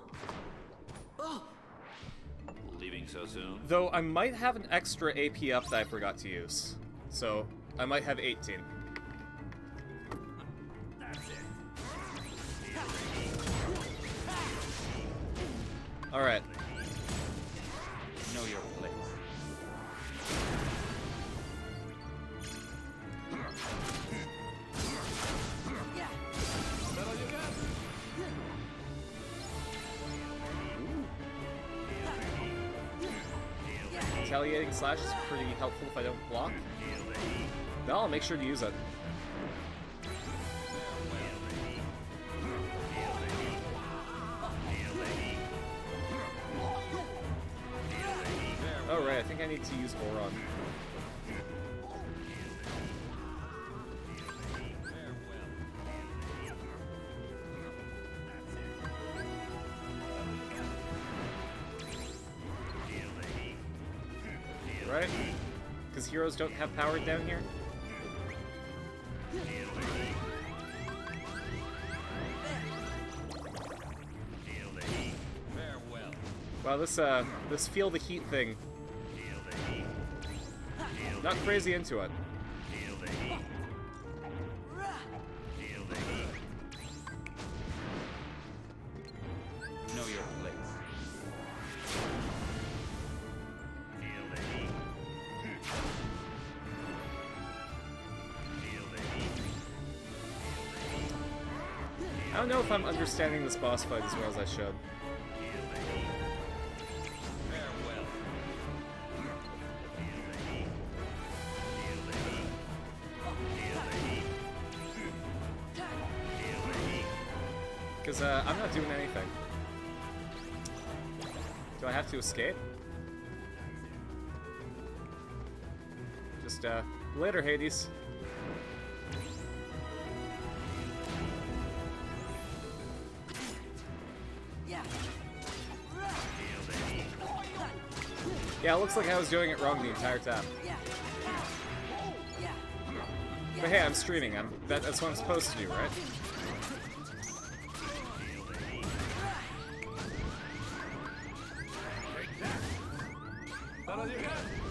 Oh! Leaving so soon? Though I might have an extra AP up that I forgot to use. So, I might have 18. That's it. Alright. Know your place. Retaliating slash is pretty helpful if I don't block. No, I'll make sure to use it. Oh right, I think I need to use Oron. Right? Because heroes don't have power down here? Wow, this feel the heat thing. Not crazy into it. Know your place. I don't know if I'm understanding this boss fight as well as I should. Because I'm not doing anything. Do I have to escape? Just, later, Hades. Yeah, it looks like I was doing it wrong the entire time. But hey, I'm streaming. That's what I'm supposed to do, right?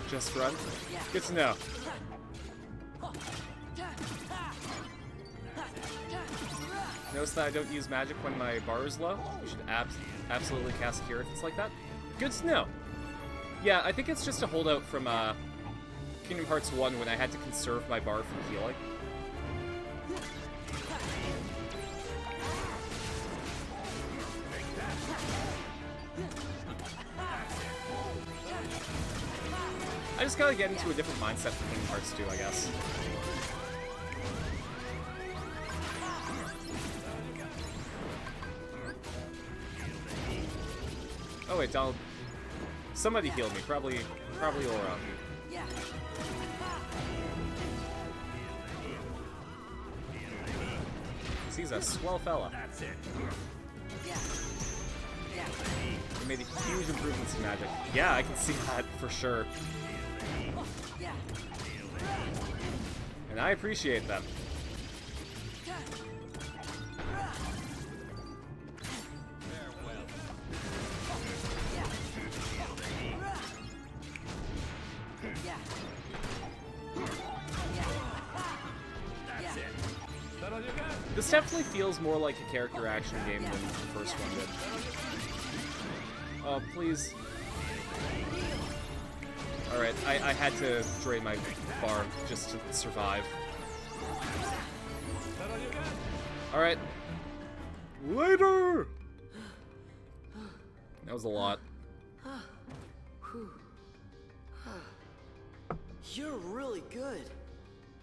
Just run. Good to know. Notice that I don't use magic when my bar is low. You should absolutely cast Cure if it's like that. Good to know. Yeah, I think it's just a holdout from Kingdom Hearts 1 when I had to conserve my bar from healing. I just gotta get into a different mindset for Kingdom Hearts 2, I guess. Oh wait, Donald. Somebody healed me. Probably Aura. He's a swell fella. That's it. He made a huge improvements to magic. Yeah, I can see that for sure. And I appreciate them. This definitely feels more like a character action game than the first one did. Oh, please. Alright, I had to drain my bar just to survive. Alright. Later! That was a lot. You're really good.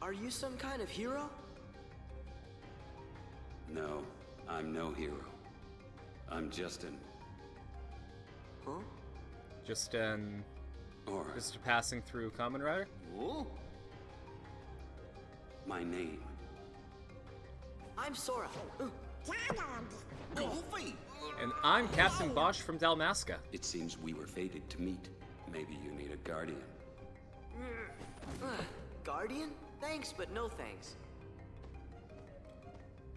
Are you some kind of hero? No, I'm no hero. I'm just an... Huh? Just a passing through Kamen Rider? Ooh. My name. I'm Sora. Goofy! And I'm Captain Bosch from Dalmasca. It seems we were fated to meet. Maybe you need a guardian. Guardian? Thanks, but no thanks.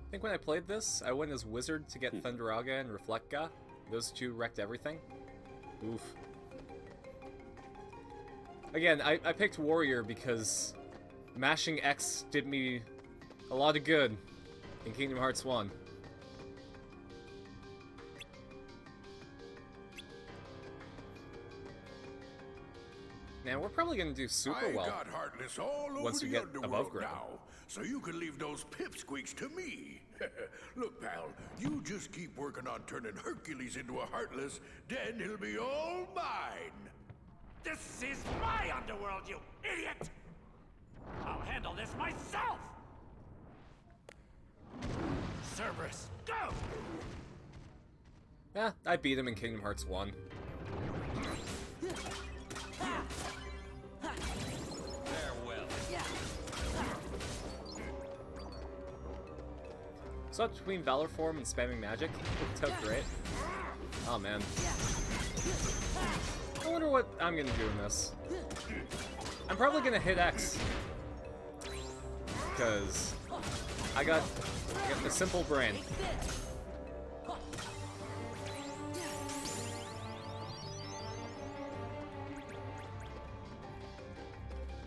I think when I played this, I went as Wizard to get Thunderaga and Reflectga. Those two wrecked everything. Oof. Again, I picked Warrior because mashing X did me a lot of good in Kingdom Hearts 1. Now, we're probably going to do super well got Heartless all over once we the get underworld above ground. now, so you can leave those pipsqueaks to me. Look, pal, you just keep working on turning Hercules into a Heartless, then he'll be all mine. This is my underworld, you idiot! I'll handle this myself! Cerberus, go! Yeah, I beat him in Kingdom Hearts 1. Farewell. Swap between Valor Form and spamming magic. Worked out great. Oh man. I wonder what I'm gonna do in this. I'm probably gonna hit X. Because I got the simple brain.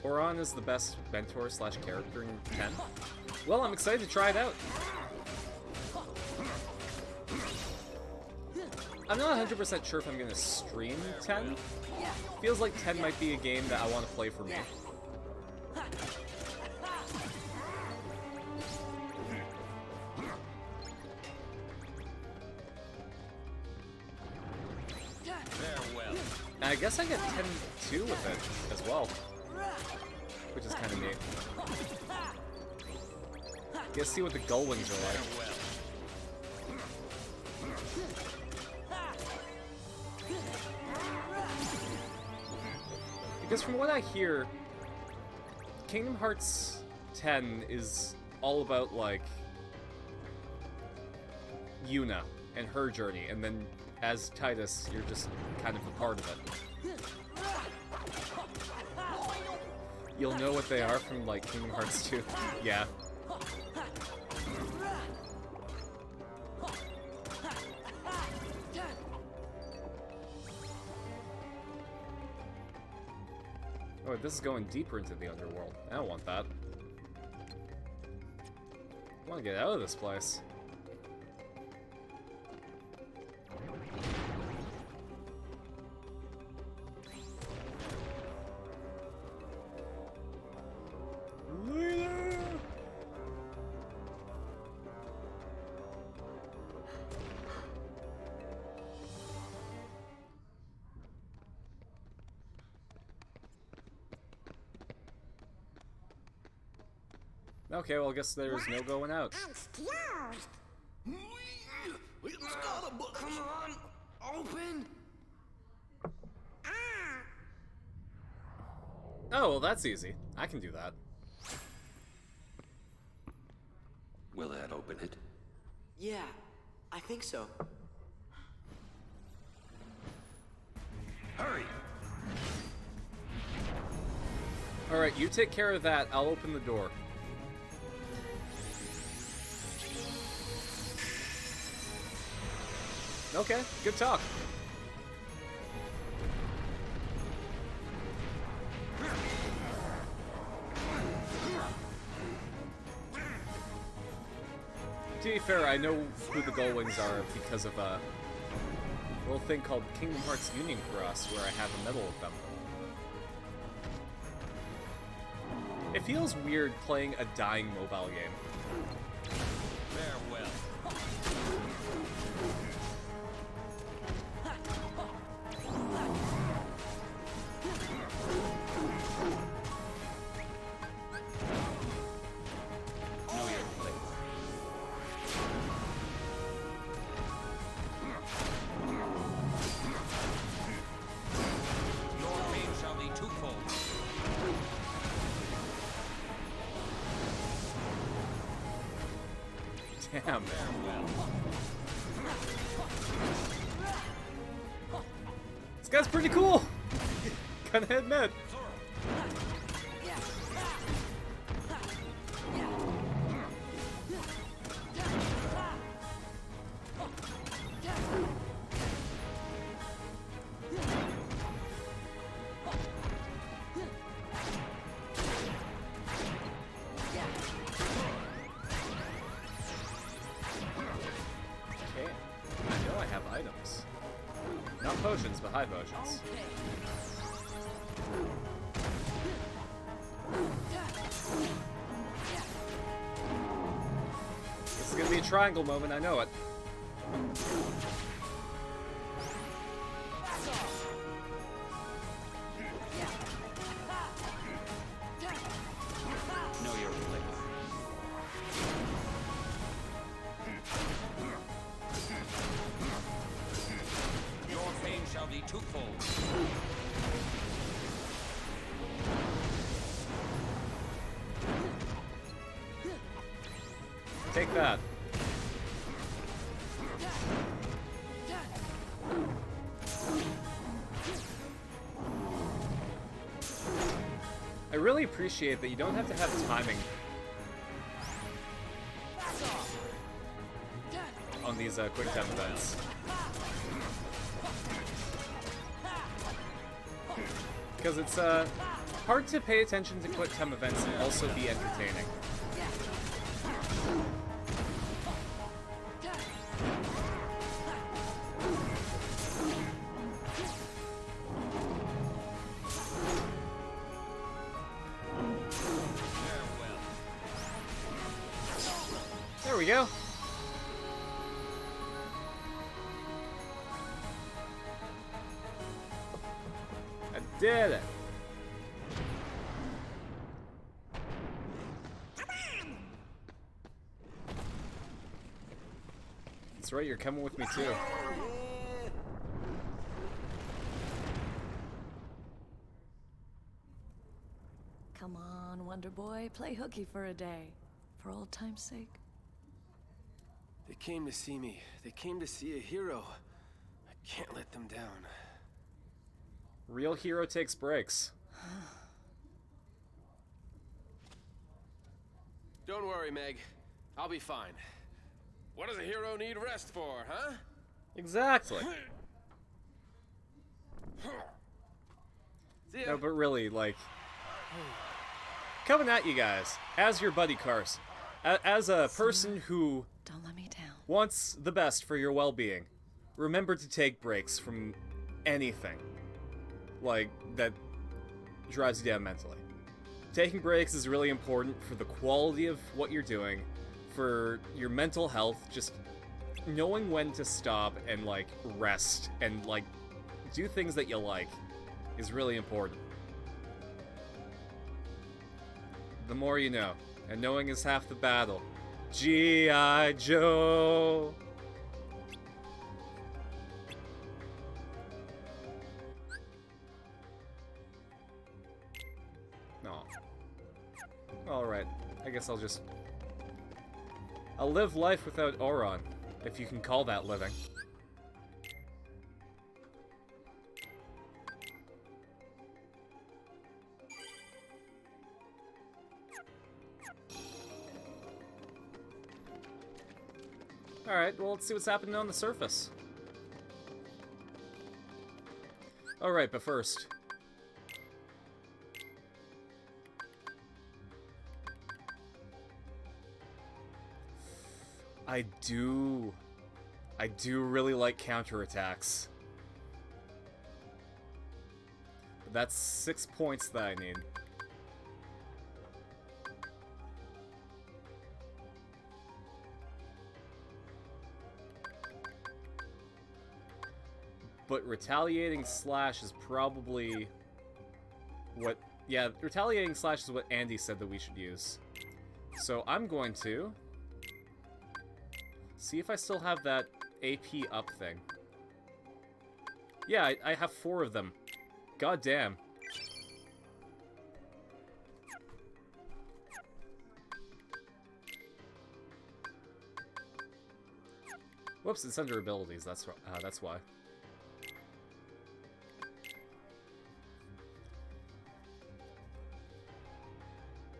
Oran is the best mentor slash character in 10. Well, I'm excited to try it out. I'm not 100% sure if I'm going to stream 10. Feels like 10 might be a game that I want to play for me. And I guess I get 10-2 with it as well, which is kind of neat. Get to see what the Gullwings are like. Because from what I hear, Kingdom Hearts 10 is all about, like, Yuna and her journey, and then as Tidus, you're just kind of a part of it. You'll know what they are from, like, Kingdom Hearts 2. Yeah. Oh, this is going deeper into the underworld. I don't want that. I want to get out of this place. Okay, well, I guess there's no going out. It's closed. It's got a book. Come on, open. Oh, well, that's easy. I can do that. Will that open it? Yeah, I think so. Hurry! Alright, you take care of that. I'll open the door. Okay, good talk. To be fair, I know who the Gullwings are because of a little thing called Kingdom Hearts Union Cross, where I have a medal with them. It feels weird playing a dying mobile game. Farewell. Damn, man. This guy's pretty cool. Kinda admit. Potions, but high potions. This is gonna be a triangle moment, I know it. Know your place. Shall be twofold. Take that. I really appreciate that you don't have to have timing on these quick time events. Because it's hard to pay attention to quick time events and also be entertaining. There we go. Did it. That's right, you're coming with me too. Come on, Wonder Boy, play hooky for a day. For old time's sake. They came to see me. They came to see a hero. I can't let them down. Real hero takes breaks. Don't worry, Meg. I'll be fine. What does a hero need rest for, huh? Exactly. See ya. No, but really, like, coming at you guys as your buddy Carson, as a person who Don't let me down. wants the best for your well-being. Remember to take breaks from anything like that drives you down mentally. Taking breaks is really important for the quality of what you're doing, for your mental health. Just knowing when to stop and like rest and like do things that you like is really important. The more you know, and knowing is half the battle. G.I. Joe! No. Alright, I guess I'll live life without Auron, if you can call that living. Alright, well, let's see what's happening on the surface. Alright, but first... I do really like counterattacks. But that's 6 points that I need. But retaliating slash is probably what... Yeah, retaliating slash is what Andy said that we should use. So I'm going to see if I still have that AP up thing. Yeah, I have 4 of them. God damn. Whoops, it's under abilities, that's why.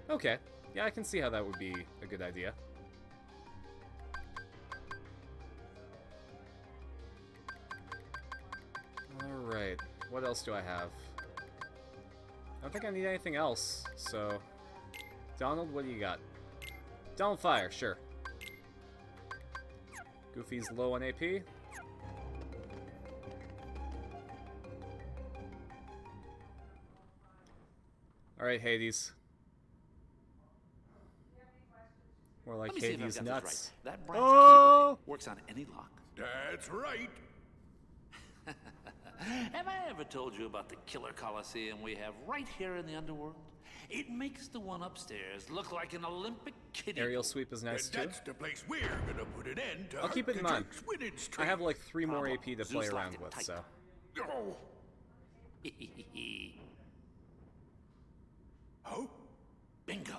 Okay, yeah, I can see how that would be a good idea. Alright, what else do I have? I don't think I need anything else, so... Donald, what do you got? Donald Fire, sure. Goofy's low on AP. Alright, Hades. More like Let me see if I've Hades got nuts. this right. That Branson keyboard works on any lock. That's right. Have I ever told you about the killer coliseum we have right here in the underworld? It makes the one upstairs look like an Olympic kiddie. Aerial sweep is nice too. That's the place we're gonna put an end to. I'll keep it in mind. I have like 3 more AP to play Zeus around locked it with, tight. so. Oh. Oh? Bingo.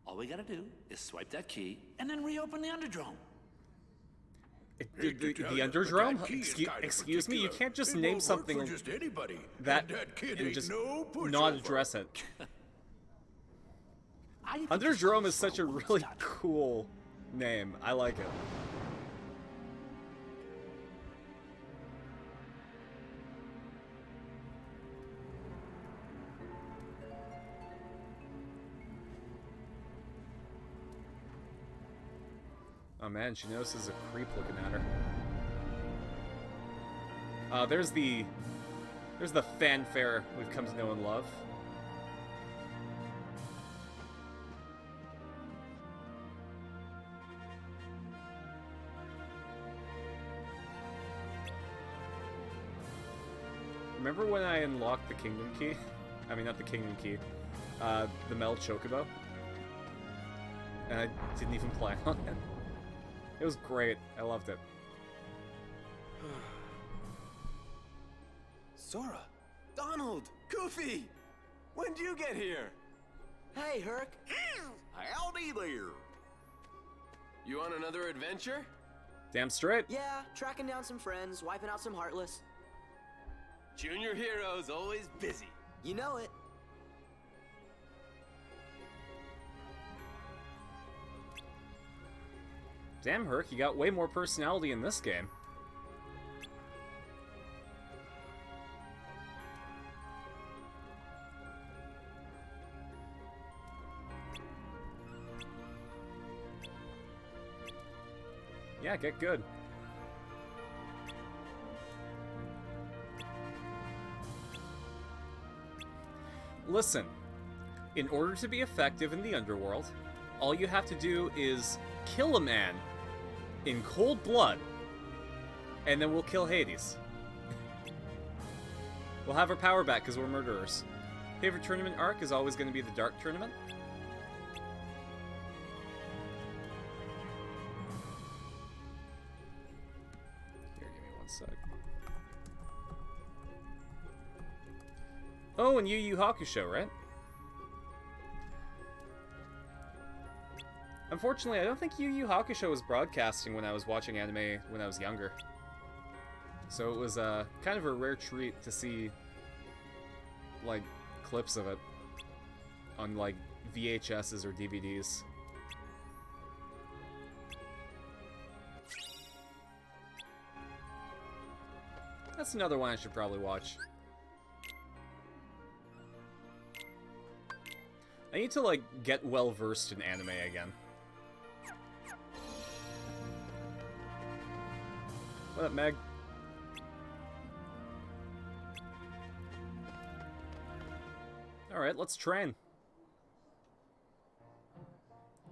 All we gotta do is swipe that key and then reopen the Underdrome. The Underdrome? Excuse me, you can't just name something that and just not address it. Underdrome is such a really cool name. I like it. Oh man, she notices a creep looking at her. There's the fanfare we've come to know and love. Remember when I unlocked the Kingdom Key? I mean, not the Kingdom Key. The Mel Chocobo? And I didn't even plan on it. It was great. I loved it. Sora! Donald! Goofy! When'd you get here? Hey, Herc! Howdy there! You on another adventure? Damn straight. Yeah, tracking down some friends, wiping out some Heartless. Junior Hero's always busy. You know it. Damn, Herc, you got way more personality in this game. Yeah, get good. Listen, in order to be effective in the underworld, all you have to do is kill a man in cold blood, and then we'll kill Hades. We'll have our power back because we're murderers. Favorite tournament arc is always going to be the Dark Tournament. Here, give me one sec. Oh, and Yu Yu Hakusho, right? Unfortunately, I don't think Yu Yu Hakusho was broadcasting when I was watching anime when I was younger. So it was kind of a rare treat to see, like, clips of it on, like, VHSs or DVDs. That's another one I should probably watch. I need to, like, get well-versed in anime again. What up, Meg? Alright, let's train.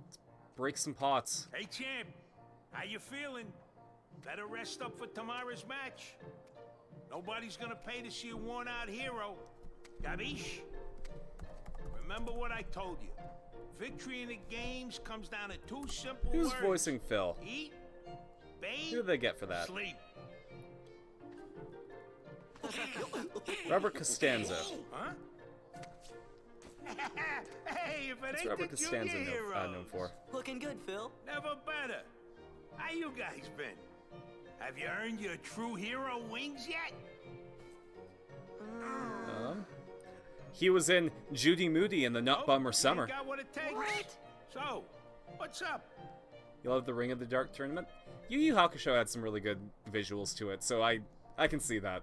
Let's break some pots. Hey, champ. How you feeling? Better rest up for tomorrow's match. Nobody's gonna pay to see a worn-out hero. Gabish? Remember what I told you. Victory in the games comes down to two simple words. Who's voicing Phil? Eat, bathe, who do they get for that? Sleep. Robert Costanzo. Huh? Hey, if it What's ain't Robert the Costanzo junior heroes. known for? Looking good, Phil. Never better. How you guys been? Have you earned your true hero wings yet? He was in Judy Moody in the Nut Bummer Summer. Got what it takes. What? So, what's up? You love the Ring of the Dark Tournament? Yu Yu Hakusho had some really good visuals to it, so I can see that.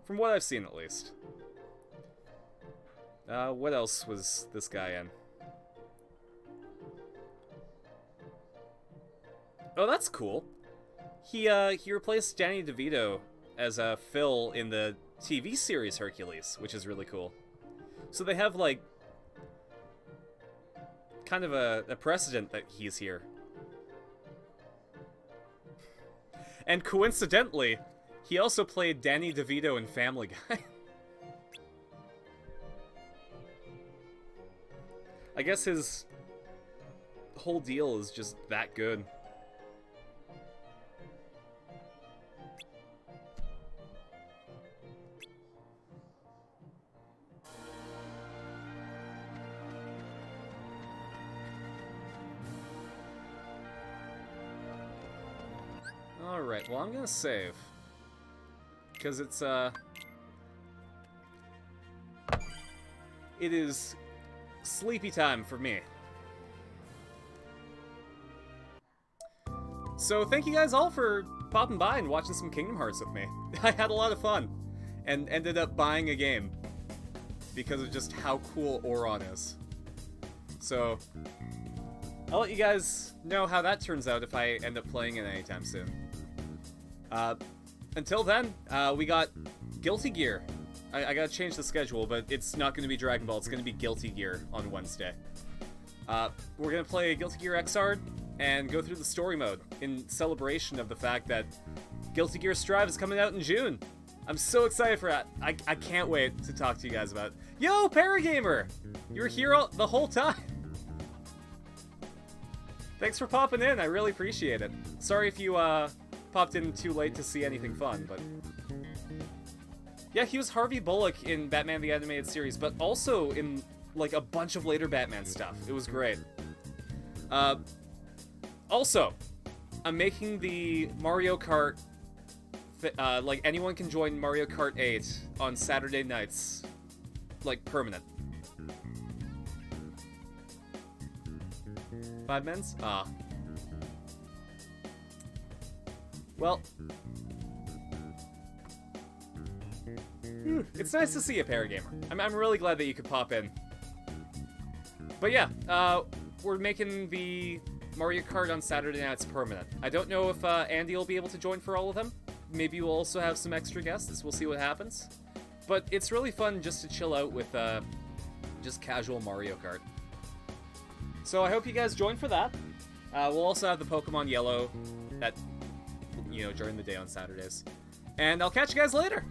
From what I've seen, at least. What else was this guy in? Oh, that's cool. He replaced Danny DeVito as Phil in the TV series Hercules, which is really cool. So they have, like, kind of a precedent that he's here. And coincidentally, he also played Danny DeVito in Family Guy. I guess his whole deal is just that good. Alright, well, I'm gonna save. Because it's, it is sleepy time for me. So thank you guys all for popping by and watching some Kingdom Hearts with me. I had a lot of fun, and ended up buying a game because of just how cool Auron is. So I'll let you guys know how that turns out if I end up playing it anytime soon. Until then, we got Guilty Gear. I gotta change the schedule, but it's not gonna be Dragon Ball, it's gonna be Guilty Gear on Wednesday. We're gonna play Guilty Gear Xrd and go through the story mode in celebration of the fact that Guilty Gear Strive is coming out in June. I'm so excited for that. I can't wait to talk to you guys about it. Yo, Paragamer! You were here the whole time. Thanks for popping in, I really appreciate it. Sorry if you, popped in too late to see anything fun, but... Yeah, he was Harvey Bullock in Batman the Animated Series, but also in, like, a bunch of later Batman stuff. It was great. Also, I'm making the Mario Kart... like, anyone can join Mario Kart 8 on Saturday nights. Like, permanent. 5 minutes? Ah. Well, it's nice to see you, Paragamer. I'm really glad that you could pop in. But yeah, we're making the Mario Kart on Saturday night's permanent. I don't know if Andy will be able to join for all of them. Maybe we'll also have some extra guests. We'll see what happens. But it's really fun just to chill out with just casual Mario Kart. So I hope you guys join for that. We'll also have the Pokemon Yellow that, during the day on Saturdays. And I'll catch you guys later!